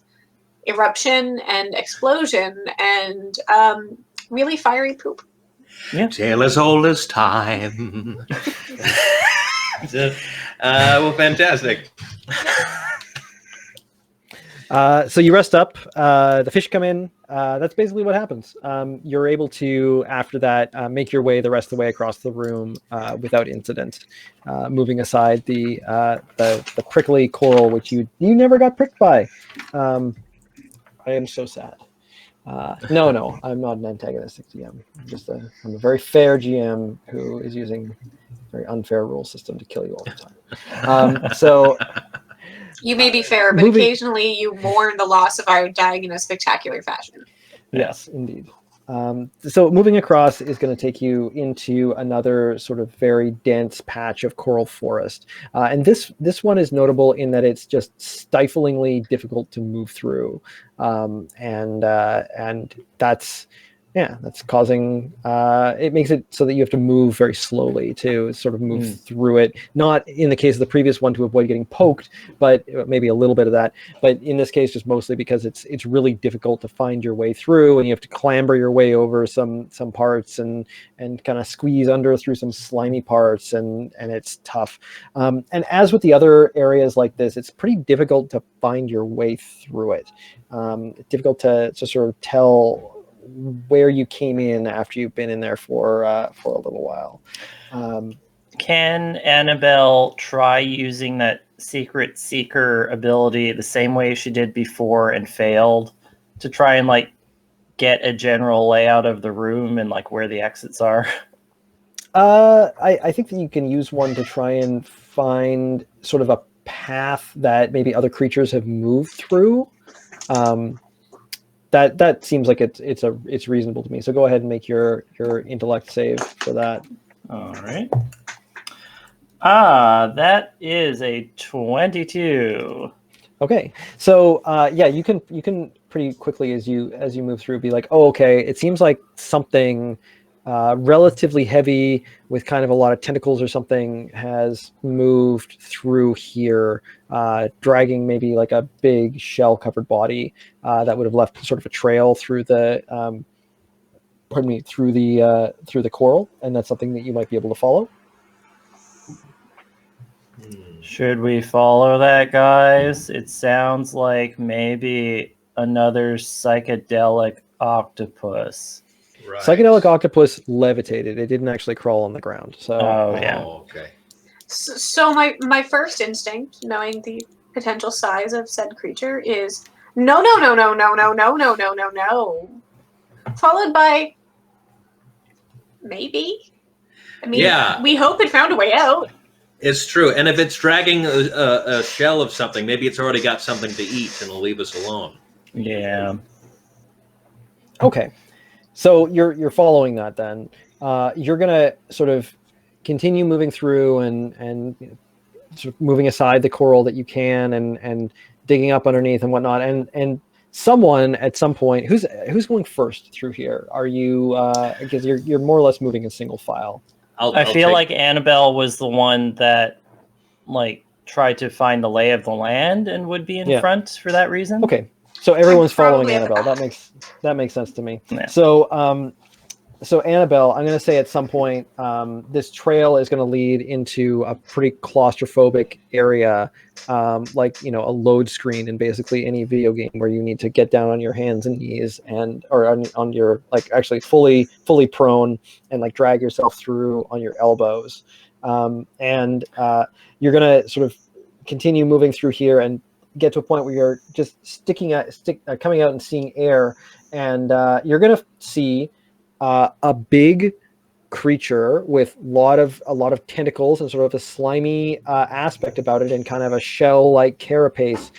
[SPEAKER 4] eruption and explosion and really fiery poop.
[SPEAKER 3] Yeah.
[SPEAKER 2] Tale as old as time. Well, fantastic.
[SPEAKER 1] So you rest up, the fish come in, that's basically what happens. You're able to, after that, make your way the rest of the way across the room without incident, moving aside the prickly coral, which you never got pricked by. I am so sad. No, I'm not an antagonistic GM. I'm a very fair GM who is using a very unfair rule system to kill you all the time. So...
[SPEAKER 4] You may be fair, but occasionally you mourn the loss of our dying in a spectacular fashion.
[SPEAKER 1] Yes, indeed. So moving across is going to take you into another sort of very dense patch of coral forest. And this one is notable in that it's just stiflingly difficult to move through. And that's causing, it makes it so that you have to move very slowly to sort of move through it. Not in the case of the previous one to avoid getting poked, but maybe a little bit of that. But in this case, just mostly because it's really difficult to find your way through, and you have to clamber your way over some parts and kind of squeeze under through some slimy parts, and it's tough. And as with the other areas like this, it's pretty difficult to find your way through it. Difficult to sort of tell where you came in after you've been in there for a little while.
[SPEAKER 3] Can Annabelle try using that secret seeker ability the same way she did before and failed, to try and like get a general layout of the room and like where the exits are?
[SPEAKER 1] I think that you can use one to try and find sort of a path that maybe other creatures have moved through. That seems like it's reasonable to me. So go ahead and make your intellect save for that.
[SPEAKER 3] All right. That is a 22.
[SPEAKER 1] Okay. So you can pretty quickly as you move through be like, oh, okay, it seems like something relatively heavy with kind of a lot of tentacles or something has moved through here, dragging maybe like a big shell covered body that would have left sort of a trail through the through the coral, and that's something that you might be able to follow.
[SPEAKER 3] Should we follow that, guys? It sounds like maybe another psychedelic octopus.
[SPEAKER 2] Right.
[SPEAKER 1] Psychedelic octopus levitated. It didn't actually crawl on the ground. So
[SPEAKER 2] Okay.
[SPEAKER 4] So my first instinct, knowing the potential size of said creature, is no. Followed by maybe. I mean,
[SPEAKER 2] Yeah.
[SPEAKER 4] we hope it found a way out.
[SPEAKER 2] It's true. And if it's dragging a shell of something, maybe it's already got something to eat and will leave us alone.
[SPEAKER 3] Yeah.
[SPEAKER 1] Okay. So you're following that then. You're gonna sort of continue moving through and sort of moving aside the coral that you can and digging up underneath and whatnot. And someone at some point who's going first through here? Are you because you're more or less moving in single file.
[SPEAKER 3] I feel like Annabelle was the one that like try to find the lay of the land and would be in front for that reason.
[SPEAKER 1] Okay, so everyone's following
[SPEAKER 4] probably at the
[SPEAKER 1] Annabelle.
[SPEAKER 4] back.
[SPEAKER 1] That makes sense to me.
[SPEAKER 3] Yeah.
[SPEAKER 1] So Annabelle, I'm going to say at some point, this trail is going to lead into a pretty claustrophobic area, like, you know, a load screen in basically any video game where you need to get down on your hands and knees or on your, like, actually fully prone and like drag yourself through on your elbows. And you're going to sort of continue moving through here and get to a point where you're just coming out and seeing air, and you're going to see a big creature with a lot of tentacles and sort of a slimy aspect about it, and kind of a shell-like carapace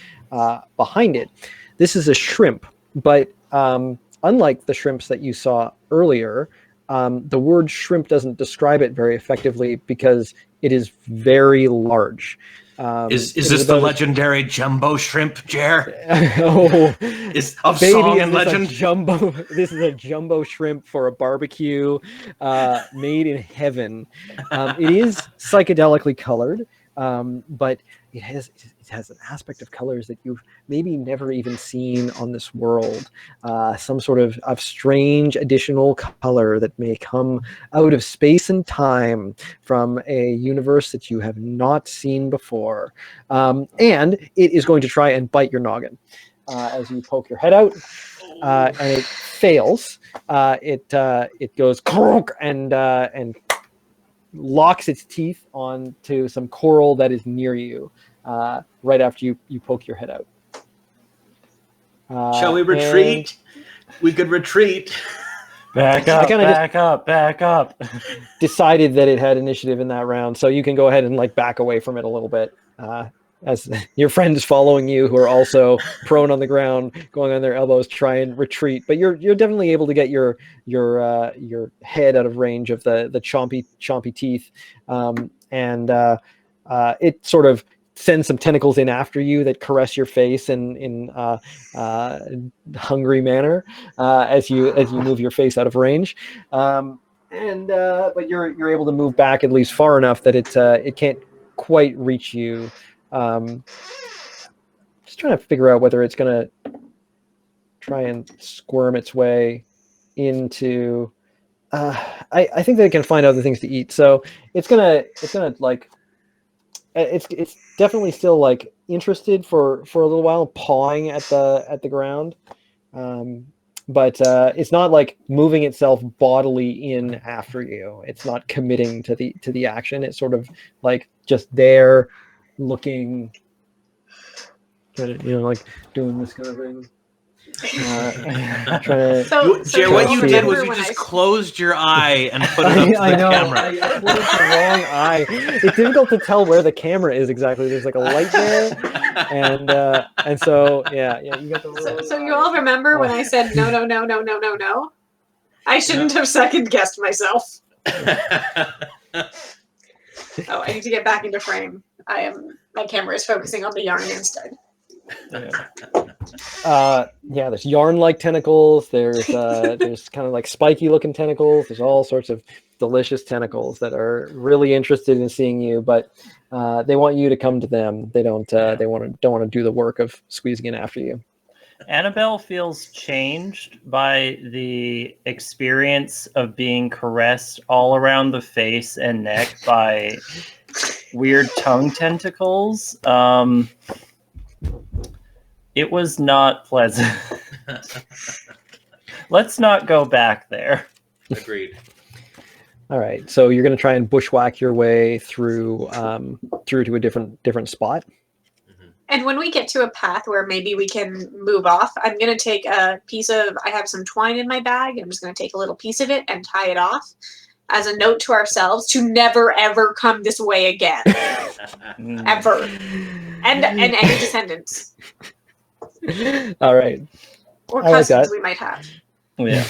[SPEAKER 1] behind it. This is a shrimp, but unlike the shrimps that you saw earlier, the word shrimp doesn't describe it very effectively because it is very large.
[SPEAKER 2] Is this the legendary jumbo shrimp, Jer?
[SPEAKER 1] Oh,
[SPEAKER 2] is of
[SPEAKER 1] baby,
[SPEAKER 2] song and
[SPEAKER 1] is this
[SPEAKER 2] legend?
[SPEAKER 1] This is a jumbo shrimp for a barbecue, made in heaven. It is psychedelically colored, but it has an aspect of colors that you've maybe never even seen on this world. Some sort of strange additional color that may come out of space and time from a universe that you have not seen before. And it is going to try and bite your noggin as you poke your head out, and it fails. It goes kronk and locks its teeth onto some coral that is near you right after you poke your head out.
[SPEAKER 2] Shall we retreat? We could retreat.
[SPEAKER 3] Back up.
[SPEAKER 1] Decided that it had initiative in that round, so you can go ahead and like back away from it a little bit, as your friends following you, who are also prone on the ground, going on their elbows, try and retreat. But you're definitely able to get your head out of range of the chompy teeth, and it sort of sends some tentacles in after you that caress your face in hungry manner as you move your face out of range. But you're able to move back at least far enough that it can't quite reach you. Just trying to figure out whether it's going to try and squirm its way into. I think that it can find other things to eat, so it's gonna like. It's definitely still like interested for a little while, pawing at the ground, but it's not like moving itself bodily in after you. It's not committing to the action. It's sort of like just there, looking, kind of, like doing this kind of thing. Trying to.
[SPEAKER 2] Jer, what you did was you just closed your eye and put it up to the camera.
[SPEAKER 1] I closed the wrong eye. It's difficult to tell where the camera is exactly. There's like a light there, and so yeah, you got the.
[SPEAKER 4] So you all remember when I said no? I shouldn't have second guessed myself. Oh, I need to get back into frame. My camera is focusing on the yarn instead.
[SPEAKER 1] There's yarn-like tentacles. There's kind of like spiky-looking tentacles. There's all sorts of delicious tentacles that are really interested in seeing you, but they want you to come to them. They don't want to do the work of squeezing in after you.
[SPEAKER 3] Annabelle feels changed by the experience of being caressed all around the face and neck by weird tongue tentacles. It was not pleasant. Let's not go back there.
[SPEAKER 2] Agreed.
[SPEAKER 1] All right, so you're going to try and bushwhack your way through to a different spot.
[SPEAKER 4] And when we get to a path where maybe we can move off, I'm going to take a piece of. I have some twine in my bag. I'm just going to take a little piece of it and tie it off as a note to ourselves to never ever come this way again, ever, and any descendants.
[SPEAKER 1] All right.
[SPEAKER 4] Or cousins we might have.
[SPEAKER 3] Yeah.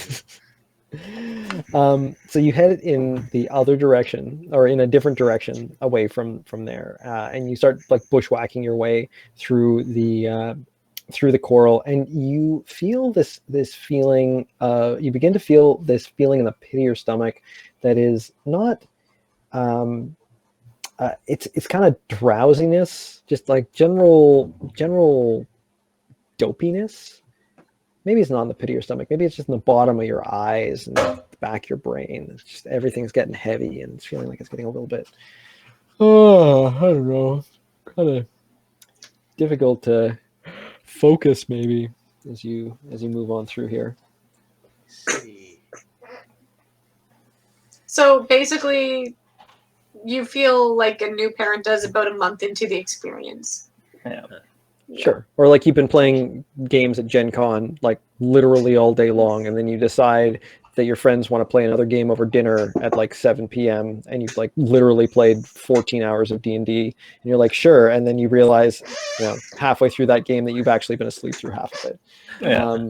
[SPEAKER 1] So you head in the other direction, or in a different direction away from there, and you start like bushwhacking your way through the coral, and you feel this feeling. You begin to feel this feeling in the pit of your stomach that is not. it's kind of drowsiness, just like general dopiness. Maybe it's not in the pit of your stomach. Maybe it's just in the bottom of your eyes and the back of your brain. It's just everything's getting heavy and it's feeling like it's getting a little bit. Oh, I don't know. Kind of difficult to focus maybe as you move on through here.
[SPEAKER 4] So basically, you feel like a new parent does about a month into the experience.
[SPEAKER 3] Yeah.
[SPEAKER 1] Sure. Or like you've been playing games at Gen Con like literally all day long, and then you decide that your friends want to play another game over dinner at like 7 p.m. and you've like literally played 14 hours of D&D, and you're like, sure, and then you realize, halfway through that game that you've actually been asleep through half of it.
[SPEAKER 3] Yeah.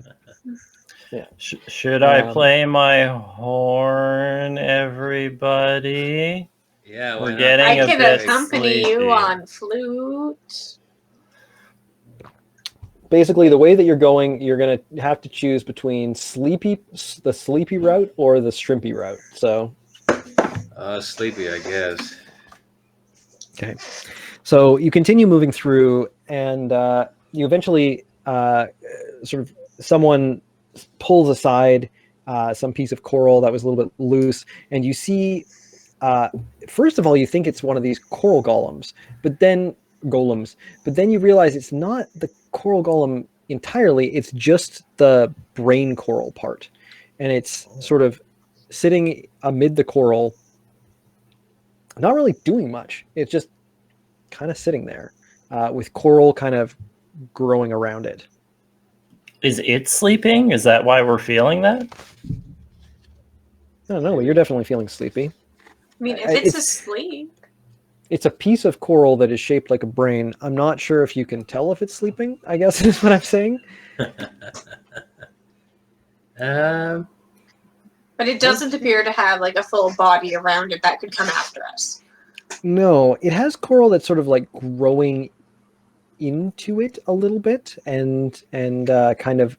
[SPEAKER 1] Yeah.
[SPEAKER 3] Should I play my horn, everybody?
[SPEAKER 2] Yeah,
[SPEAKER 3] We're getting
[SPEAKER 4] I
[SPEAKER 3] a
[SPEAKER 4] can
[SPEAKER 3] bit
[SPEAKER 4] accompany
[SPEAKER 3] sleepy.
[SPEAKER 4] you on flute.
[SPEAKER 1] Basically, the way that you're going, you're going to have to choose between the sleepy route or the shrimpy route. So,
[SPEAKER 2] sleepy, I guess.
[SPEAKER 1] okay. So you continue moving through, and you eventually sort of someone pulls aside some piece of coral that was a little bit loose, and you see. First of all, you think it's one of these coral golems, but then you realize it's not the coral golem entirely. It's just the brain coral part, and it's sort of sitting amid the coral, not really doing much. It's just kind of sitting there with coral kind of growing around it.
[SPEAKER 3] Is it sleeping? Is that why we're feeling that?
[SPEAKER 1] I don't know. You're definitely feeling sleepy.
[SPEAKER 4] I mean, if it's asleep.
[SPEAKER 1] It's a piece of coral that is shaped like a brain. I'm not sure if you can tell if it's sleeping, I guess is what I'm saying.
[SPEAKER 4] But it doesn't appear to have like a full body around it that could come after us.
[SPEAKER 1] No, it has coral that's sort of like growing into it a little bit and kind of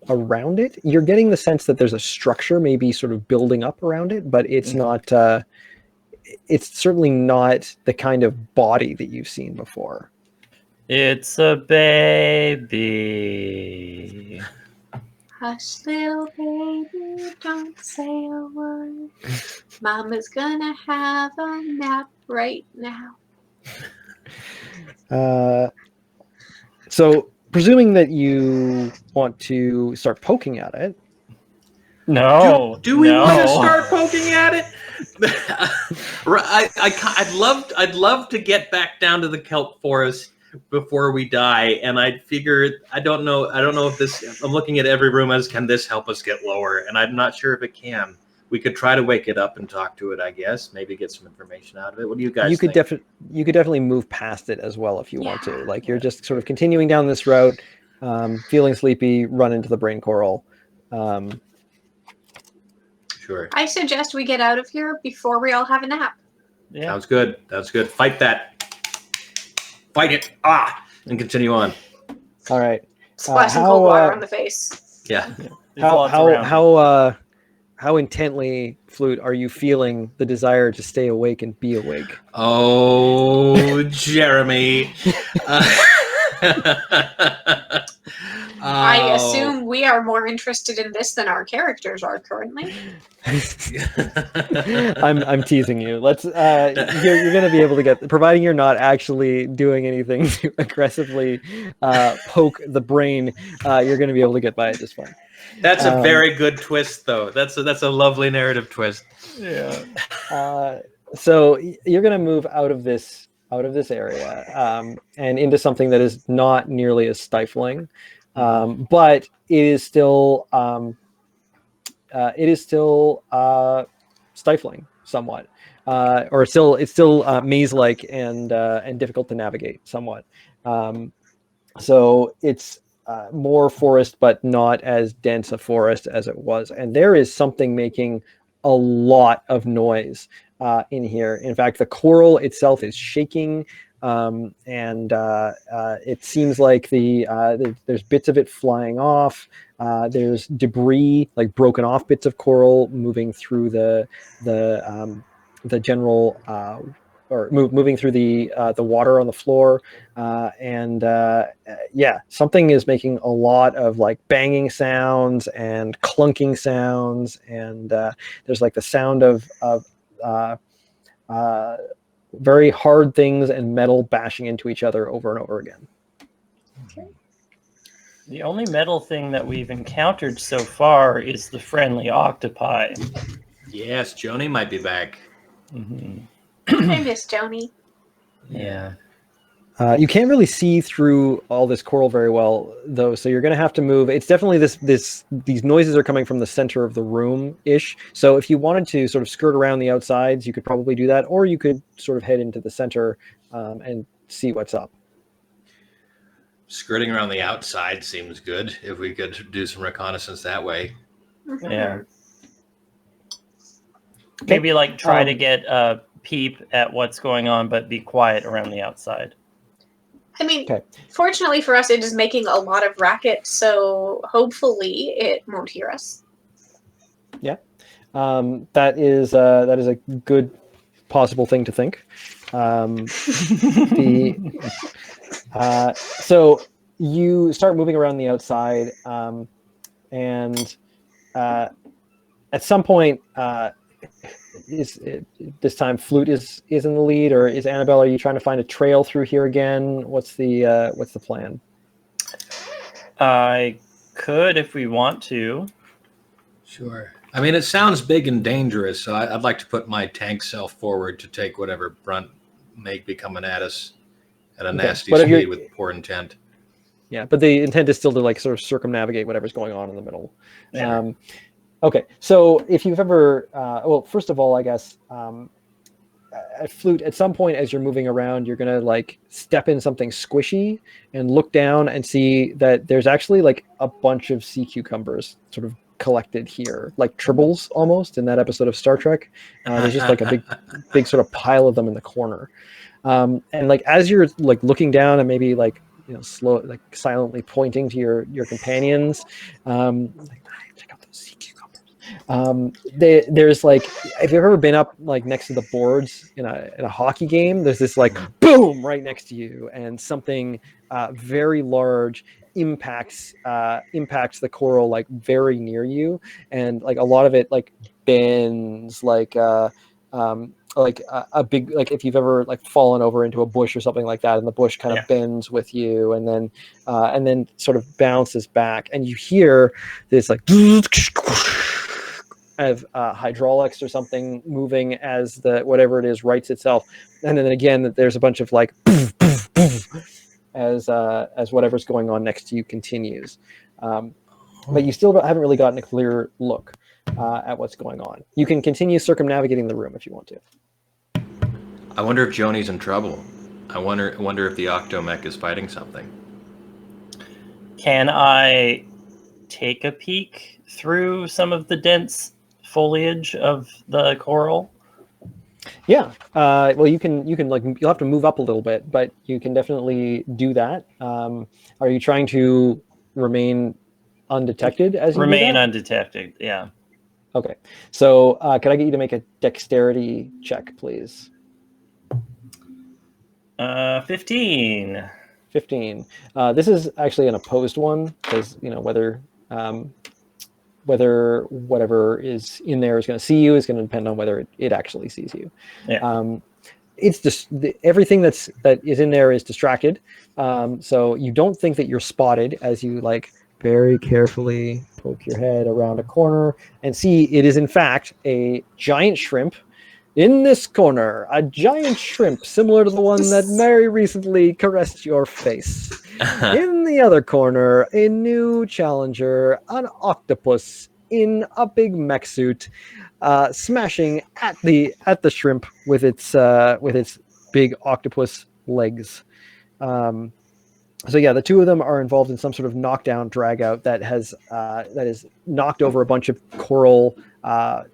[SPEAKER 1] around it. You're getting the sense that there's a structure maybe sort of building up around it, but it's not... it's certainly not the kind of body that you've seen before.
[SPEAKER 3] It's a baby.
[SPEAKER 4] Hush, little baby, don't say a word. Mama's gonna have a nap right now.
[SPEAKER 1] So, presuming that you want to start poking at it.
[SPEAKER 3] No.
[SPEAKER 2] Do we want to start poking at it? I'd love to get back down to the kelp forest before we die, and I don't know if this. I'm looking at every room as, can this help us get lower? And I'm not sure if it can. We could try to wake it up and talk to it, I guess. Maybe get some information out of it. What do you guys think?
[SPEAKER 1] You could definitely move past it as well if you want to. Like you're just sort of continuing down this route, feeling sleepy, run into the brain coral.
[SPEAKER 2] Sure.
[SPEAKER 4] I suggest we get out of here before we all have a nap.
[SPEAKER 3] Yeah.
[SPEAKER 2] Sounds good. Fight that. Fight it. And continue on.
[SPEAKER 1] All right.
[SPEAKER 4] Splash some cold water on the face.
[SPEAKER 2] Yeah.
[SPEAKER 1] How intently, Flute, are you feeling the desire to stay awake and be awake?
[SPEAKER 2] Oh, Jeremy.
[SPEAKER 4] I assume we are more interested in this than our characters are currently.
[SPEAKER 1] I'm teasing you. Let's you're going to be able to get, providing you're not actually doing anything to aggressively poke the brain, you're going to be able to get by it just fine.
[SPEAKER 2] That's a very good twist, though. That's a lovely narrative twist.
[SPEAKER 3] Yeah.
[SPEAKER 1] So you're going to move out of this area and into something that is not nearly as stifling, but it is still stifling somewhat, it's still maze-like and difficult to navigate somewhat. So it's more forest, but not as dense a forest as it was, and there is something making a lot of noise in here. In fact, the coral itself is shaking, and it seems like there's bits of it flying off. There's debris, like broken off bits of coral, moving through the general moving through the water on the floor, yeah, something is making a lot of like banging sounds and clunking sounds, and there's like the sound of very hard things and metal bashing into each other over and over again.
[SPEAKER 3] The only metal thing that we've encountered so far is the friendly octopi.
[SPEAKER 2] Yes, Joni might be back.
[SPEAKER 3] Mm-hmm.
[SPEAKER 4] I miss Joni.
[SPEAKER 3] Yeah.
[SPEAKER 1] You can't really see through all this coral very well, though, so you're going to have to move. It's definitely these noises are coming from the center of the room-ish. So if you wanted to sort of skirt around the outsides, you could probably do that, or you could sort of head into the center and see what's up.
[SPEAKER 2] Skirting around the outside seems good. If we could do some reconnaissance that way.
[SPEAKER 3] Yeah. Maybe like try to get a peep at what's going on, but be quiet around the outside.
[SPEAKER 4] I mean, fortunately for us, it is making a lot of racket, so hopefully it won't hear us.
[SPEAKER 1] Yeah, that is a good possible thing to think. So you start moving around the outside, and at some point, this time Flute is in the lead, or is Annabelle? Are you trying to find a trail through here again? What's the plan?
[SPEAKER 3] I could if we want to.
[SPEAKER 2] Sure. I mean, it sounds big and dangerous, so I'd like to put my tank self forward to take whatever brunt may be coming at us at a nasty speed with poor intent.
[SPEAKER 1] Yeah, but the intent is still to like sort of circumnavigate whatever's going on in the middle.
[SPEAKER 3] Sure.
[SPEAKER 1] Okay, so if you've ever, well, first of all, I guess, at Flute, at some point as you're moving around, you're going to like step in something squishy and look down and see that there's actually like a bunch of sea cucumbers sort of collected here, like tribbles almost in that episode of Star Trek. There's just like a big sort of pile of them in the corner. And like as you're like looking down and maybe like, you know, slow, like silently pointing to your companions, like, check out those sea cucumbers. There's like, have you ever been up like next to the boards in a hockey game? There's this like boom right next to you, and something very large impacts the coral like very near you, and like a lot of it like bends like a big, like if you've ever like fallen over into a bush or something like that, and the bush kind of bends with you, and then sort of bounces back, and you hear this like of hydraulics or something moving as the whatever it is rights itself, and then again there's a bunch of like as whatever's going on next to you continues, but you still haven't really gotten a clear look at what's going on. You can continue circumnavigating the room if you want to.
[SPEAKER 2] I wonder if Joni's in trouble. I wonder if the octomech is fighting something.
[SPEAKER 3] Can I take a peek through some of the dense foliage of the coral?
[SPEAKER 1] Yeah. Well, you can like, you'll have to move up a little bit, but you can definitely do that. Are you trying to remain undetected as you
[SPEAKER 3] remain undetected? Yeah.
[SPEAKER 1] Okay. So could I get you to make a dexterity check, please?
[SPEAKER 3] 15.
[SPEAKER 1] 15. This is actually an opposed one, because you know whether whatever is in there is going to see you is going to depend on whether it actually sees you.
[SPEAKER 3] Yeah.
[SPEAKER 1] It's just everything that is in there is distracted, so you don't think that you're spotted as you like very carefully poke your head around a corner and see it is in fact a giant shrimp. In this corner, a giant shrimp similar to the one that very recently caressed your face. In the other corner, a new challenger, an octopus in a big mech suit, smashing at the shrimp with its big octopus legs. So yeah, the two of them are involved in some sort of knockdown drag out that has knocked over a bunch of coral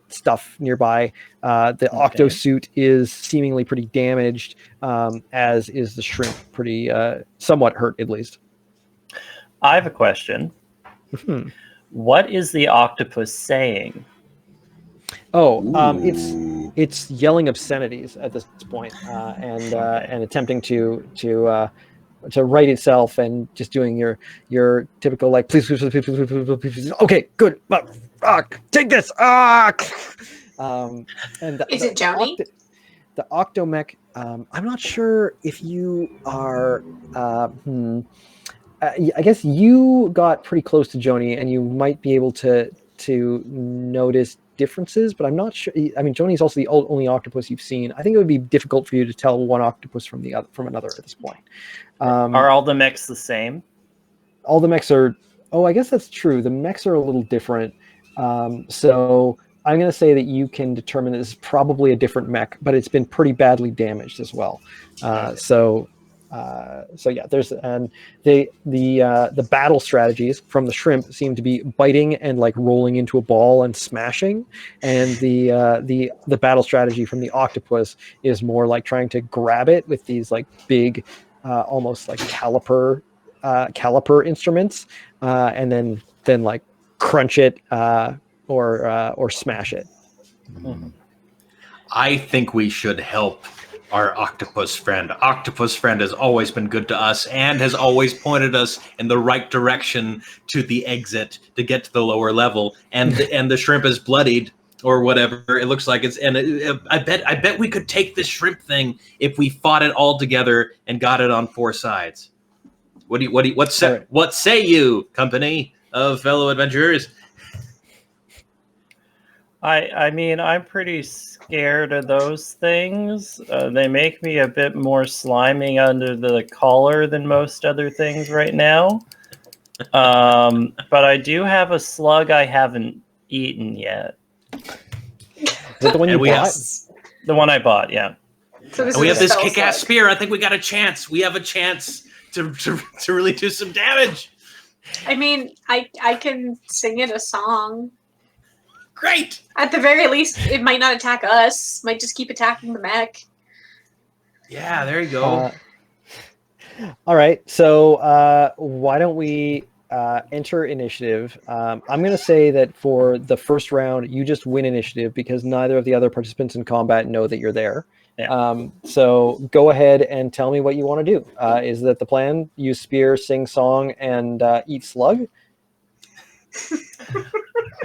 [SPEAKER 1] stuff nearby. The octo suit is seemingly pretty damaged, as is the shrimp, pretty somewhat hurt at least.
[SPEAKER 3] I have a question. What is the octopus saying?
[SPEAKER 1] Oh, it's yelling obscenities at this point, and attempting to right itself, and just doing your typical like please, please. Okay, good. Take this. And
[SPEAKER 4] Is it Joni?
[SPEAKER 1] The octomech. I'm not sure if you are. I guess you got pretty close to Joni, and you might be able to notice differences, but I'm not sure. I mean, Joni's also the only octopus you've seen. I think it would be difficult for you to tell one octopus from another at this point.
[SPEAKER 3] Are all the mechs the same?
[SPEAKER 1] All the mechs are. Oh, I guess that's true. The mechs are a little different. So I'm going to say that you can determine that this is probably a different mech, but it's been pretty badly damaged as well. So yeah, there's the battle strategies from the shrimp seem to be biting and like rolling into a ball and smashing, and the battle strategy from the octopus is more like trying to grab it with these like big, almost like caliper instruments, and then like crunch it or smash it.
[SPEAKER 2] I think we should help our octopus friend. Octopus friend has always been good to us and has always pointed us in the right direction to the exit to get to the lower level. And the shrimp is bloodied or whatever. It looks like it's. And I bet we could take this shrimp thing if we fought it all together and got it on 4 sides. What say you, company of fellow adventurers?
[SPEAKER 3] I mean, I'm pretty scared of those things. They make me a bit more slimy under the collar than most other things right now. But I do have a slug I haven't eaten yet.
[SPEAKER 1] Is that the one you bought?
[SPEAKER 3] The one I bought, yeah.
[SPEAKER 4] So
[SPEAKER 2] and we have this kick-ass spear. I think we got a chance. We have a chance to really do some damage.
[SPEAKER 4] I mean, I can sing it a song.
[SPEAKER 2] Great.
[SPEAKER 4] At the very least, it might not attack us. Might just keep attacking the mech.
[SPEAKER 2] Yeah, there you go.
[SPEAKER 1] All right. So why don't we enter initiative? I'm going to say that for the first round, you just win initiative because neither of the other participants in combat know that you're there.
[SPEAKER 3] Yeah.
[SPEAKER 1] So go ahead and tell me what you want to do. Is that the plan? Use spear, sing song, and eat slug?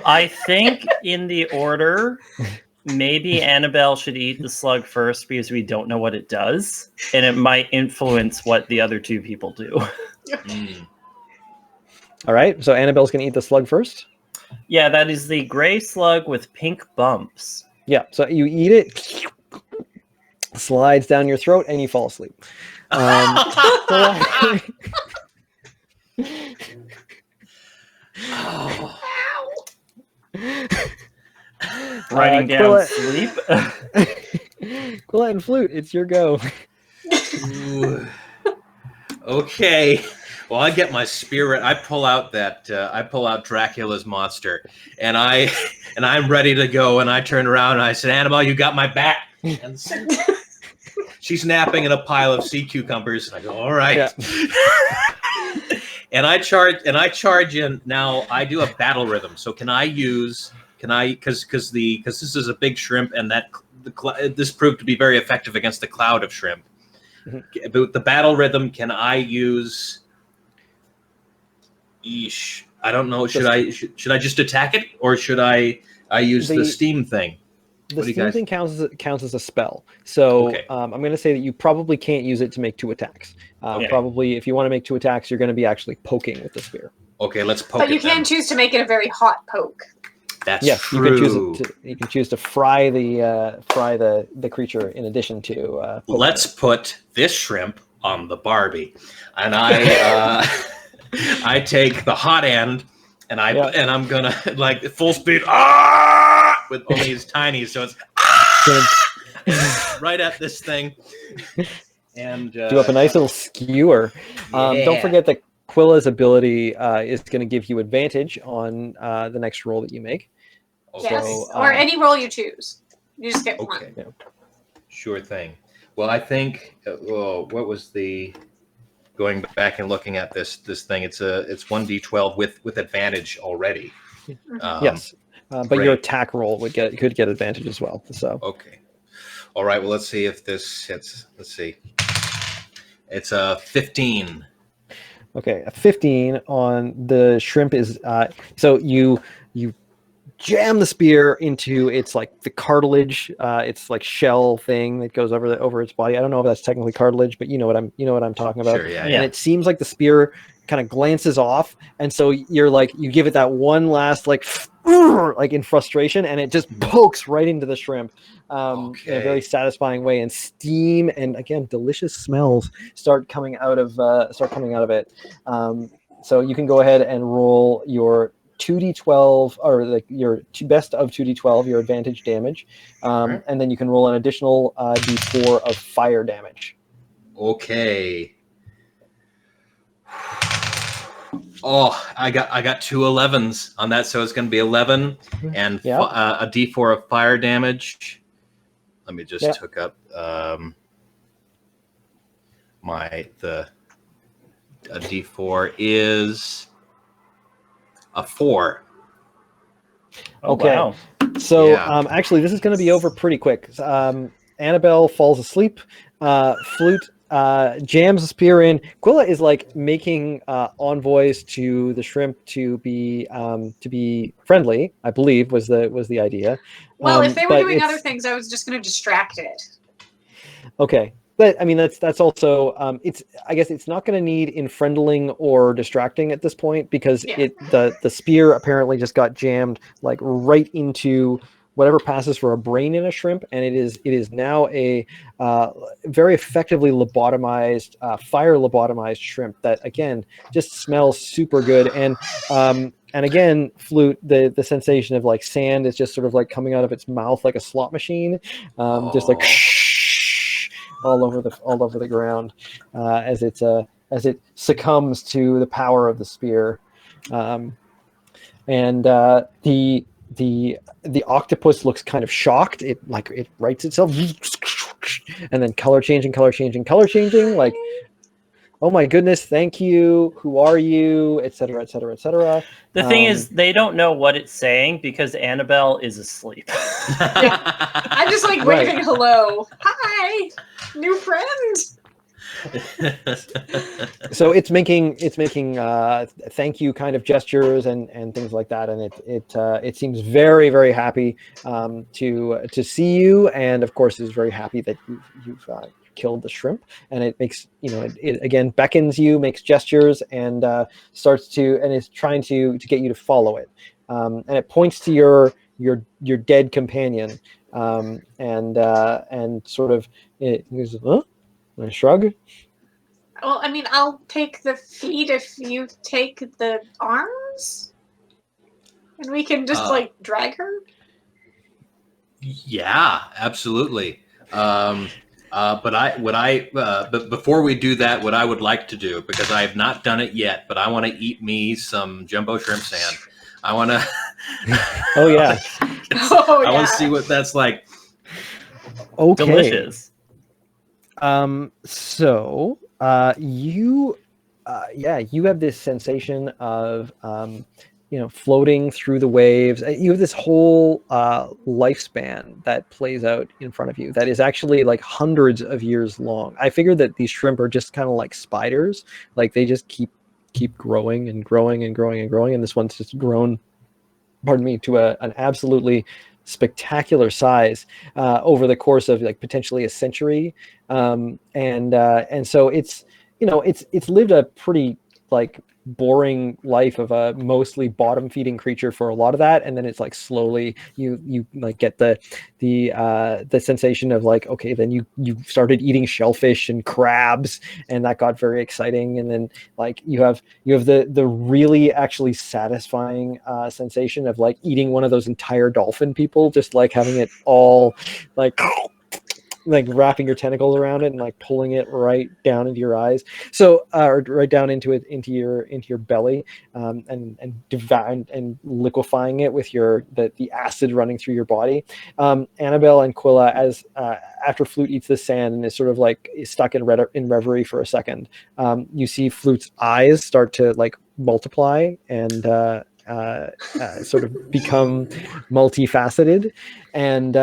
[SPEAKER 3] I think in the order, maybe Annabelle should eat the slug first because we don't know what it does, and it might influence what the other 2 people do.
[SPEAKER 1] All right, so Annabelle's going to eat the slug first?
[SPEAKER 3] Yeah, that is the gray slug with pink bumps.
[SPEAKER 1] Yeah, so you eat it, slides down your throat, and you fall asleep.
[SPEAKER 3] Writing down sleep.
[SPEAKER 1] Quillette and Flute, it's your go.
[SPEAKER 2] Okay. Well, I get my spirit. I pull out Dracula's monster, and I'm ready to go. And I turn around and I said, "Annabelle, you got my back." And she's napping in a pile of sea cucumbers. And I go, "All right." Yeah. And I charge in. Now I do a battle rhythm. So because this is a big shrimp, and this proved to be very effective against the cloud of shrimp. Mm-hmm. But the battle rhythm, can I use? Eesh, I don't know. Should I just attack it, or should I use the steam thing?
[SPEAKER 1] The steam thing counts as a spell. So okay. I'm going to say that you probably can't use it to make 2 attacks. Okay. Probably, if you want to make 2 attacks, you're going to be actually poking with the spear.
[SPEAKER 2] Okay, let's poke.
[SPEAKER 4] But you can choose to make it a very hot poke.
[SPEAKER 2] That's
[SPEAKER 1] true. You can choose to fry the creature in addition to.
[SPEAKER 2] Let's put this shrimp on the Barbie, and I take the hot end, and I'm gonna like full speed with only it's tiny, so it's right at this thing, and
[SPEAKER 1] do up a nice little skewer.
[SPEAKER 2] Yeah.
[SPEAKER 1] Don't forget that Quilla's ability is going to give you advantage on the next roll that you make.
[SPEAKER 2] Okay.
[SPEAKER 4] Yes, or any roll you choose. You just get one.
[SPEAKER 1] Yeah.
[SPEAKER 2] Sure thing. Well, I think what was the going back and looking at this thing? It's 1d12 with advantage already.
[SPEAKER 1] Yes. but
[SPEAKER 2] Great.
[SPEAKER 1] your attack roll could get advantage as well. So
[SPEAKER 2] Okay. All right. Well, let's see if this hits. Let's see. It's a 15.
[SPEAKER 1] okay, a 15 on the shrimp is so you jam the spear into its like the cartilage, its like shell thing that goes over its body. I don't know if that's technically cartilage, but you know what I'm talking about.
[SPEAKER 2] Sure. Yeah.
[SPEAKER 1] And it seems like the spear kind of glances off, and so you're like you give it that one last like in frustration, and it just pokes right into the shrimp in a very satisfying way, and steam and again delicious smells start coming out of it. So you can go ahead and roll your 2d12 or like your best of 2d12, your advantage damage, and then you can roll an additional d4 of fire damage.
[SPEAKER 2] Okay. Oh, I got 2 11s on that, so it's going to be 11 and a d4 of fire damage. Let me just hook up a d4 is a 4.
[SPEAKER 1] Okay.
[SPEAKER 3] Wow.
[SPEAKER 1] So actually, this is going to be over pretty quick. Annabelle falls asleep. Flute jams a spear in. Quilla is like making envoys to the shrimp to be friendly. I believe was the idea.
[SPEAKER 4] Well, if they were doing other things, I was just going to distract it.
[SPEAKER 1] Okay. But I mean that's also I guess it's not going to need infriendling or distracting at this point because the spear apparently just got jammed like right into whatever passes for a brain in a shrimp, and it is now a very effectively lobotomized fire lobotomized shrimp that again just smells super good. And again, Flute, the sensation of like sand is just sort of like coming out of its mouth like a slot machine, just like all over the ground as it succumbs to the power of the spear, and the octopus looks kind of shocked. It rights itself, and then color changing, like, oh my goodness, thank you. Who are you? Etc. Etc. Etc.
[SPEAKER 3] The thing is, they don't know what it's saying because Annabelle is asleep.
[SPEAKER 4] I'm just like waving hello. Hi, new friend.
[SPEAKER 1] So it's making thank you kind of gestures and things like that, and it seems very, very happy to see you, and of course is very happy that you've killed the shrimp, and it makes it again beckons you, makes gestures, and is trying to get you to follow it, and it points to your dead companion, and sort of it goes, huh? I shrug.
[SPEAKER 4] Well, I mean, I'll take the feet if you take the arms, and we can just drag her.
[SPEAKER 2] Yeah, absolutely. But before we do that, what I would like to do, because I have not done it yet, but I want to eat me some jumbo shrimp sand. I want to.
[SPEAKER 1] Oh yeah.
[SPEAKER 2] I want to see what that's like.
[SPEAKER 1] Okay.
[SPEAKER 3] Delicious.
[SPEAKER 1] So you have this sensation of floating through the waves. You have this whole lifespan that plays out in front of you that is actually like hundreds of years long. I figured that these shrimp are just kind of like spiders, like they just keep growing and growing and growing and growing, and this one's just grown, pardon me, to an absolutely spectacular size over the course of like potentially a century, and so it's lived a pretty like boring life of a mostly bottom feeding creature for a lot of that, and then it's like slowly you like get the sensation of like, okay, then you started eating shellfish and crabs, and that got very exciting, and then like you have the really actually satisfying sensation of like eating one of those entire dolphin people, just like having it all like wrapping your tentacles around it and like pulling it right down into your eyes, so or right down into your belly, and liquefying it with the acid running through your body. Annabelle and Quilla, as after Flute eats the sand and is sort of like stuck in reverie for a second, you see Flute's eyes start to like multiply, and sort of become multifaceted and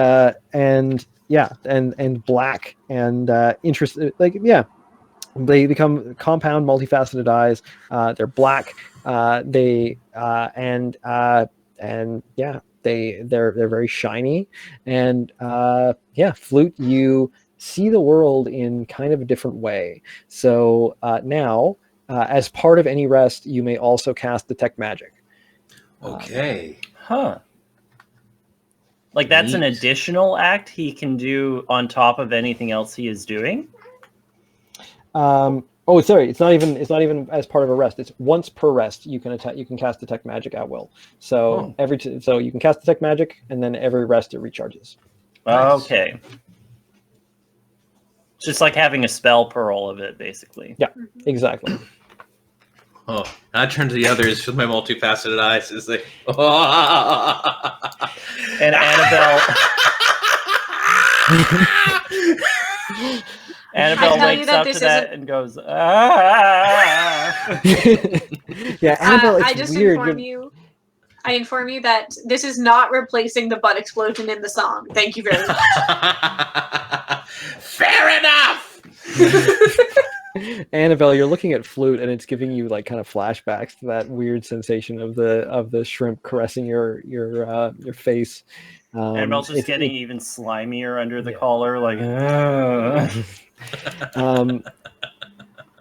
[SPEAKER 1] black and interested. Like they become compound, multifaceted eyes. They're black. They're very shiny. And Flute, you see the world in kind of a different way. So now, as part of any rest, you may also cast Detect Magic.
[SPEAKER 2] Okay.
[SPEAKER 3] Huh. Like that's an
[SPEAKER 2] Neat.
[SPEAKER 3] additional act he can do on top of anything else he is doing?
[SPEAKER 1] Sorry, it's not even as part of a rest. It's once per rest you can cast Detect Magic at will. So so you can cast Detect Magic, and then every rest it recharges.
[SPEAKER 2] Nice.
[SPEAKER 3] Okay. Just like having a spell pearl of it, basically.
[SPEAKER 1] Yeah, exactly.
[SPEAKER 2] Oh, I turn to the others with my multifaceted eyes as they.
[SPEAKER 3] And Annabelle. Annabelle wakes up to that and goes, ah.
[SPEAKER 1] Yeah, Annabelle, it's
[SPEAKER 4] I just
[SPEAKER 1] weird.
[SPEAKER 4] I inform you that this is not replacing the butt explosion in the song. Thank you very much.
[SPEAKER 2] Fair enough.
[SPEAKER 1] Annabelle, you're looking at Flute, and it's giving you like kind of flashbacks to that weird sensation of the shrimp caressing your face.
[SPEAKER 3] Annabelle's just getting even slimier under the
[SPEAKER 1] Yeah.
[SPEAKER 3] collar, like.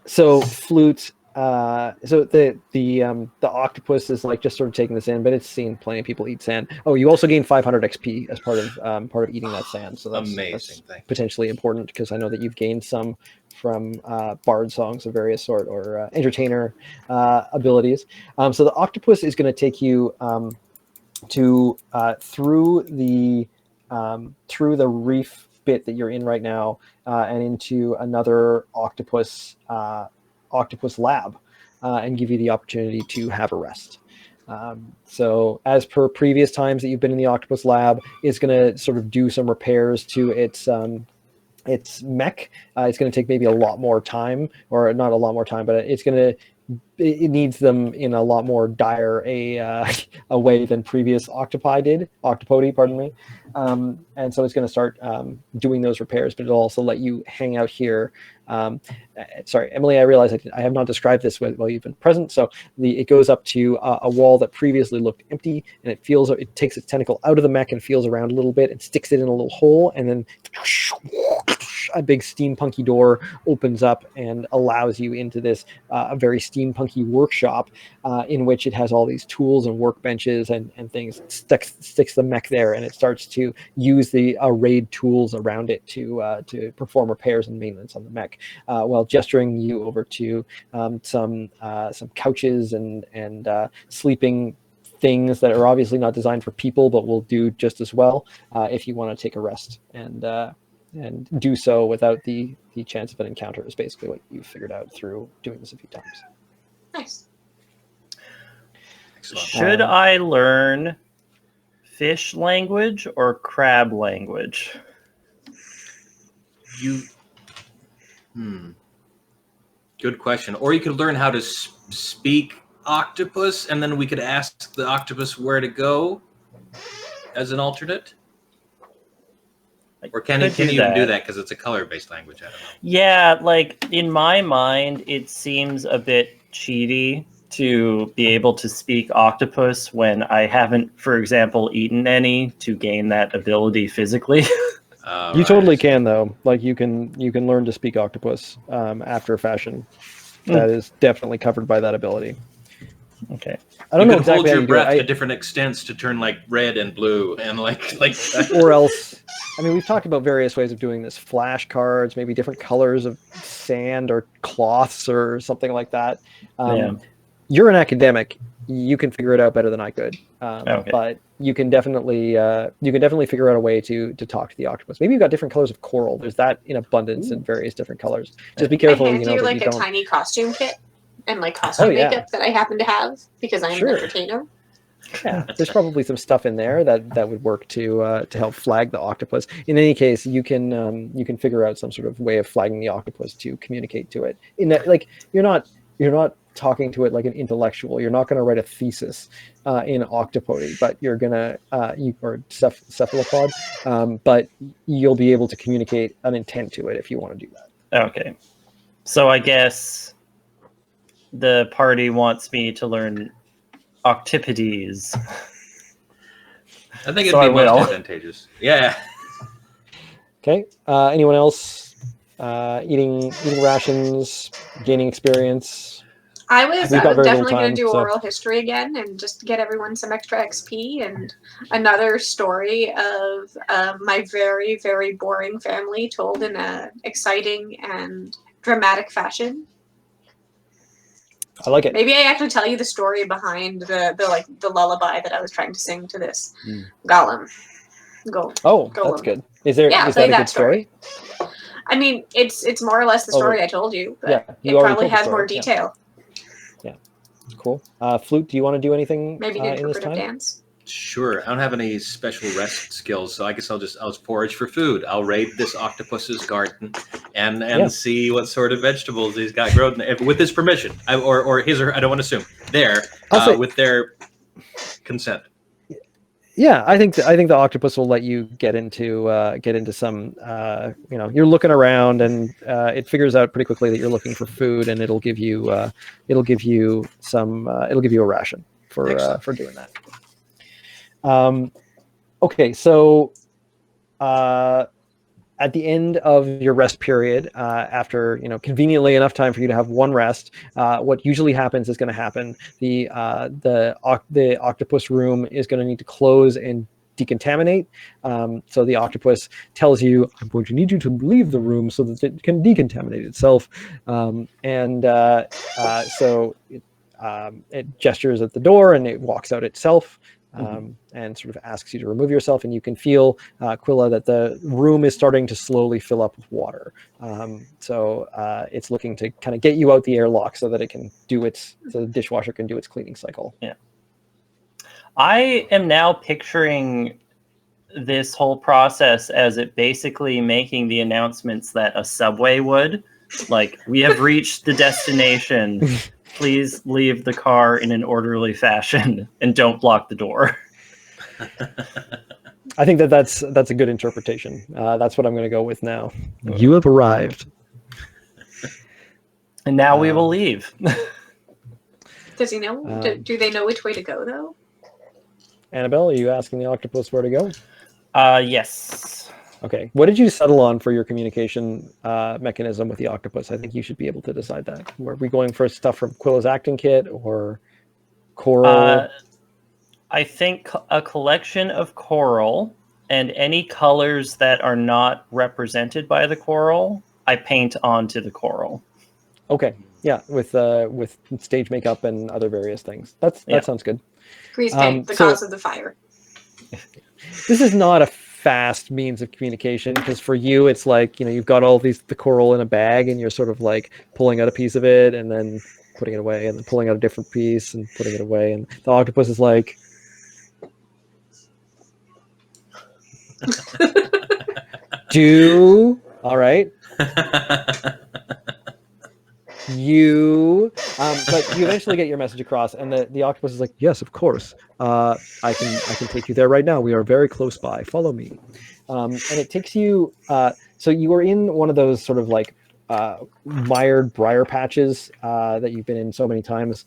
[SPEAKER 1] So Flute. So the octopus is like just sort of taking this in, but it's seen plenty of people eat sand. Oh, you also gain 500 XP as part of eating that sand. So that's
[SPEAKER 2] Amazing.
[SPEAKER 1] That's potentially important because I know that you've gained some from bard songs of various sort or entertainer abilities. So the octopus is going to take you through the reef bit that you're in right now and into another octopus lab and give you the opportunity to have a rest. So as per previous times that you've been in the octopus lab, it's going to sort of do some repairs to its mech. It's going to take maybe a lot more time, or not a lot more time, but it needs them in a lot more dire a way than previous octopodi, pardon me. And so it's going to start doing those repairs, but it'll also let you hang out here. Sorry, Emily, I realize I have not described this while you've been present. So it goes up to a wall that previously looked empty, and it takes its tentacle out of the mech and feels around a little bit and sticks it in a little hole, and then a big steampunky door opens up and allows you into this a very steampunky workshop in which it has all these tools and workbenches and things. It sticks the mech there, and it starts to use the arrayed tools around it to perform repairs and maintenance on the mech, while gesturing you over to some couches and sleeping things that are obviously not designed for people, but will do just as well if you want to take a rest and do so without the chance of an encounter. Is basically what you figured out through doing this a few times.
[SPEAKER 4] Nice.
[SPEAKER 2] Excellent.
[SPEAKER 3] Should I learn fish language or crab language?
[SPEAKER 2] Good question. Or you could learn how to speak octopus, and then we could ask the octopus where to go as an alternate. Or can you even do that because it's a color-based language? I don't know.
[SPEAKER 3] Yeah, like in my mind, it seems a bit cheaty to be able to speak octopus when I haven't, for example, eaten any to gain that ability physically.
[SPEAKER 1] You totally can, though. Like you can learn to speak octopus after a fashion. That is definitely covered by that ability.
[SPEAKER 3] Okay.
[SPEAKER 1] I don't know exactly
[SPEAKER 2] hold
[SPEAKER 1] how
[SPEAKER 2] your
[SPEAKER 1] you do
[SPEAKER 2] breath
[SPEAKER 1] it.
[SPEAKER 2] to different extents to turn like red and blue and like
[SPEAKER 1] Or else, I mean, we've talked about various ways of doing this. Flashcards, maybe different colors of sand or cloths or something like that. You're an academic. You can figure it out better than I could.
[SPEAKER 3] Okay.
[SPEAKER 1] But you can definitely figure out a way to talk to the octopus. Maybe you've got different colors of coral. There's that in abundance in various different colors. Just be careful.
[SPEAKER 4] I hand you
[SPEAKER 1] that
[SPEAKER 4] like
[SPEAKER 1] you
[SPEAKER 4] a
[SPEAKER 1] don't...
[SPEAKER 4] tiny costume kit and like costume makeup that I happen to have because I'm an entertainer.
[SPEAKER 1] Yeah, there's probably some stuff in there that would work to help flag the octopus. In any case, you can figure out some sort of way of flagging the octopus to communicate to it. In that, like you're not talking to it like an intellectual. You're not going to write a thesis in Octopody, but you're going to, or cephalopod, but you'll be able to communicate an intent to it if you want to do that.
[SPEAKER 3] Okay. So I guess the party wants me to learn octopodes.
[SPEAKER 2] I think it'd
[SPEAKER 3] So
[SPEAKER 2] be
[SPEAKER 3] I will.
[SPEAKER 2] most advantageous. Yeah.
[SPEAKER 1] Okay. Anyone else eating rations, gaining experience?
[SPEAKER 4] I was
[SPEAKER 1] We've got very little
[SPEAKER 4] definitely going
[SPEAKER 1] time,
[SPEAKER 4] to do
[SPEAKER 1] so-
[SPEAKER 4] oral history again and just get everyone some extra XP and another story of my very, very boring family told in a exciting and dramatic fashion.
[SPEAKER 1] I like it.
[SPEAKER 4] Maybe I actually tell you the story behind the lullaby that I was trying to sing to this golem.
[SPEAKER 1] Oh,
[SPEAKER 4] Golem.
[SPEAKER 1] that's good. Is there?
[SPEAKER 4] Yeah,
[SPEAKER 1] Is
[SPEAKER 4] play
[SPEAKER 1] that a
[SPEAKER 4] that
[SPEAKER 1] good story?
[SPEAKER 4] I mean, it's more or less the story I told you, but
[SPEAKER 1] yeah, you
[SPEAKER 4] it
[SPEAKER 1] already
[SPEAKER 4] probably
[SPEAKER 1] told the
[SPEAKER 4] has more
[SPEAKER 1] story, yeah.
[SPEAKER 4] detail.
[SPEAKER 1] Cool. Flute, do you want to do anything
[SPEAKER 4] Maybe an
[SPEAKER 1] in this
[SPEAKER 4] interpretive
[SPEAKER 1] time?
[SPEAKER 4] dance.
[SPEAKER 2] Sure. I don't have any special rest skills, so I guess I'll just forage for food. I'll raid this octopus's garden and see what sort of vegetables he's got grown with his permission, or his or I don't want to assume with their consent.
[SPEAKER 1] Yeah, I think the octopus will let you get into some. You're looking around, and it figures out pretty quickly that you're looking for food, and it'll give you a ration for doing that. Okay, so at the end of your rest period, after conveniently enough time for you to have one rest, what usually happens is going to happen. The octopus room is going to need to close and decontaminate. So the octopus tells you, "I'm going to need you to leave the room so that it can decontaminate itself." So it gestures at the door and it walks out itself. And sort of asks you to remove yourself, and you can feel, Quilla, that the room is starting to slowly fill up with water. So it's looking to kind of get you out the airlock so that the dishwasher can do its cleaning cycle.
[SPEAKER 3] Yeah. I am now picturing this whole process as it basically making the announcements that a subway would. Like, we have reached the destination. Please leave the car in an orderly fashion and don't block the door.
[SPEAKER 1] I think that's a good interpretation. That's what I'm going to go with now. You have arrived.
[SPEAKER 3] And now we will leave.
[SPEAKER 4] Does he know? Do they know which way to go, though?
[SPEAKER 1] Annabelle, are you asking the octopus where to go?
[SPEAKER 3] Yes.
[SPEAKER 1] Okay. What did you settle on for your communication mechanism with the octopus? I think you should be able to decide that. Were we going for stuff from Quilla's acting kit or coral?
[SPEAKER 3] I think a collection of coral and any colors that are not represented by the coral, I paint onto the coral.
[SPEAKER 1] Okay. Yeah, with stage makeup and other various things. That sounds good.
[SPEAKER 4] Grease paint, the cause of the fire.
[SPEAKER 1] This is not a fast means of communication, because for you it's like, you've got all the coral in a bag and you're sort of like pulling out a piece of it and then putting it away and then pulling out a different piece and putting it away, and the octopus is like, all right. But you eventually get your message across, and the octopus is like, yes, of course. I can take you there right now. We are very close by. Follow me. And it takes you. So you are in one of those sort of like mired briar patches that you've been in so many times.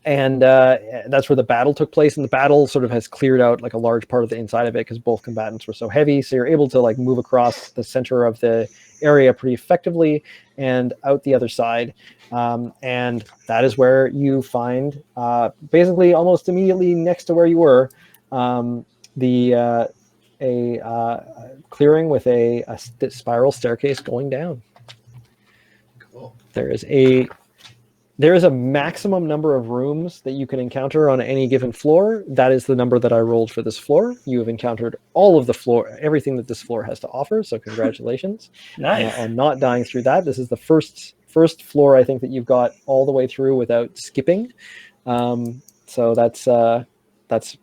[SPEAKER 1] And that's where the battle took place, and the battle sort of has cleared out like a large part of the inside of it because both combatants were so heavy. So you're able to like move across the center of the area pretty effectively and out the other side. And that is where you find, basically almost immediately next to where you were, a clearing with a spiral staircase going down.
[SPEAKER 2] Cool.
[SPEAKER 1] There is a maximum number of rooms that you can encounter on any given floor. That is the number that I rolled for this floor. You have encountered all of the floor, everything that this floor has to offer. So congratulations.
[SPEAKER 3] Nice.
[SPEAKER 1] On not dying through that. This is the first floor I think that you've got all the way through without skipping. So that's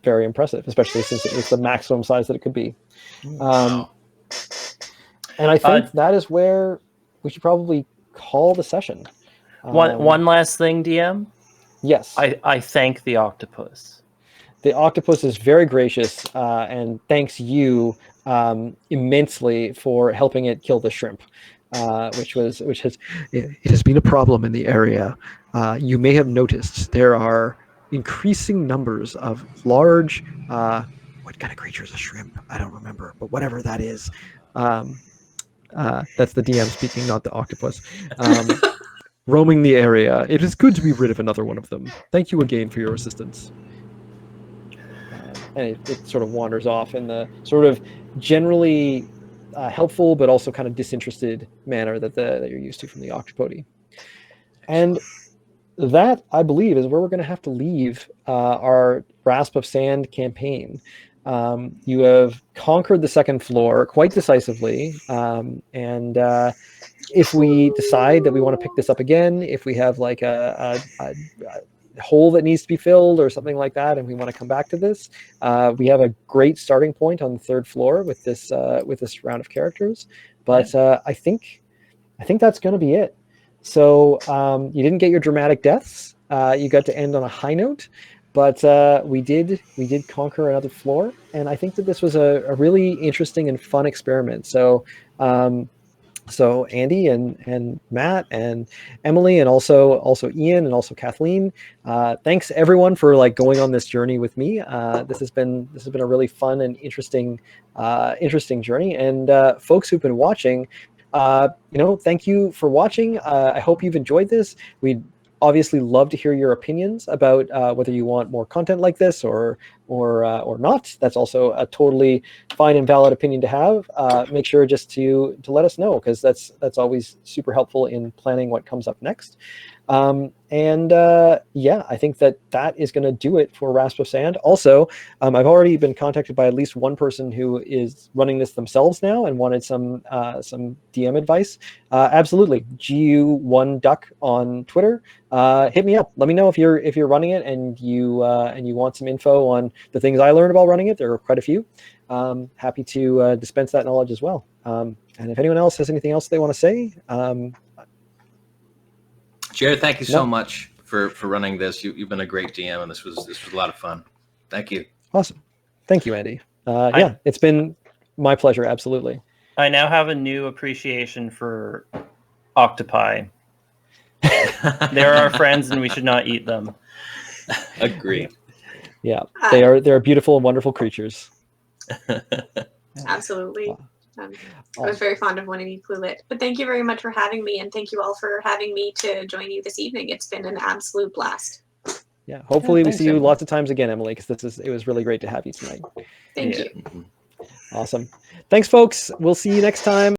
[SPEAKER 1] very impressive, especially since it's the maximum size that it could be. And I think that is where we should probably call the session.
[SPEAKER 3] One last thing, DM.
[SPEAKER 1] Yes.
[SPEAKER 3] I thank the octopus.
[SPEAKER 1] The octopus is very gracious and thanks you immensely for helping it kill the shrimp, which has been a problem in the area. You may have noticed there are increasing numbers of large. What kind of creature is a shrimp? I don't remember, but whatever that is, that's the DM speaking, not the octopus. Roaming the area. It is good to be rid of another one of them. Thank you again for your assistance. And it sort of wanders off in the sort of generally helpful but also kind of disinterested manner that you're used to from the octopody. And that, I believe, is where we're going to have to leave our Rasp of Sand campaign. You have conquered the second floor quite decisively, and if we decide that we want to pick this up again, if we have like a hole that needs to be filled or something like that, and we want to come back to this, we have a great starting point on the third floor with this round of characters. But I think that's going to be it. So you didn't get your dramatic deaths. You got to end on a high note, but we did conquer another floor, and I think that this was a really interesting and fun experiment. So Andy and Matt and Emily and also Ian and also Kathleen, thanks everyone for like going on this journey with me. This has been a really fun and interesting journey. And folks who've been watching, thank you for watching. I hope you've enjoyed this. We'd obviously love to hear your opinions about whether you want more content like this or not. That's also a totally fine and valid opinion to have. Make sure just to let us know, because that's always super helpful in planning what comes up next. I think that is going to do it for Rasp of Sand. Also, I've already been contacted by at least one person who is running this themselves now and wanted some DM advice. Absolutely, GU1Duck on Twitter. Hit me up. Let me know if you're running it and you want some info on the things I learned about running it. There are quite a few. Happy to dispense that knowledge as well. And if anyone else has anything else they want to say.
[SPEAKER 2] Jared, thank you so much for running this. You've been a great DM, and this was a lot of fun. Thank you.
[SPEAKER 1] Awesome. Thank you, Andy. It's been my pleasure. Absolutely.
[SPEAKER 3] I now have a new appreciation for octopi. They're our friends, and we should not eat them.
[SPEAKER 2] Agreed.
[SPEAKER 1] Yeah, they're beautiful and wonderful creatures.
[SPEAKER 4] Absolutely. I was very fond of One of You Cluelit. But thank you very much for having me, and thank you all for having me to join you this evening. It's been an absolute blast.
[SPEAKER 1] Yeah, hopefully we see you lots of times again, Emily, because it was really great to have you tonight.
[SPEAKER 4] Thank you.
[SPEAKER 1] Awesome. Thanks, folks. We'll see you next time.